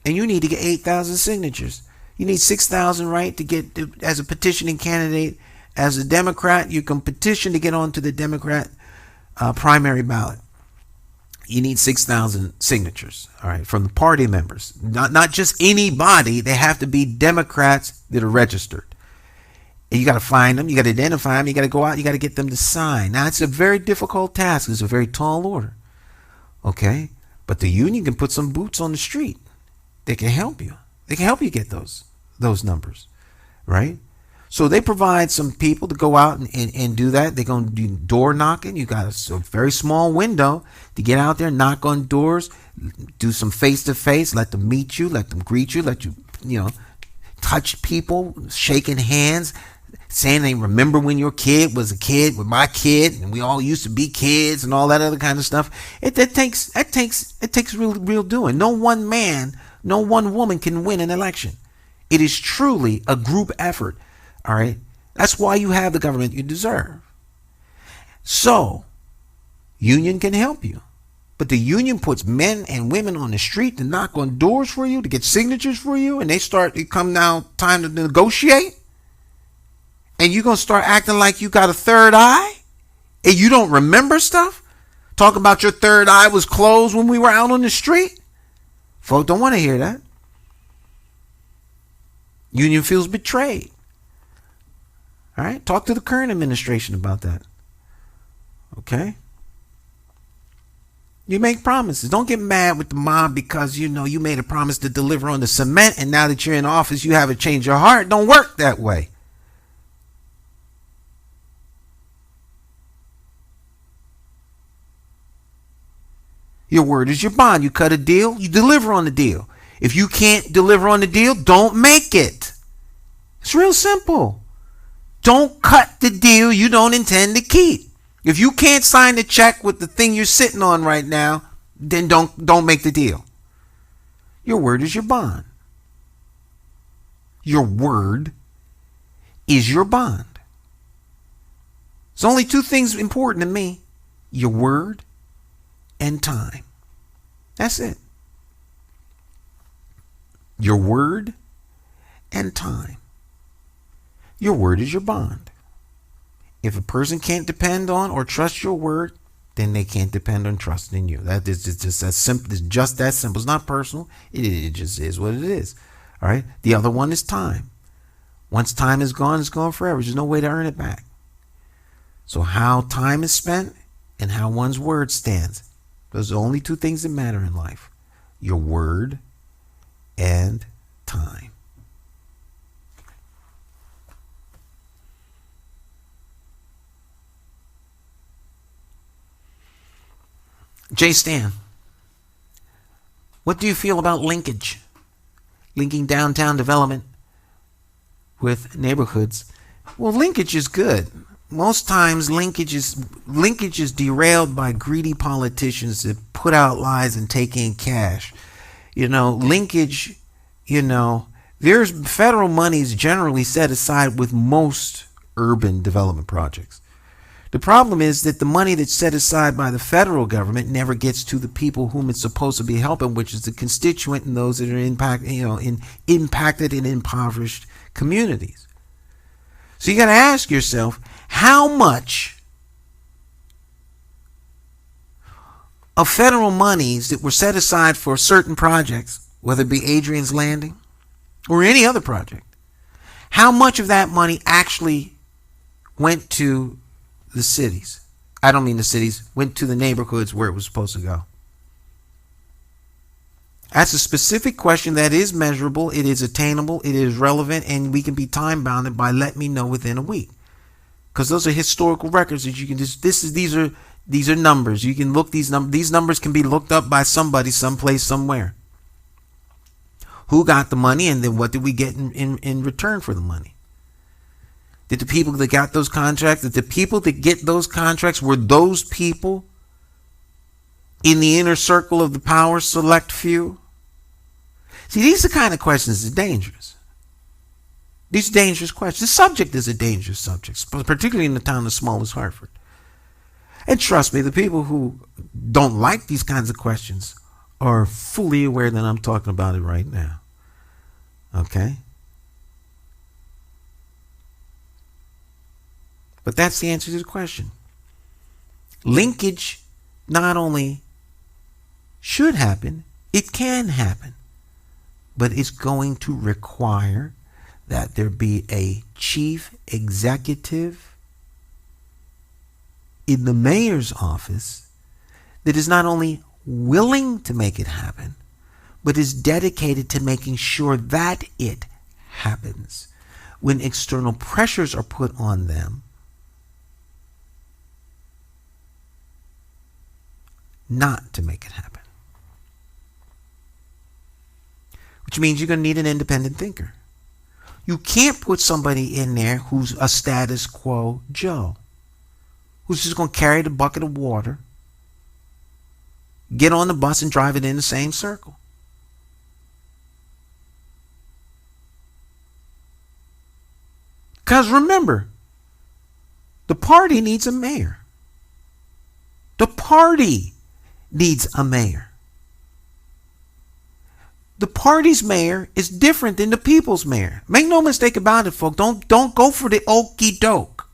and you need to get 8,000 signatures. You need 6,000, right, to get as a petitioning candidate. As a Democrat, you can petition to get onto the Democrat primary ballot. You need 6,000 signatures, all right, from the party members. Not just anybody. They have to be Democrats that are registered. And you got to find them. You got to identify them. You got to go out. You got to get them to sign. Now, it's a very difficult task. It's a very tall order, okay? But the union can put some boots on the street. They can help you. They can help you get those numbers, right? So they provide some people to go out and do that. They're going to do door knocking. You got a very small window to get out there, knock on doors, do some face-to-face, let them meet you, let them greet you, let you, touch people, shaking hands, saying they remember when your kid was a kid with my kid, and we all used to be kids and all that other kind of stuff. It takes real doing. No one man, no one woman can win an election. It is truly a group effort. All right. That's why you have the government you deserve. So, union can help you. But the union puts men and women on the street to knock on doors for you, to get signatures for you, and it come now time to negotiate. And you're going to start acting like you got a third eye? And you don't remember stuff? Talking about your third eye was closed when we were out on the street? Folks don't want to hear that. Union feels betrayed. All right, talk to the current administration about that. Okay? You make promises. Don't get mad with the mob because, you made a promise to deliver on the cement, and now that you're in office, you haven't changed your heart. Don't work that way. Your word is your bond. You cut a deal, you deliver on the deal. If you can't deliver on the deal, don't make it. It's real simple. Don't cut the deal you don't intend to keep. If you can't sign the check with the thing you're sitting on right now, then don't make the deal. Your word is your bond. Your word is your bond. There's only two things important to me. Your word and time. That's it. Your word and time. Your word is your bond. If a person can't depend on or trust your word, then they can't depend on trusting in you. That is just as simple. It's just that simple. It's not personal. It just is what it is. All right. The other one is time. Once time is gone, it's gone forever. There's no way to earn it back. So how time is spent and how one's word stands. Those are the only two things that matter in life. Your word and time. Jay Stan, what do you feel about linkage? Linking downtown development with neighborhoods. Well, linkage is good. Most times linkage is derailed by greedy politicians that put out lies and take in cash. Linkage, there's federal monies generally set aside with most urban development projects. The problem is that the money that's set aside by the federal government never gets to the people whom it's supposed to be helping, which is the constituent and those that are impacted and impoverished communities. So you got to ask yourself, how much of federal monies that were set aside for certain projects, whether it be Adrian's Landing or any other project, how much of that money actually went to the cities? I don't mean the cities, went to the neighborhoods where it was supposed to go. That's a specific question that is measurable, it is attainable, it is relevant, and we can be time bounded by let me know within a week. Because those are historical records that you can just these are numbers. You can look these numbers can be looked up by somebody someplace somewhere. Who got the money, and then what did we get in return for the money? Did the people that got those contracts, did the people that get those contracts, were those people in the inner circle of the power select few? See, these are the kind of questions that are dangerous. These are dangerous questions. The subject is a dangerous subject, particularly in a town as small as Hartford. And trust me, the people who don't like these kinds of questions are fully aware that I'm talking about it right now. Okay? But that's the answer to the question. Linkage not only should happen, it can happen. But it's going to require that there be a chief executive in the mayor's office that is not only willing to make it happen, but is dedicated to making sure that it happens. When external pressures are put on them, not to make it happen. Which means you're going to need an independent thinker. You can't put somebody in there who's a status quo Joe, who's just going to carry the bucket of water, get on the bus and drive it in the same circle. Because remember, the party needs a mayor. The party needs a mayor. The party's mayor is different than the people's mayor. Make no mistake about it, folks. Don't go for the okie doke.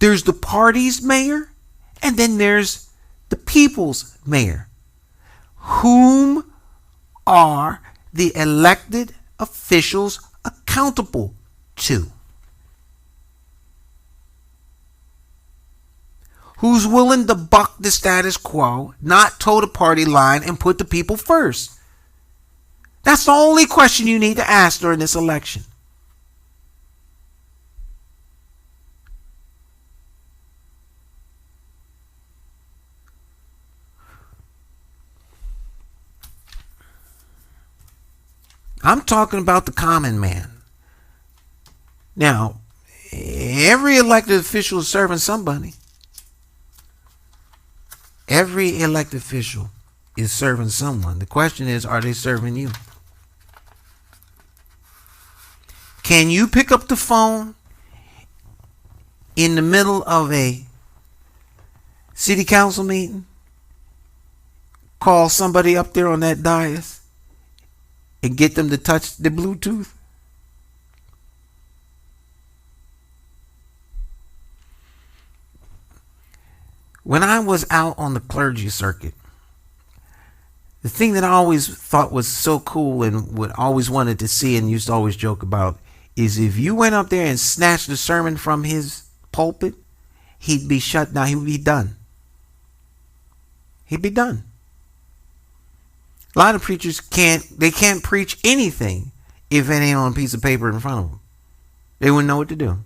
There's the party's mayor, and then there's the people's mayor. Whom are the elected officials accountable to? Who's willing to buck the status quo, not toe the party line, and put the people first? That's the only question you need to ask during this election. I'm talking about the common man. Now, every elected official is serving somebody. Every elected official is serving someone. The question is, are they serving you? Can you pick up the phone in the middle of a city council meeting, call somebody up there on that dais, and get them to touch the Bluetooth? When I was out on the clergy circuit, the thing that I always thought was so cool and would always wanted to see and used to always joke about is if you went up there and snatched the sermon from his pulpit, he'd be shut down. He would be done. He'd be done. A lot of preachers can't preach anything if it ain't on a piece of paper in front of them. They wouldn't know what to do.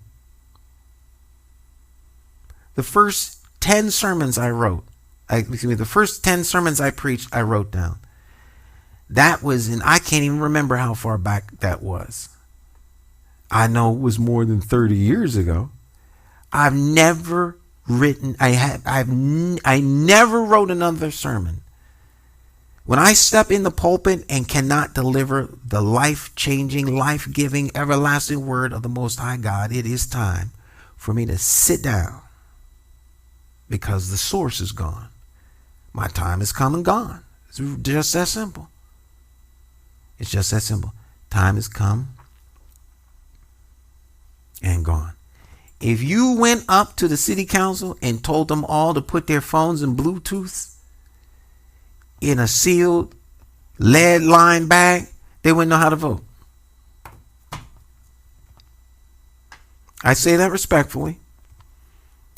The first 10 sermons I wrote, the first 10 sermons I preached, I wrote down. That was I can't even remember how far back that was. I know it was more than 30 years ago. I've never written, I never wrote another sermon. When I step in the pulpit and cannot deliver the life-changing, life-giving, everlasting word of the Most High God, it is time for me to sit down. Because the source is gone. My time has come and gone. It's just that simple. It's just that simple. Time has come and gone. If you went up to the city council and told them all to put their phones in Bluetooth in a sealed lead lined bag, they wouldn't know how to vote. I say that respectfully,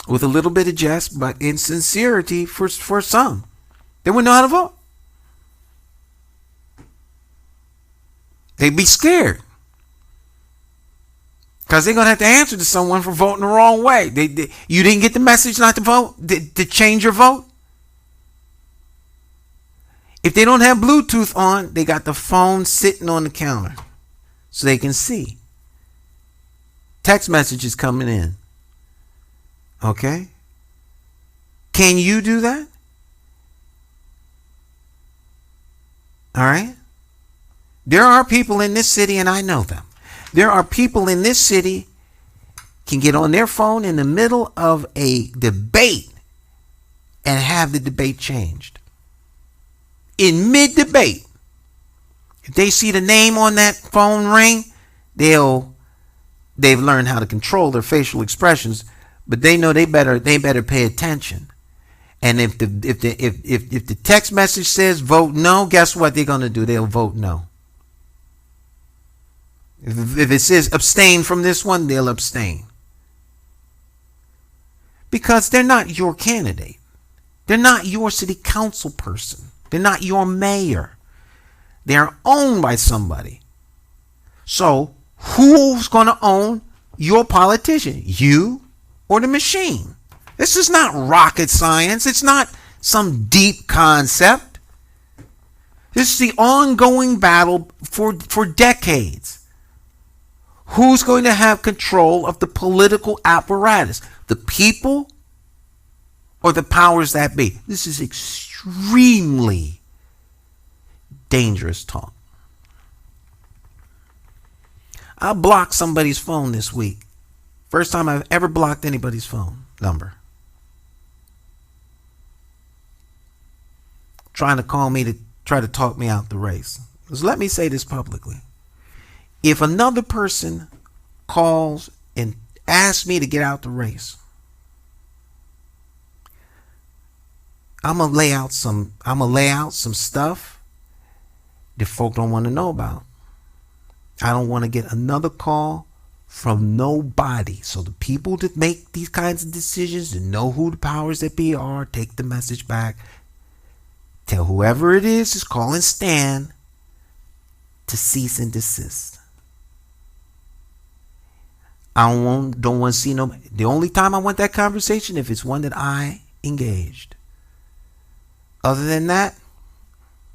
with a little bit of jest, but in sincerity for some. They wouldn't know how to vote. They'd be scared. Because they're going to have to answer to someone for voting the wrong way. You didn't get the message not to vote, to change your vote? If they don't have Bluetooth on, they got the phone sitting on the counter so they can see. Text messages coming in. Okay? Can you do that? All right? There are people in this city, and I know them. There are people in this city can get on their phone in the middle of a debate and have the debate changed. In mid-debate, if they see the name on that phone ring, they've learned how to control their facial expressions, but they know they better pay attention. And if the text message says vote no, guess what they're gonna do? They'll vote no. If it says abstain from this one, they'll abstain. Because they're not your candidate. They're not your city council person. They're not your mayor. They're owned by somebody. So who's going to own your politician? You or the machine? This is not rocket science. It's not some deep concept. This is the ongoing battle for decades. Who's going to have control of the political apparatus? The people or the powers that be? This is extremely dangerous talk. I blocked somebody's phone this week. First time I've ever blocked anybody's phone number. Trying to call me to try to talk me out the race. So let me say this publicly. If another person calls and asks me to get out the race, I'm gonna lay out some stuff that folk don't want to know about. I don't want to get another call from nobody. So the people that make these kinds of decisions and know who the powers that be are, take the message back. Tell whoever it is calling Stan to cease and desist. I don't want to see no. The only time I want that conversation if it's one that I engaged. Other than that,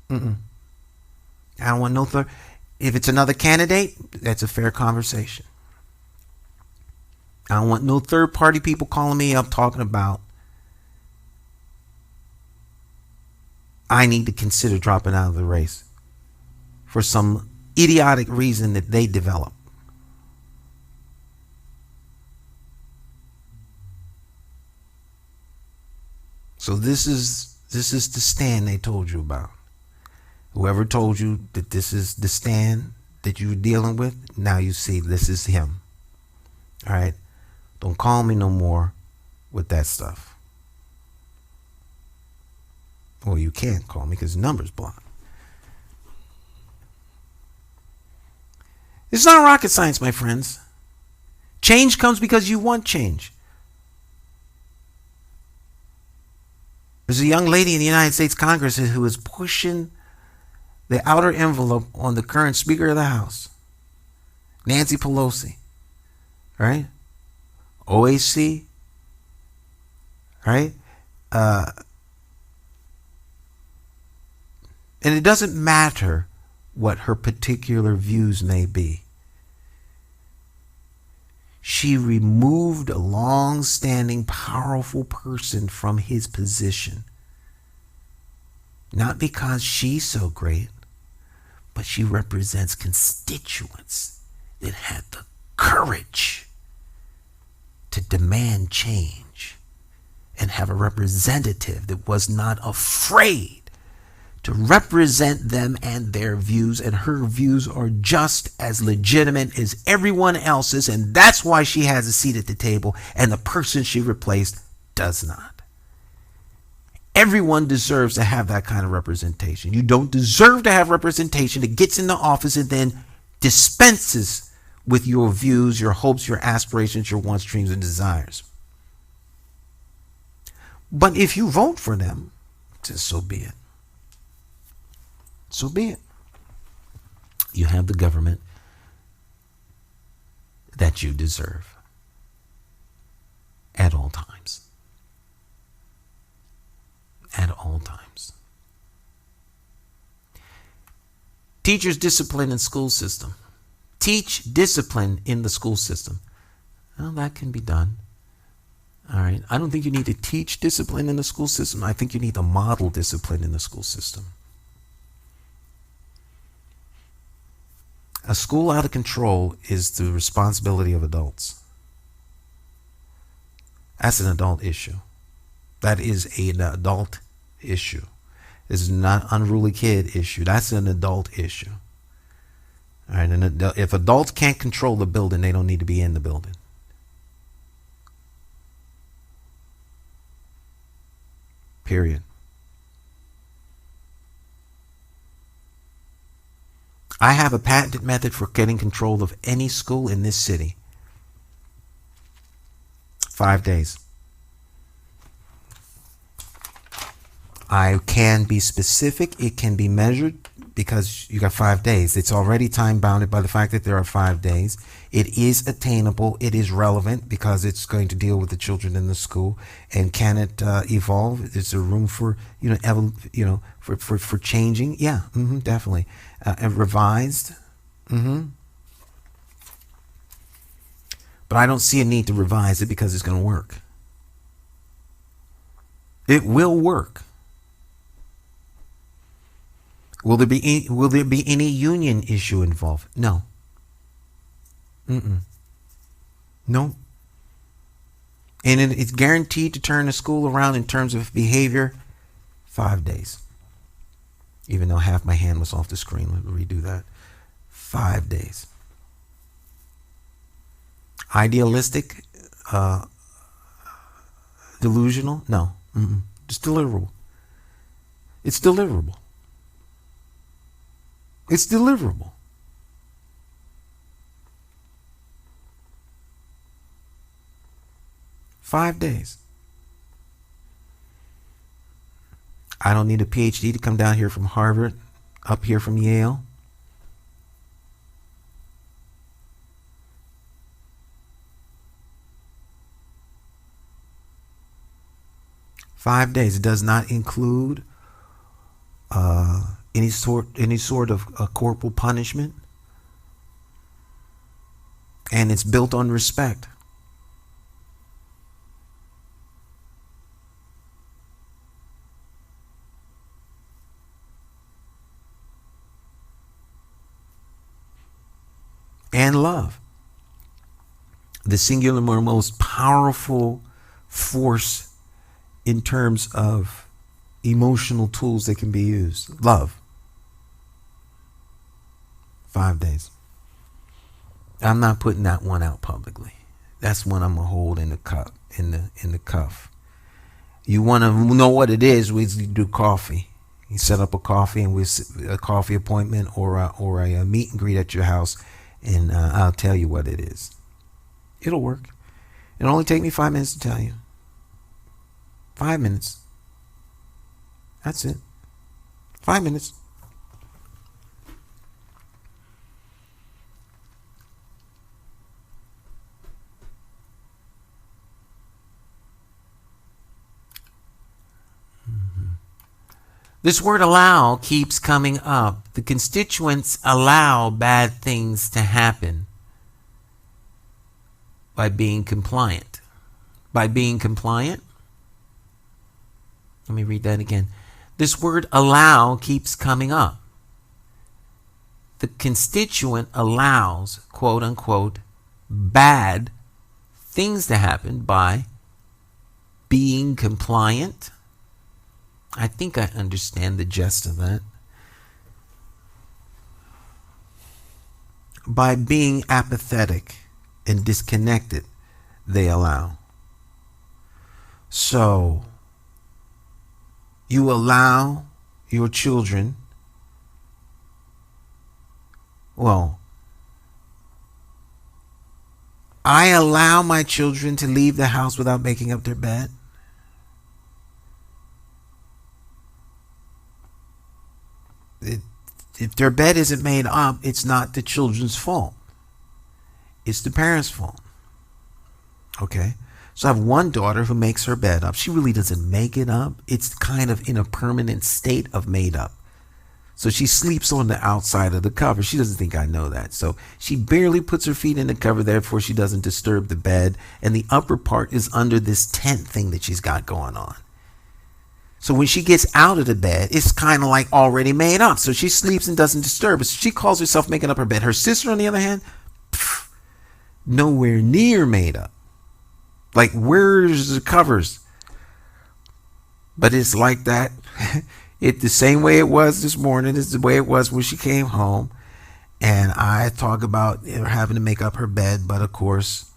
I don't want no third. If it's another candidate, that's a fair conversation. I don't want no third party people calling me up talking about I need to consider dropping out of the race for some idiotic reason that they develop. So this is the stand they told you about. Whoever told you that this is the stand that you're dealing with, now you see this is him. All right? Don't call me no more with that stuff. Well, you can't call me because the number's blocked. It's not rocket science, my friends. Change comes because you want change. There's a young lady in the United States Congress who is pushing the outer envelope on the current Speaker of the House, Nancy Pelosi, right? OAC, right? And it doesn't matter what her particular views may be. She removed a long-standing, powerful person from his position. Not because she's so great, but she represents constituents that had the courage to demand change and have a representative that was not afraid to represent them and their views, and her views are just as legitimate as everyone else's, and that's why she has a seat at the table, and the person she replaced does not. Everyone deserves to have that kind of representation. You don't deserve to have representation that gets in the office and then dispenses with your views, your hopes, your aspirations, your wants, dreams, and desires. But if you vote for them, so be it. So be it. you have the government that you deserve at all times. At all times. Teachers discipline in school system. Teach discipline in the school system. Well, that can be done. All right. I don't think you need to teach discipline in the school system. I think you need to model discipline in the school system. A school out of control is the responsibility of adults. That's an adult issue. That is an adult issue. This is not an unruly kid issue. That's an adult issue. All right. And if adults can't control the building, they don't need to be in the building. Period. I have a patented method for getting control of any school in this city. 5 days. I can be specific. It can be measured because you got 5 days. It's already time bounded by the fact that there are 5 days. It is attainable. It is relevant because it's going to deal with the children in the school. And can it evolve? Is there room for for changing? Yeah, definitely. And revised. But I don't see a need to revise it because it's going to work. It will work. Will there be any union issue involved? No. No. And it's guaranteed to turn the school around in terms of behavior. 5 days. Even though half my hand was off the screen. Let me redo that. 5 days. Idealistic? Delusional? No. It's deliverable. It's deliverable. It's deliverable. Five days. I don't need a PhD to come down here from Harvard, up here from Yale. Five days. It does not include any sort of corporal punishment, and it's built on respect. And love. The singular most powerful force in terms of emotional tools that can be used. Love. 5 days. I'm not putting that one out publicly. That's one I'm gonna hold in the cup, in the cuff. You want to know what it is? We do coffee. You set up a coffee a coffee appointment or a meet and greet at your house, and I'll tell you what it is. It'll work. It'll only take me 5 minutes to tell you. 5 minutes. That's it. 5 minutes. This word allow keeps coming up. The constituents allow bad things to happen by being compliant. By being compliant? Let me read that again. This word allow keeps coming up. The constituent allows, quote unquote, bad things to happen by being compliant. I think I understand the gist of that. By being apathetic and disconnected, they allow. So, you allow your children, I allow my children to leave the house without making up their bed. if their bed isn't made up, it's not the children's fault. It's the parents' fault. Okay? So I have one daughter who makes her bed up. She really doesn't make it up. It's kind of in a permanent state of made up. So she sleeps on the outside of the cover. She doesn't think I know that. So she barely puts her feet in the cover, therefore she doesn't disturb the bed. And the upper part is under this tent thing that she's got going on. So when she gets out of the bed, it's kind of like already made up. So she sleeps and doesn't disturb us. She calls herself making up her bed. Her sister, on the other hand, nowhere near made up. Like, where's the covers? But it's like that. It the same way it was this morning is the way it was when she came home. And I talk about her having to make up her bed, but of course,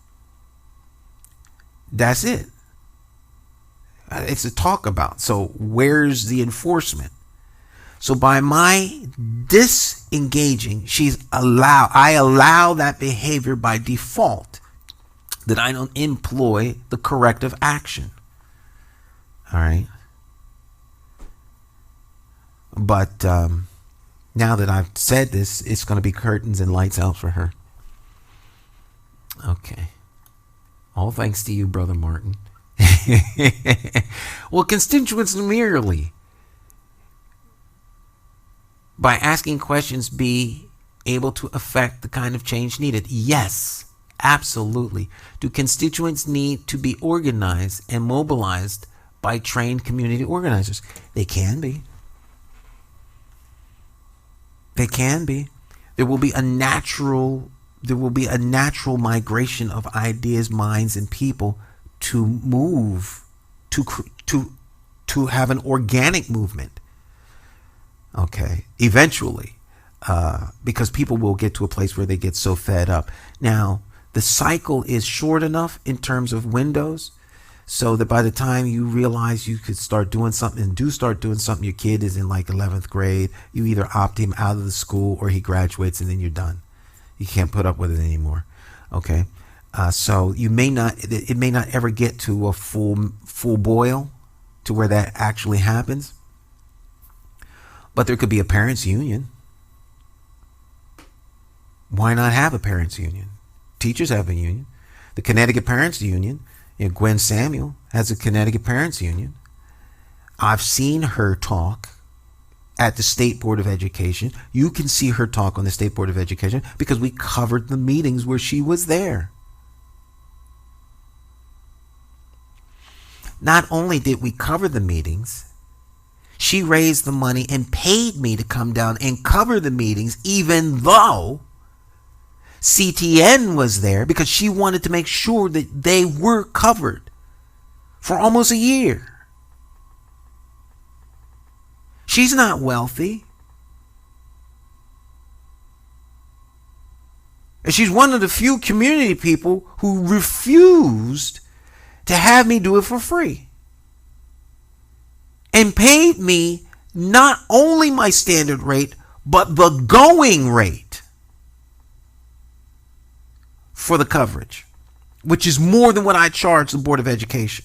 that's it. It's a talk about. So where's the enforcement? So by my disengaging, I allow that behavior by default, that I don't employ the corrective action. All right. But now that I've said this, it's going to be curtains and lights out for her. Okay. All thanks to you, Brother Martin. Well, constituents merely, by asking questions, be able to affect the kind of change needed? Yes, absolutely. Do constituents need to be organized and mobilized by trained community organizers? They can be. They can be. There will be a natural migration of ideas, minds, and people to move, to have an organic movement. Okay, eventually, because people will get to a place where they get so fed up. Now, the cycle is short enough in terms of windows, so that by the time you realize you could start doing something, and do start doing something, your kid is in like 11th grade, you either opt him out of the school or he graduates and then you're done. You can't put up with it anymore. Okay. So it may not ever get to a full boil to where that actually happens. But there could be a parents' union. Why not have a parents' union? Teachers have a union. The Connecticut Parents Union, Gwen Samuel has a Connecticut Parents Union. I've seen her talk at the State Board of Education. You can see her talk on the State Board of Education because we covered the meetings where she was there. Not only did we cover the meetings, she raised the money and paid me to come down and cover the meetings, even though CTN was there, because she wanted to make sure that they were covered for almost a year. She's not wealthy. And she's one of the few community people who refused to have me do it for free. And paid me not only my standard rate, but the going rate for the coverage, which is more than what I charge the Board of Education.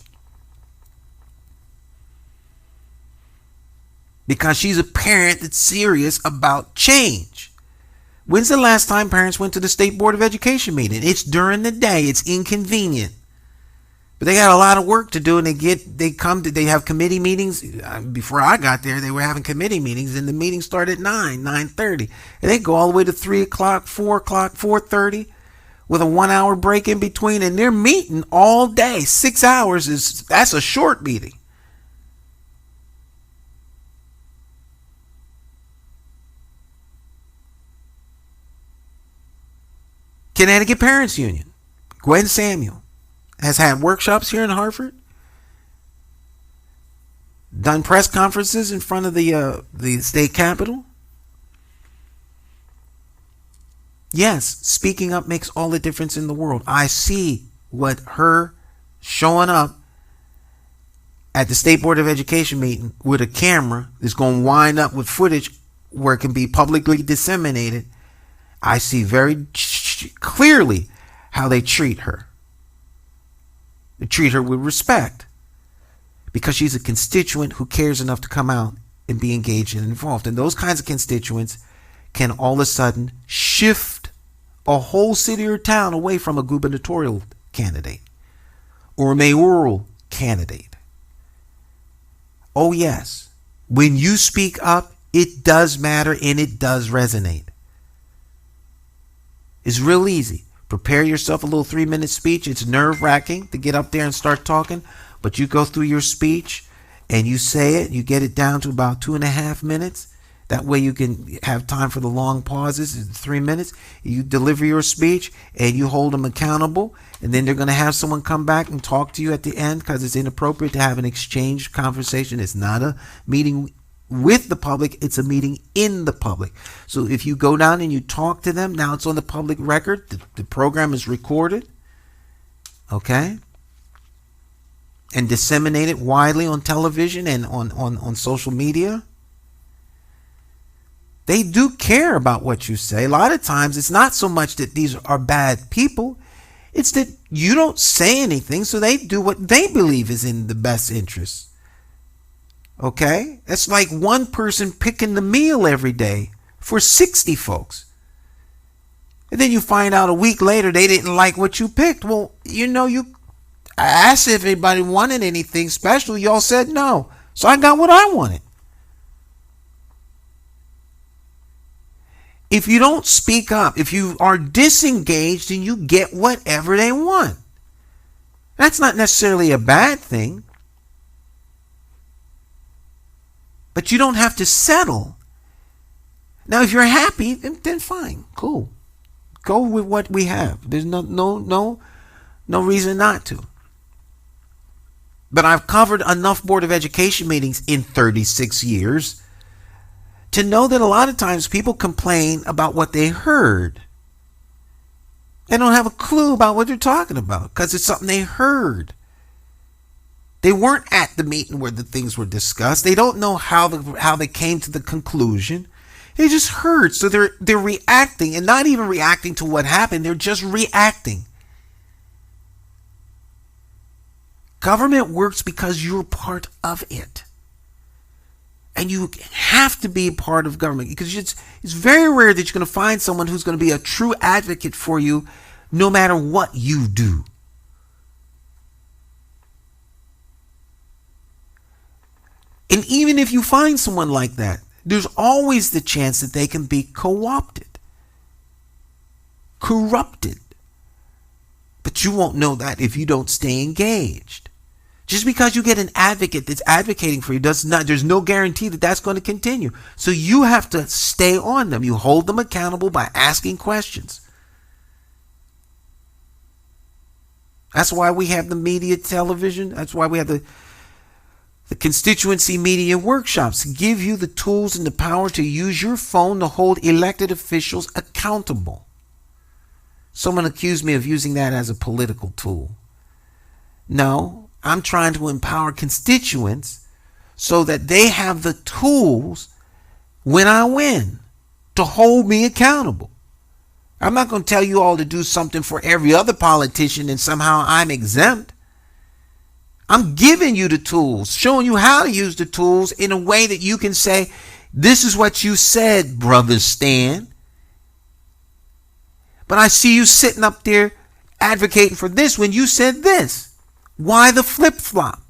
Because she's a parent that's serious about change. When's the last time parents went to the State Board of Education meeting? It's during the day. It's inconvenient. But they got a lot of work to do, and they have committee meetings. Before I got there, they were having committee meetings, and the meetings start at 9:30. And they go all the way to 3 o'clock, 4 o'clock, 4:30, with a 1 hour break in between, and they're meeting all day. 6 hours that's a short meeting. Connecticut Parents Union, Gwen Samuel, has had workshops here in Hartford, done press conferences in front of the state capitol. Yes, speaking up makes all the difference in the world. I see what her showing up at the State Board of Education meeting with a camera is going to wind up with footage where it can be publicly disseminated. I see very clearly how they treat her. They treat her with respect because she's a constituent who cares enough to come out and be engaged and involved. And those kinds of constituents can all of a sudden shift a whole city or town away from a gubernatorial candidate or a mayoral candidate. Oh yes, when you speak up, it does matter and it does resonate. It's real easy. Prepare yourself a little 3-minute speech. It's nerve-wracking to get up there and start talking, but you go through your speech and you say it, you get it down to about 2.5 minutes. That way you can have time for the long pauses, 3 minutes. You deliver your speech and you hold them accountable, and then they're going to have someone come back and talk to you at the end, because it's inappropriate to have an exchange conversation. It's not a meeting with the public, it's a meeting in the public. So if you go down and you talk to them, now it's on the public record. The program is recorded, okay, and disseminated widely on television and on social media. They do care about what you say. A lot of times it's not so much that these are bad people, it's that you don't say anything, so they do what they believe is in the best interest. Okay? That's like one person picking the meal every day for 60 folks. And then you find out a week later they didn't like what you picked. Well, I asked if anybody wanted anything special. Y'all said no. So I got what I wanted. If you don't speak up, if you are disengaged, then you get whatever they want. That's not necessarily a bad thing. But you don't have to settle. Now, if you're happy, then fine, cool. Go with what we have. There's no reason not to. But I've covered enough Board of Education meetings in 36 years to know that a lot of times people complain about what they heard. They don't have a clue about what they're talking about because it's something they heard. They weren't at the meeting where the things were discussed. They don't know how they came to the conclusion. They just heard. So they're reacting, and not even reacting to what happened. They're just reacting. Government works because you're part of it. And you have to be a part of government, because it's very rare that you're going to find someone who's going to be a true advocate for you no matter what you do. And even if you find someone like that, there's always the chance that they can be co-opted, corrupted. But you won't know that if you don't stay engaged. Just because you get an advocate that's advocating for you there's no guarantee that that's going to continue. So you have to stay on them. You hold them accountable by asking questions. That's why we have the media television. That's why we have the constituency media workshops, to give you the tools and the power to use your phone to hold elected officials accountable. Someone accused me of using that as a political tool. No, I'm trying to empower constituents so that they have the tools when I win to hold me accountable. I'm not going to tell you all to do something for every other politician and somehow I'm exempt. I'm giving you the tools, showing you how to use the tools in a way that you can say, this is what you said, Brother Stan. But I see you sitting up there advocating for this when you said this. Why the flip-flop?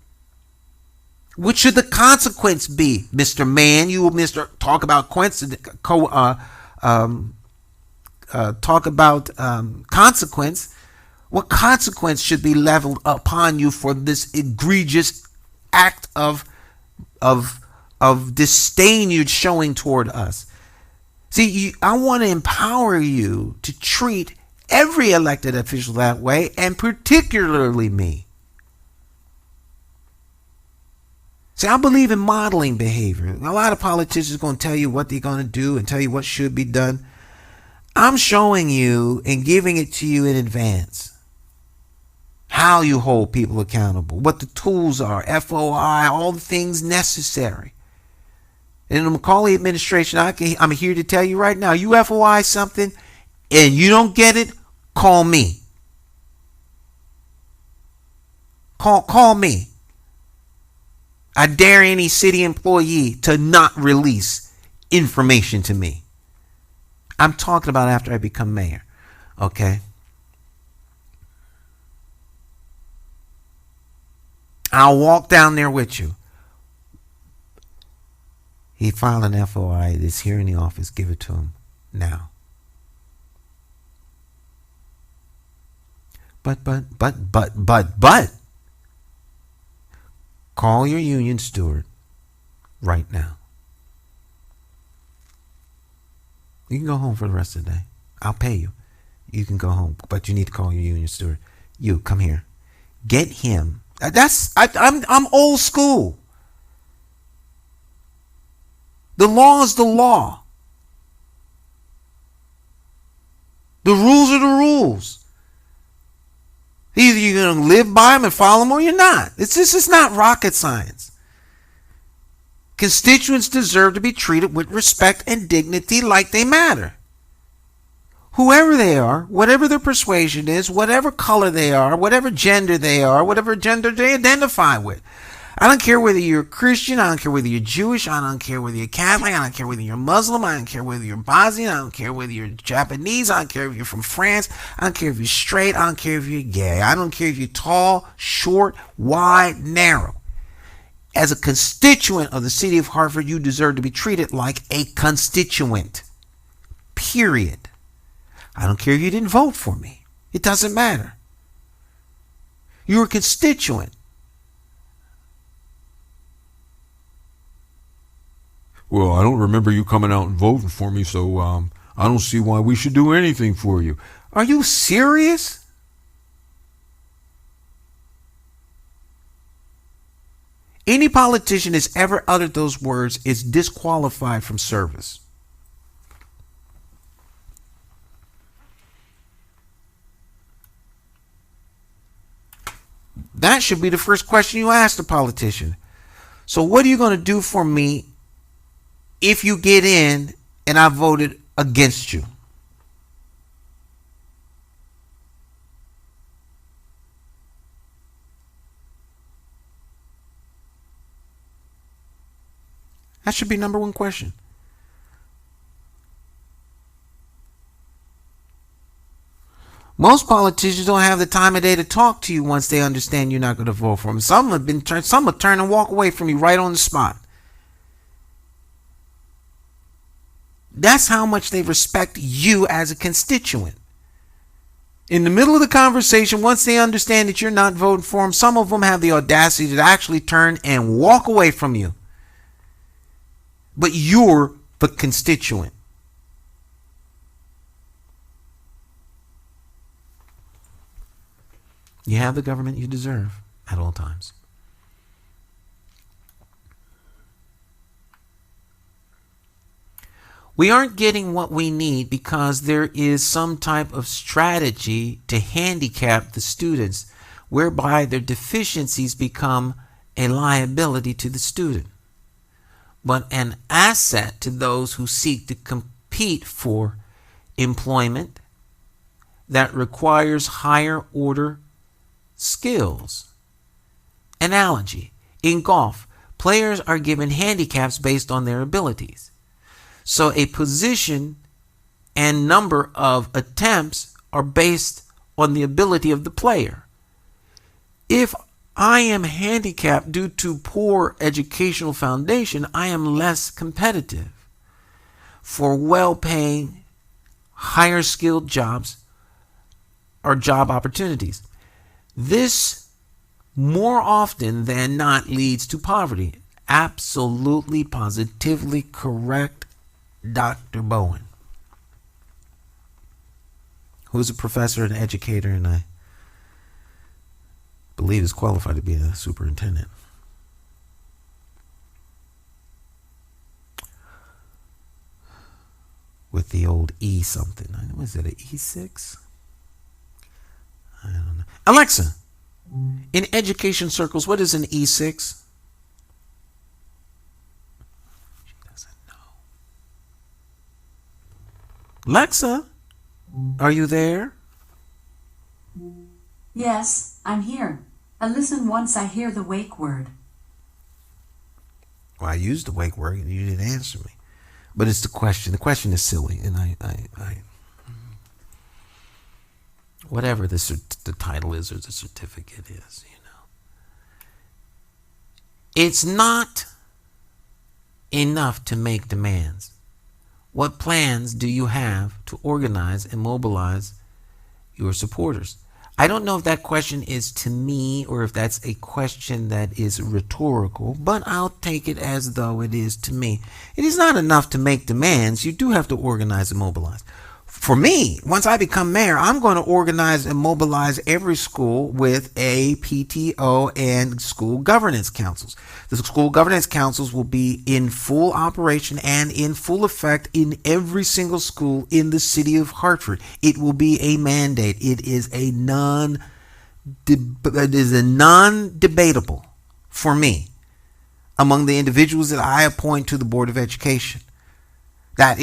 What should the consequence be, Mr. Man? You will talk about consequence. What consequence should be leveled upon you for this egregious act of disdain you're showing toward us? See, I want to empower you to treat every elected official that way, and particularly me. See, I believe in modeling behavior. A lot of politicians are going to tell you what they're going to do and tell you what should be done. I'm showing you and giving it to you in advance. How you hold people accountable, what the tools are, FOI, all the things necessary. In the McCauley administration, I'm here to tell you right now, you FOI something and you don't get it, call me. Call me. I dare any city employee to not release information to me. I'm talking about after I become mayor. Okay? I'll walk down there with you. He filed an FOI. It's here in the office. Give it to him now. But. Call your union steward right now. You can go home for the rest of the day. I'll pay you. You can go home, but you need to call your union steward. You come here. Get him. I'm old school. The law is the law. The rules are the rules. Either you're going to live by them and follow them or you're not. It's not rocket science. Constituents deserve to be treated with respect and dignity like they matter. Whoever they are, whatever their persuasion is, whatever color they are, whatever gender they are, whatever gender they identify with. I don't care whether you're a Christian, I don't care whether you're Jewish, I don't care whether you're Catholic, I don't care whether you're Muslim, I don't care whether you're Bosnian, I don't care whether you're Japanese, I don't care if you're from France, I don't care if you're straight, I don't care if you're gay, I don't care if you're tall, short, wide, narrow. As a constituent of the city of Hartford, you deserve to be treated like a constituent. Period. I don't care if you didn't vote for me. It doesn't matter. You're a constituent. Well, I don't remember you coming out and voting for me, so I don't see why we should do anything for you. Are you serious? Any politician that's ever uttered those words is disqualified from service. That should be the first question you ask the politician. So what are you going to do for me if you get in and I voted against you? That should be number one question. Most politicians don't have the time of day to talk to you once they understand you're not going to vote for them. Some will turn and walk away from you right on the spot. That's how much they respect you as a constituent. In the middle of the conversation, once they understand that you're not voting for them, some of them have the audacity to actually turn and walk away from you. But you're the constituent. You have the government you deserve at all times. We aren't getting what we need because there is some type of strategy to handicap the students, whereby their deficiencies become a liability to the student, but an asset to those who seek to compete for employment that requires higher order skills. Analogy: in golf, players are given handicaps based on their abilities. So a position and number of attempts are based on the ability of the player. If I am handicapped due to poor educational foundation, I am less competitive for well-paying, higher skilled jobs or job opportunities. This more often than not leads to poverty. Absolutely, positively correct, Dr. Bowen, who's a professor and educator, and I believe is qualified to be a superintendent. With the old E something. Was it an E6? I don't know. Alexa, in education circles, what is an E6? She doesn't know. Alexa, are you there? Yes, I'm here. I listen once I hear the wake word. Well, I used the wake word and you didn't answer me. But it's the question. The question is silly, and I whatever the title is or the certificate is, it's not enough to make demands. What plans do you have to organize and mobilize your supporters? I don't know if that question is to me or if that's a question that is rhetorical, but I'll take it as though it is to me. It is not enough to make demands. You do have to organize and mobilize. For me, once I become mayor, I'm going to organize and mobilize every school with a PTO and school governance councils. The school governance councils will be in full operation and in full effect in every single school in the city of Hartford. It will be a mandate. It is a non-debatable for me among the individuals that I appoint to the Board of Education. That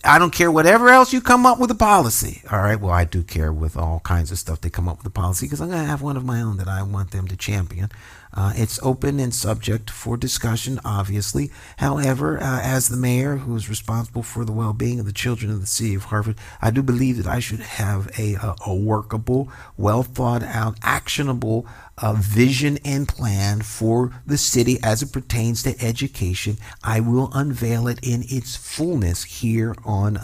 I don't care whatever else you come up with a policy. All right. Well, I do care with all kinds of stuff they come up with a policy because I'm going to have one of my own that I want them to champion. It's open and subject for discussion, obviously. However, as the mayor who is responsible for the well-being of the children of the city of Hartford, I do believe that I should have a workable, well thought out, actionable vision and plan for the city as it pertains to education. I will unveil it in its fullness here on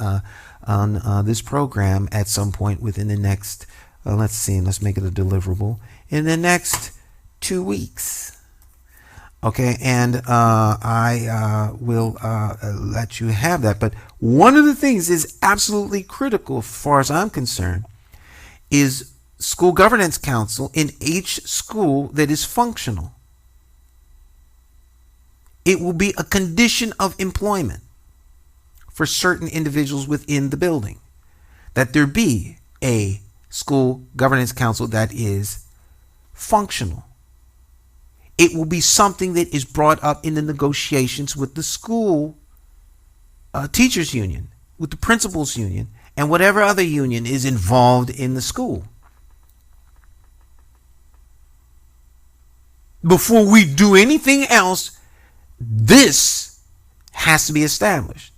this program at some point within the next, let's make it a deliverable, in the next 2 weeks. Okay, and I will let you have that. But one of the things is absolutely critical, as far as I'm concerned, is school governance council in each school that is functional. It will be a condition of employment for certain individuals within the building that there be a school governance council that is functional. It will be something that is brought up in the negotiations with the school teachers union, with the principals union, and whatever other union is involved in the school. Before we do anything else, this has to be established.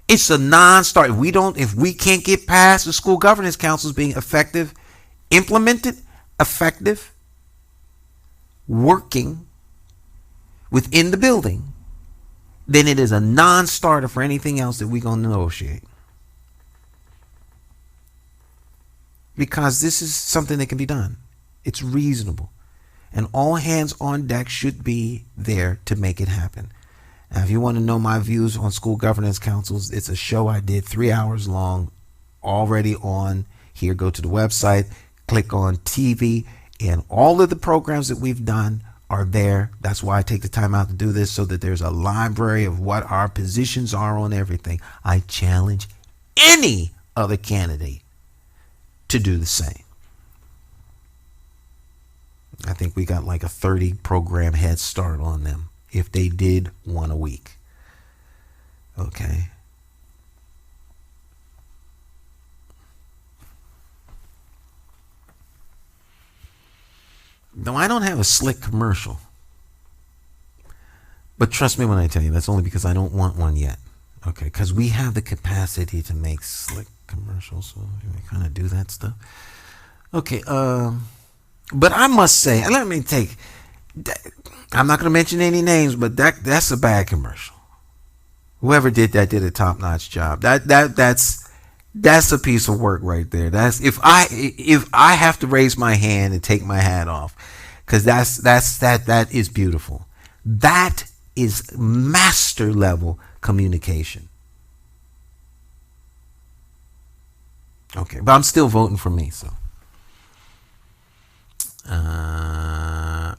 It's a non-starter. If we can't get past the school governance councils being effective, implemented, effective, working within the building, then it is a non-starter for anything else that we're going to negotiate. Because this is something that can be done. It's reasonable. And all hands on deck should be there to make it happen. Now, if you want to know my views on school governance councils, it's a show I did 3 hours long, already on here. Go to the website, click on TV, and all of the programs that we've done are there. That's why I take the time out to do this, so that there's a library of what our positions are on everything. I challenge any other candidate to do the same. I think we got like a 30 program head start on them if they did one a week. Okay. No, I don't have a slick commercial. But trust me when I tell you, that's only because I don't want one yet. Okay, because we have the capacity to make slick commercials, so we kind of do that stuff. Okay, but I must say, I'm not going to mention any names, but that's a bad commercial. Whoever did that did a top-notch job. That's a piece of work right there. That's if I have to raise my hand and take my hat off, because that is beautiful. That is master level communication. Okay, but I'm still voting for me, so.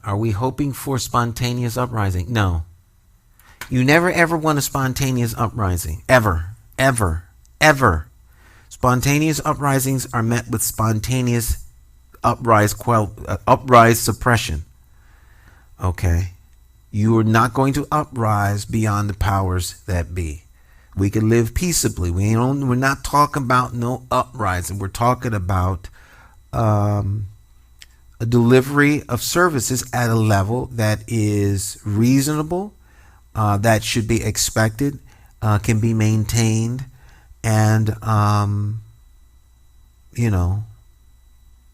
Are we hoping for spontaneous uprising? No. You never ever want a spontaneous uprising. Ever. Ever. Ever. Spontaneous uprisings are met with spontaneous uprise suppression. Okay? You are not going to uprise beyond the powers that be. We can live peaceably. We're not talking about no uprising. We're talking about a delivery of services at a level that is reasonable, that should be expected, can be maintained, and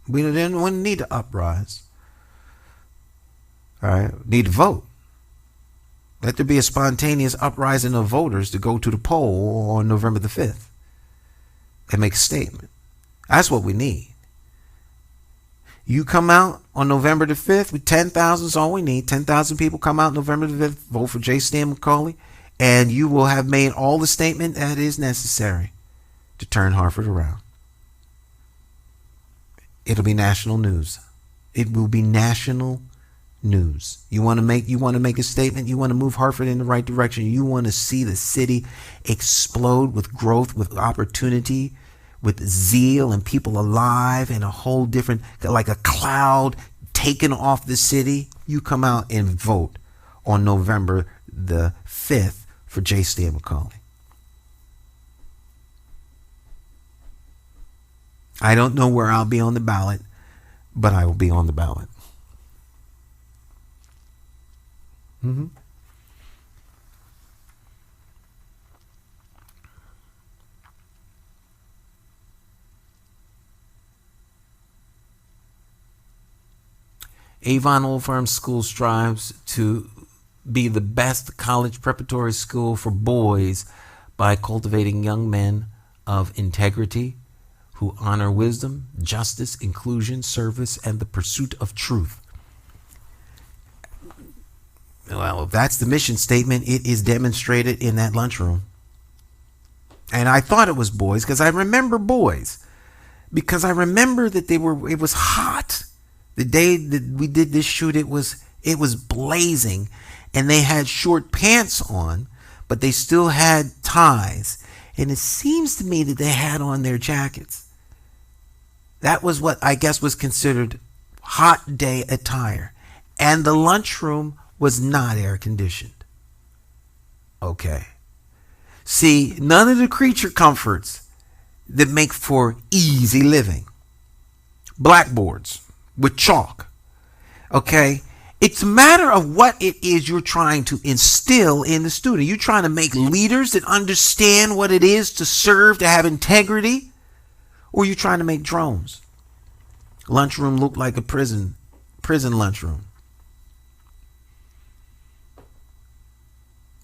we didn't need to uprise. All right, need to vote. Let there be a spontaneous uprising of voters to go to the poll on November the 5th and make a statement. That's what we need. You come out on November the 5th with 10,000 is all we need. 10,000 people come out November the 5th, vote for J. Stan McCauley, and you will have made all the statement that is necessary to turn Hartford around. It'll be national news. It will be national news. You want to make a statement. You want to move Hartford in the right direction. You want to see the city explode with growth, with opportunity, with zeal, and people alive, and a whole different, like a cloud taken off the city. You come out and vote on November the 5th for J. Stan McCauley. I don't know where I'll be on the ballot, but I will be on the ballot. Avon Old Farm School strives to be the best college preparatory school for boys by cultivating young men of integrity who honor wisdom, justice, inclusion, service, and the pursuit of truth. Well, if that's the mission statement, it is demonstrated in that lunchroom. And I thought it was boys because I remember boys. Because I remember that it was hot. The day that we did this shoot, it was blazing. And they had short pants on, but they still had ties. And it seems to me that they had on their jackets. That was what I guess was considered hot day attire. And the lunchroom was not air conditioned. Okay. See, none of the creature comforts that make for easy living. Blackboards with chalk. Okay. It's a matter of what it is you're trying to instill in the student. You're trying to make leaders that understand what it is to serve, to have integrity, or you're trying to make drones. Lunchroom looked like a prison lunchroom.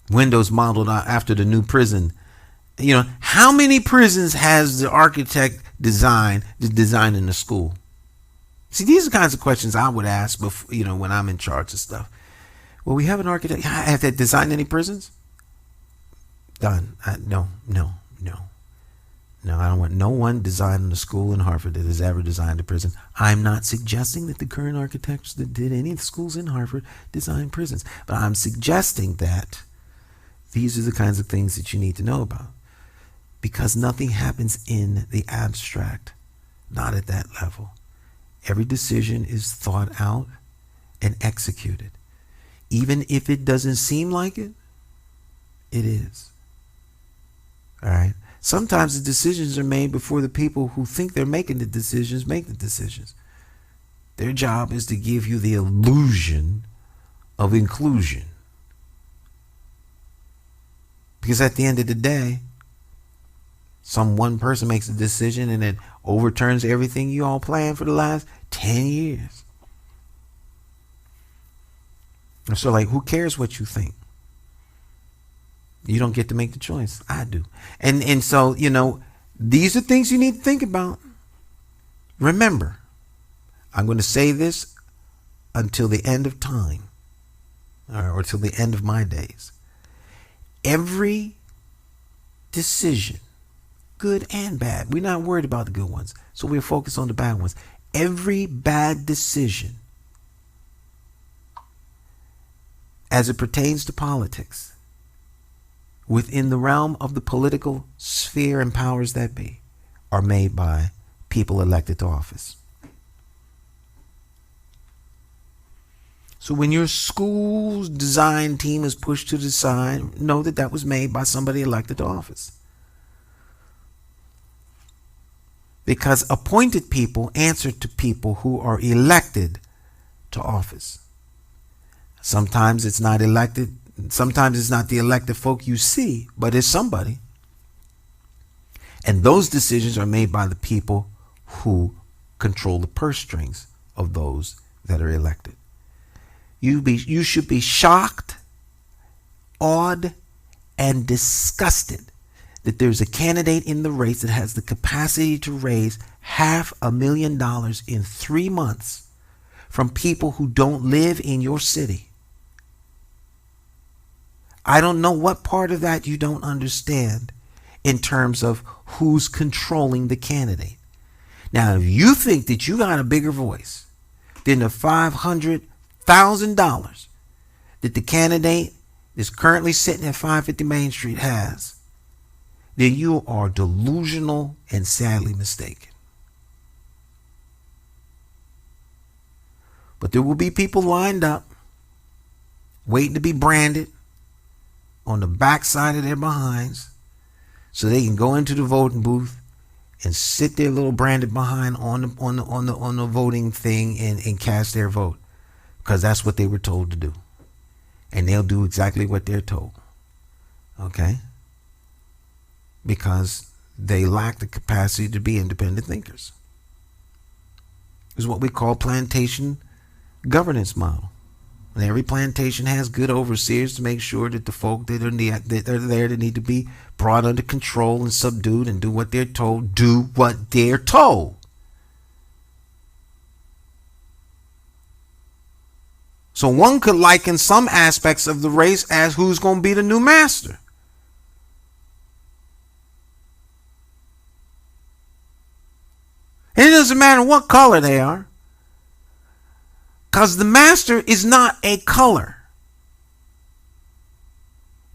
Windows modeled after the new prison. You know, how many prisons has the architect designed in the school? See, these are the kinds of questions I would ask before, when I'm in charge of stuff. Well, we have an architect. Have they designed any prisons? Done. No. I don't want no one designing a school in Hartford that has ever designed a prison. I'm not suggesting that the current architects that did any of the schools in Hartford designed prisons. But I'm suggesting that these are the kinds of things that you need to know about. Because nothing happens in the abstract. Not at that level. Every decision is thought out and executed. Even if it doesn't seem like it, it is. All right? Sometimes the decisions are made before the people who think they're making the decisions make the decisions. Their job is to give you the illusion of inclusion. Because at the end of the day, some one person makes a decision and it overturns everything you all planned for the last 10 years. And so, who cares what you think? You don't get to make the choice. I do. And so, these are things you need to think about. Remember, I'm going to say this until the end of time, or till the end of my days. Every decision, good and bad. We're not worried about the good ones, so we're focused on the bad ones. Every bad decision, as it pertains to politics, within the realm of the political sphere and powers that be, are made by people elected to office. So when your school's design team is pushed to the side, know that that was made by somebody elected to office. Because appointed people answer to people who are elected to office. Sometimes it's not elected Sometimes it's not the elected folk you see, but it's somebody. And those decisions are made by the people who control the purse strings of those that are elected. You should be shocked, awed, and disgusted that there's a candidate in the race that has the capacity to raise $500,000 in 3 months from people who don't live in your city. I don't know what part of that you don't understand in terms of who's controlling the candidate. Now, if you think that you got a bigger voice than the $500,000 that the candidate that's currently sitting at 550 Main Street has, then you are delusional and sadly mistaken. But there will be people lined up waiting to be branded on the backside of their behinds so they can go into the voting booth and sit their little branded behind on the voting thing and cast their vote, because that's what they were told to do, and they'll do exactly what they're told. Okay? Because they lack the capacity to be independent thinkers. It's what we call plantation governance model. And every plantation has good overseers to make sure that the folk that are there that need to be brought under control and subdued and do what they're told, do what they're told. So one could liken some aspects of the race as who's going to be the new master. And it doesn't matter what color they are, because the master is not a color.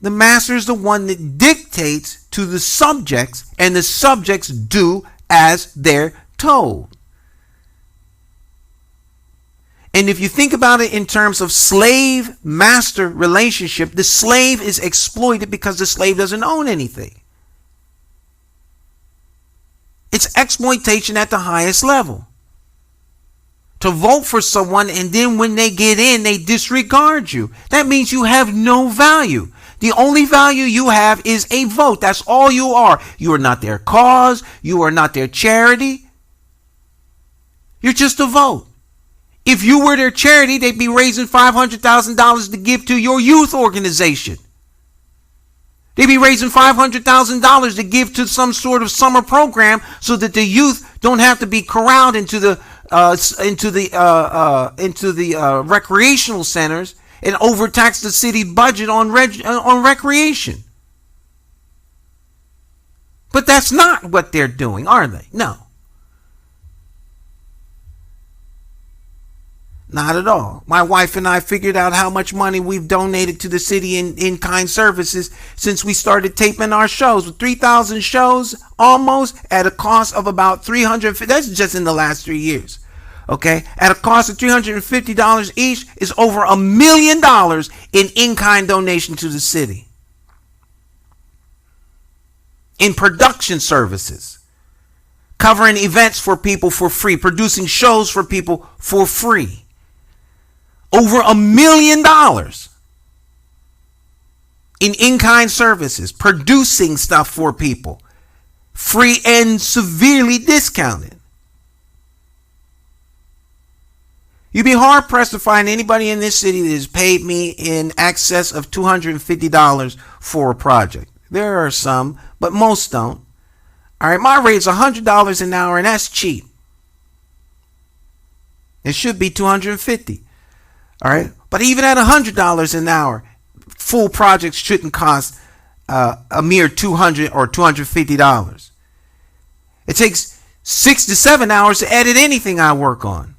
The master is the one that dictates to the subjects, and the subjects do as they're told. And if you think about it in terms of slave-master relationship, the slave is exploited because the slave doesn't own anything. It's exploitation at the highest level. To vote for someone, and then when they get in, they disregard you. That means you have no value. The only value you have is a vote. That's all you are. You are not their cause. You are not their charity. You're just a vote. If you were their charity, they'd be raising $500,000 to give to your youth organization. They'd be raising $500,000 to give to some sort of summer program so that the youth don't have to be corralled into the recreational centers and overtax the city budget on recreation. But that's not what they're doing, are they? No. Not at all. My wife and I figured out how much money we've donated to the city in kind services since we started taping our shows. With 3,000 shows almost at a cost of about $350. That's just in the last 3 years. Okay? At a cost of $350 each is over $1 million in kind donation to the city. In production services. Covering events for people for free. Producing shows for people for free. Over $1 million in in-kind services, producing stuff for people, free and severely discounted. You'd be hard pressed to find anybody in this city that has paid me in excess of $250 for a project. There are some, but most don't. All right, my rate's $100 an hour, and that's cheap. It should be $250. All right, but even at $100 an hour, full projects shouldn't cost a mere $200 or $250. It takes 6 to 7 hours to edit anything I work on.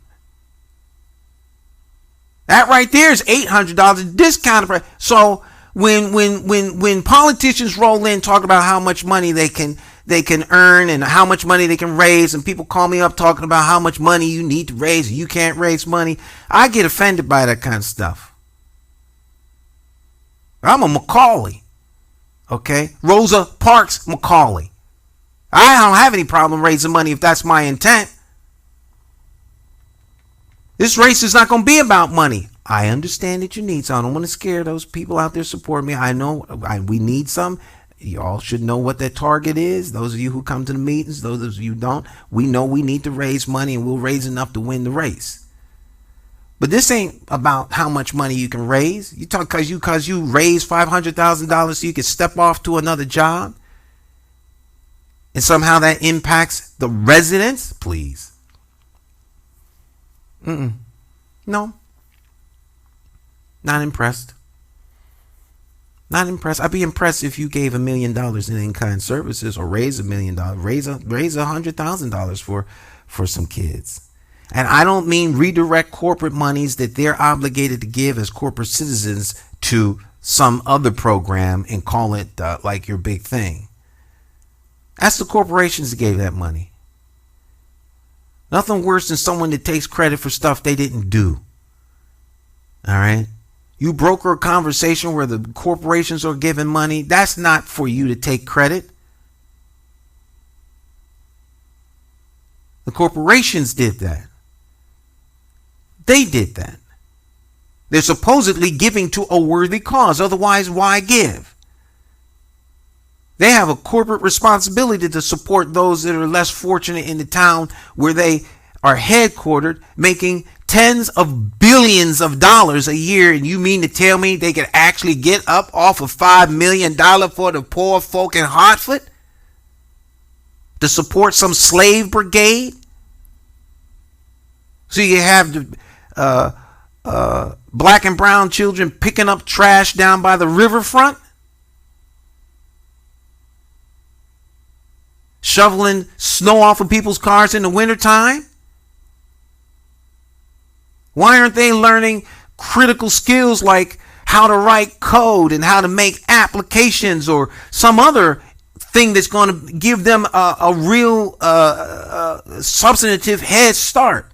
That right there is $800 discounted price. So when politicians roll in talking about how much money they can earn and how much money they can raise, and people call me up talking about how much money you need to raise and you can't raise money, I get offended by that kind of stuff. I'm a McCauley. Okay? Rosa Parks McCauley. I don't have any problem raising money if that's my intent. This race is not going to be about money. I understand that you need some. I don't want to scare those people out there supporting me. I know we need some. Y'all should know what that target is. Those of you who come to the meetings, those of you who don't, we know we need to raise money, and we'll raise enough to win the race. But this ain't about how much money you can raise. You talk because you raise $500,000 so you can step off to another job, and somehow that impacts the residents. Please, no, not impressed. Not impressed. I'd be impressed if you gave $1 million in in-kind services, or raise $1 million, raise $100,000 for some kids. And I don't mean redirect corporate monies that they're obligated to give as corporate citizens to some other program and call it like your big thing. That's the corporations that gave that money. Nothing worse than someone that takes credit for stuff they didn't do. All right? You broker a conversation where the corporations are giving money. That's not for you to take credit. The corporations did that. They did that. They're supposedly giving to a worthy cause. Otherwise, why give? They have a corporate responsibility to support those that are less fortunate in the town where they are headquartered, making tens of billions of dollars a year. And you mean to tell me they could actually get up off of $5 million for the poor folk in Hartford to support some slave brigade? So you have the black and brown children picking up trash down by the riverfront, shoveling snow off of people's cars in the wintertime. Why aren't they learning critical skills like how to write code and how to make applications, or some other thing that's going to give them a real substantive head start?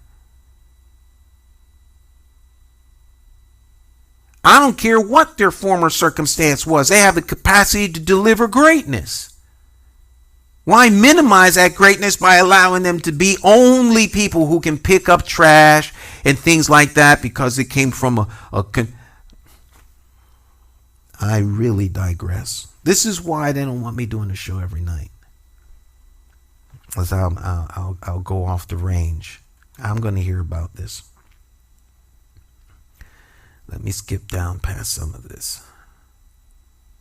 I don't care what their former circumstance was. They have the capacity to deliver greatness. Why minimize that greatness by allowing them to be only people who can pick up trash and things like that because it came from I really digress. This is why they don't want me doing the show every night. Because I'll go off the range. I'm going to hear about this. Let me skip down past some of this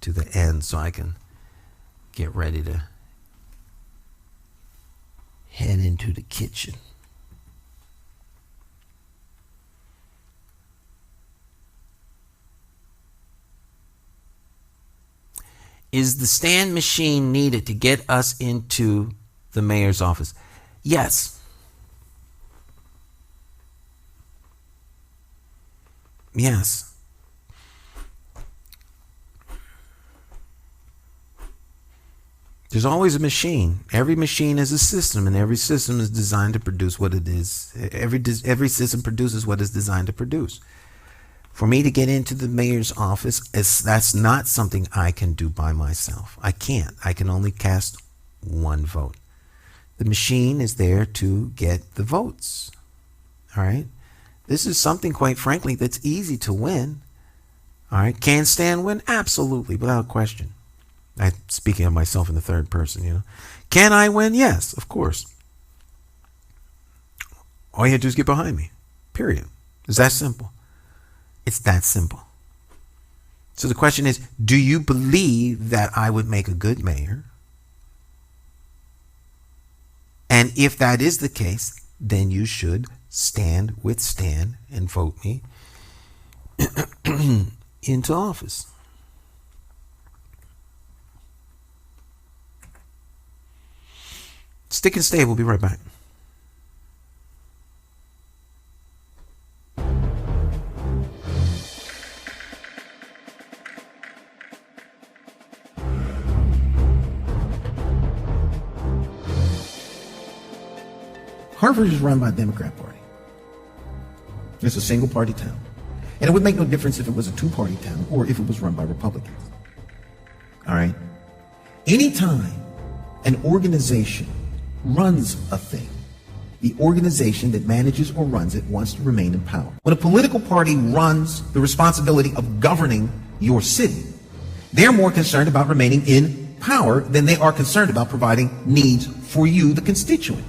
to the end so I can get ready to head into the kitchen. Is the stand machine needed to get us into the mayor's office? Yes. Yes. There's always a machine. Every machine is a system, and every system is designed to produce what it is. Every system produces what it's designed to produce. For me to get into the mayor's office, that's not something I can do by myself. I can't. I can only cast one vote. The machine is there to get the votes. All right? This is something, quite frankly, that's easy to win. All right? Can Stan win? Absolutely, without question. I'm speaking of myself in the third person, you know. Can I win? Yes, of course. All you have to do is get behind me. Period. It's that simple. It's that simple. So the question is, do you believe that I would make a good mayor? And if that is the case, then you should stand with Stan and vote me into office. Stick and stay. We'll be right back. Hartford is run by the Democrat Party. It's a single party town. And it would make no difference if it was a two-party town or if it was run by Republicans. All right? Anytime an organization runs a thing, the organization that manages or runs it wants to remain in power. When a political party runs the responsibility of governing your city, they're more concerned about remaining in power than they are concerned about providing needs for you, the constituent.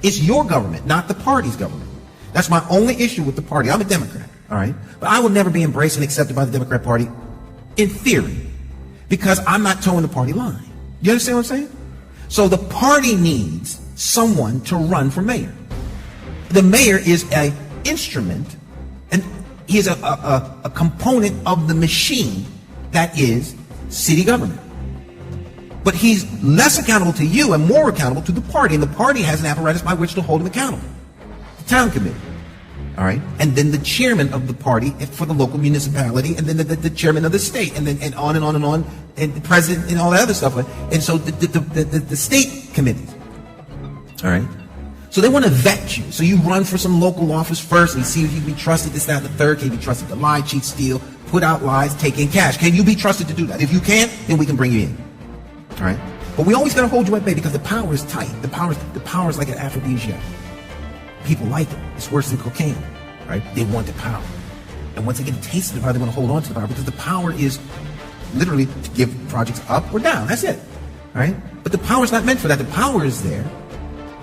It's your government, not the party's government. That's my only issue with the party. I'm a Democrat, all right? But I will never be embraced and accepted by the Democrat Party in theory because I'm not towing the party line. You understand what I'm saying? So the party needs someone to run for mayor. The mayor is an instrument, and he is a component of the machine that is city government. But he's less accountable to you and more accountable to the party, and the party has an apparatus by which to hold him accountable. The town committee, all right, and then the chairman of the party for the local municipality, and then the chairman of the state, and then and on and on and on, and the president and all that other stuff. And so the state committees, all right. So they want to vet you. So you run for some local office first, and you see if you can be trusted, this, that, and the third. Can you be trusted to lie, cheat, steal, put out lies, take in cash? Can you be trusted to do that? If you can't, then we can bring you in. All right. But we always got to hold you at bay because the power is tight. The power is like an aphrodisiac. People like it. It's worse than cocaine. Right? They want the power. And once they get a taste of the power, they want to hold on to the power because the power is literally to give projects up or down. That's it. All right. But the power is not meant for that. The power is there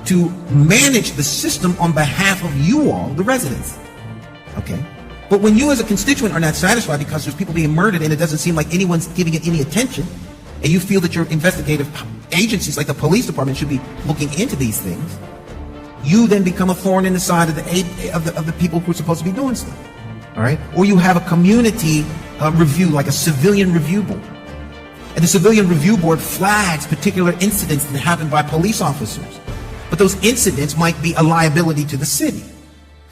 to manage the system on behalf of you all, the residents. Okay? But when you as a constituent are not satisfied because there's people being murdered and it doesn't seem like anyone's giving it any attention, and you feel that your investigative agencies like the police department should be looking into these things, you then become a thorn in the side of the people who are supposed to be doing stuff. All right? Or you have a community review, like a civilian review board. And the civilian review board flags particular incidents that happen by police officers. But those incidents might be a liability to the city.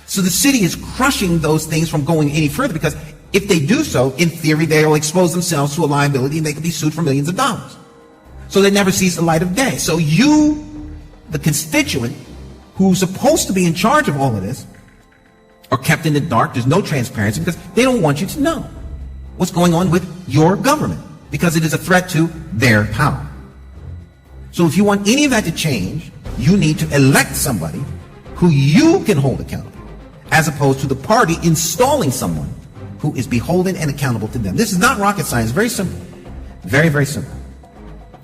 So the city is crushing those things from going any further because if they do so, in theory, they will expose themselves to a liability and they could be sued for millions of dollars. So they never sees the light of day. So you, the constituent, who's supposed to be in charge of all of this, are kept in the dark. There's no transparency because they don't want you to know what's going on with your government because it is a threat to their power. So if you want any of that to change, you need to elect somebody who you can hold accountable, as opposed to the party installing someone who is beholden and accountable to them. This is not rocket science. Very simple. Very, very simple.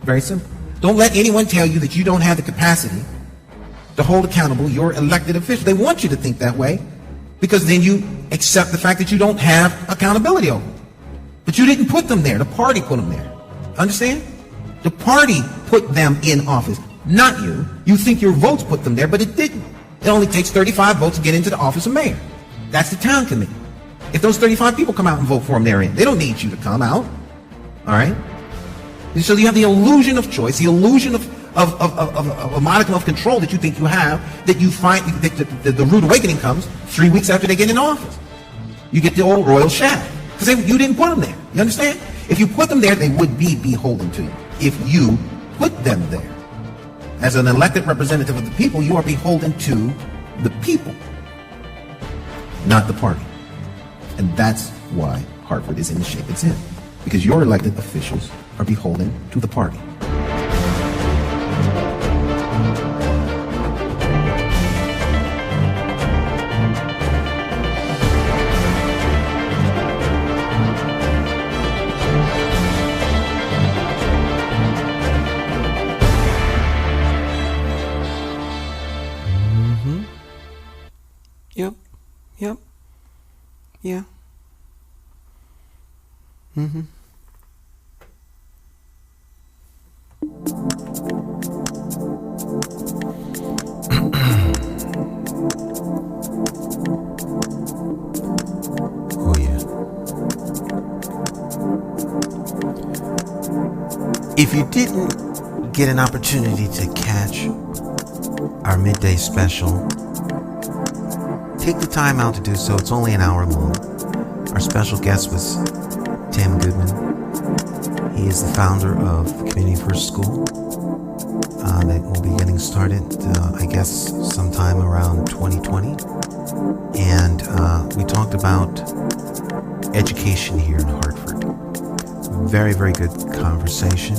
Very simple. Don't let anyone tell you that you don't have the capacity to hold accountable your elected officials. They want you to think that way because then you accept the fact that you don't have accountability over them. But you didn't put them there. The party put them there. Understand? The party put them in office, not you. You think your votes put them there, but it didn't. It only takes 35 votes to get into the office of mayor. That's the town committee. If those 35 people come out and vote for them, they're in. They don't need you to come out. All right? And so you have the illusion of choice, the illusion of a modicum of control that you think you have, that you find that the rude awakening comes 3 weeks after they get in office. You get the old royal shaft because you didn't put them there. You understand? If you put them there, they would be beholden to you. If you put them there, as an elected representative of the people, you are beholden to the people, not the party. And that's why Hartford is in the shape it's in. Because your elected officials are beholden to the party. Yep. Yeah. Mm-hmm. Oh, yeah. If you didn't get an opportunity to catch our midday special, take the time out to do so. It's only an hour long. Our special guest was Tim Goodman. He is the founder of Community First School that will be getting started, I guess, sometime around 2020. And we talked about education here in Hartford. Very, very good conversation.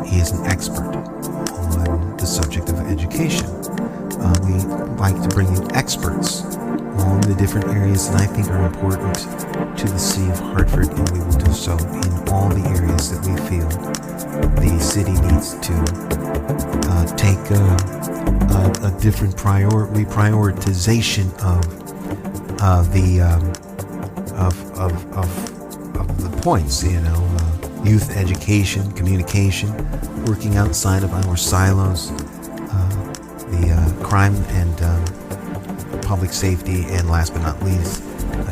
He is an expert on the subject of education. We like to bring you experts on the different areas that I think are important to the city of Hartford, and we will do so in all the areas that we feel the city needs to take a different reprioritization of the points. Youth education, communication, working outside of our silos, the crime and public safety, and last but not least,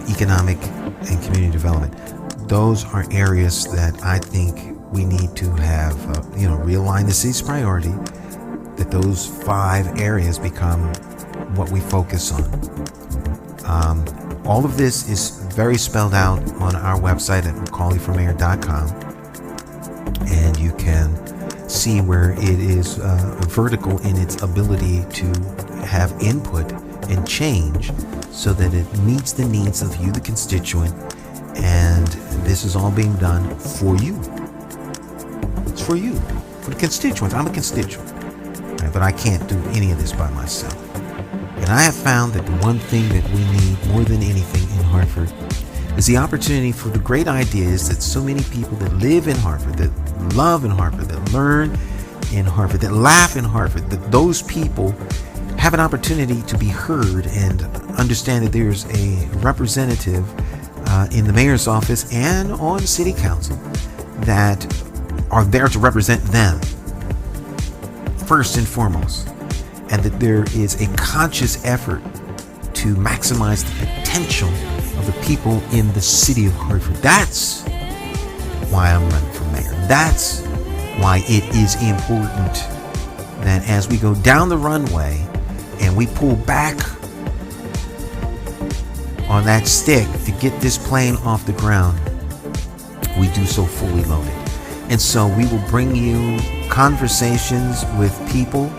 economic and community development. Those are areas that I think we need to have, realign the city's priority, that those 5 areas become what we focus on. All of this is very spelled out on our website at McCauleyforMayor.com, and you can see where it is vertical in its ability to have input and change so that it meets the needs of you, the constituent, and this is all being done for you. It's for you, for the constituents. I'm a constituent, right? But I can't do any of this by myself. And I have found that the one thing that we need more than anything in Hartford is the opportunity for the great ideas that so many people that live in Hartford, that love in Hartford, that learn in Hartford, that laugh in Hartford, that those people have an opportunity to be heard and understand that there's a representative in the mayor's office and on city council that are there to represent them first and foremost, and that there is a conscious effort to maximize the potential of the people in the city of Hartford. That's why I'm running for mayor. That's why it is important that as we go down the runway and we pull back on that stick to get this plane off the ground, we do so fully loaded. And so we will bring you conversations with people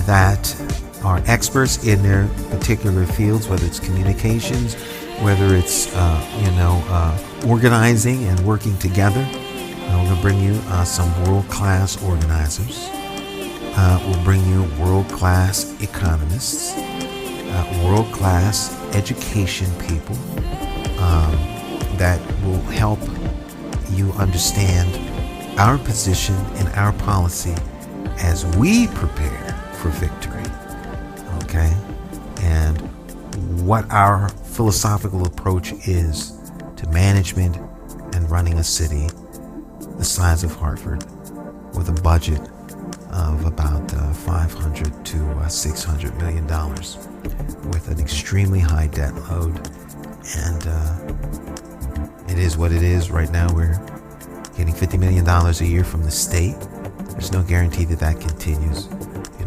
that are experts in their particular fields, whether it's communications, whether it's organizing and working together. We're going to bring you some world-class organizers. We'll bring you world-class economists, world-class education people that will help you understand our position and our policy as we prepare for victory, okay? And what our philosophical approach is to management and running a city the size of Hartford with a budget of about $500 to $600 million with an extremely high debt load. And it is what it is. Right now we're getting $50 million a year from the state. There's no guarantee that that continues.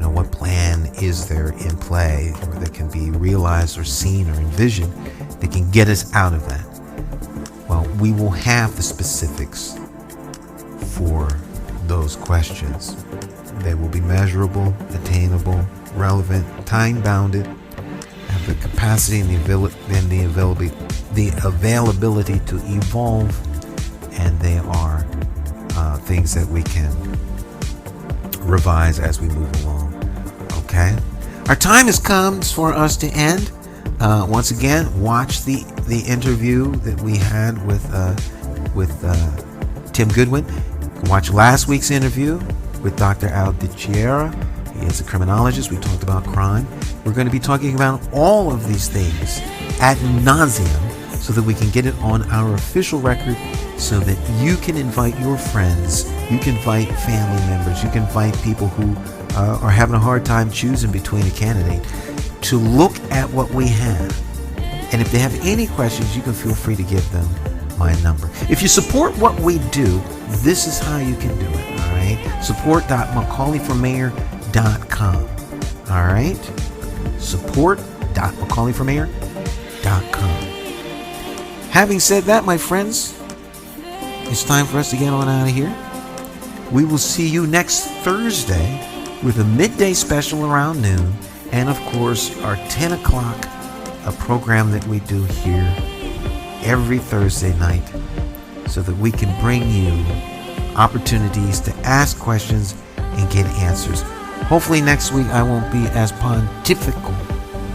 What plan is there in play or that can be realized or seen or envisioned that can get us out of that? Well, we will have the specifics for those questions. They will be measurable, attainable, relevant, time-bounded, have the capacity and the availability to evolve, and they are things that we can revise as we move along. Okay? Our time has come for us to end. Once again, watch the interview that we had with Tim Goodwin. Watch last week's interview with Dr. Al DiChiera. He is a criminologist. We talked about crime. We're going to be talking about all of these things ad nauseum so that we can get it on our official record so that you can invite your friends, you can invite family members, you can invite people who are having a hard time choosing between a candidate to look at what we have. And if they have any questions, you can feel free to give them my number. If you support what we do, this is how you can do it, all right? Support.McCauleyforMayor.com, all right? Support.McCauleyforMayor.com. Having said that, my friends, it's time for us to get on out of here. We will see you next Thursday with a midday special around noon, and of course our 10 o'clock a program that we do here every Thursday night so that we can bring you opportunities to ask questions and get answers Hopefully next week I won't be as pontifical.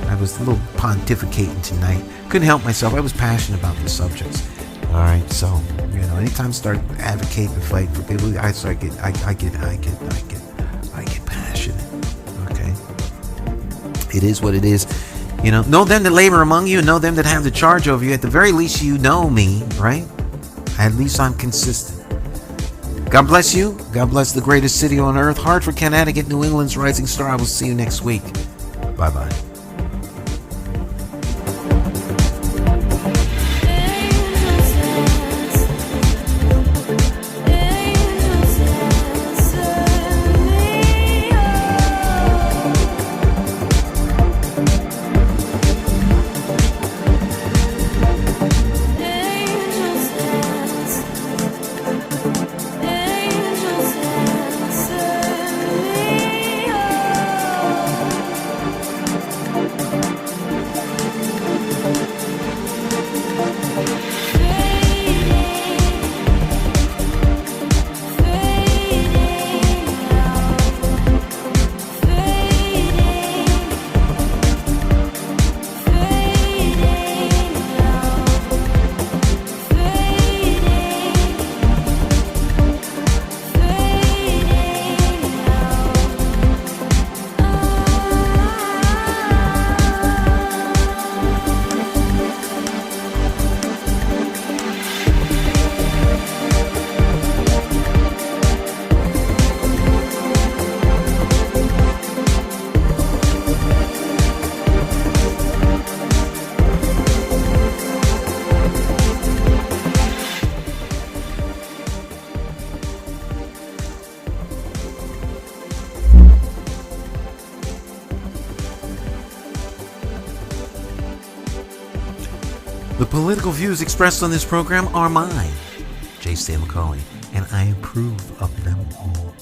I was a little pontificating tonight. Couldn't help myself. I was passionate about the subjects. All right, so anytime I start advocating and fighting for people, I get passionate. Okay, it is what it is. Know them that labor among you, and know them that have the charge over you. At the very least, you know me, right? At least I'm consistent. God bless you. God bless the greatest city on earth, Hartford, Connecticut, New England's rising star. I will see you next week. Bye-bye. The political views expressed on this program are mine, J. Stan McCauley, and I approve of them all.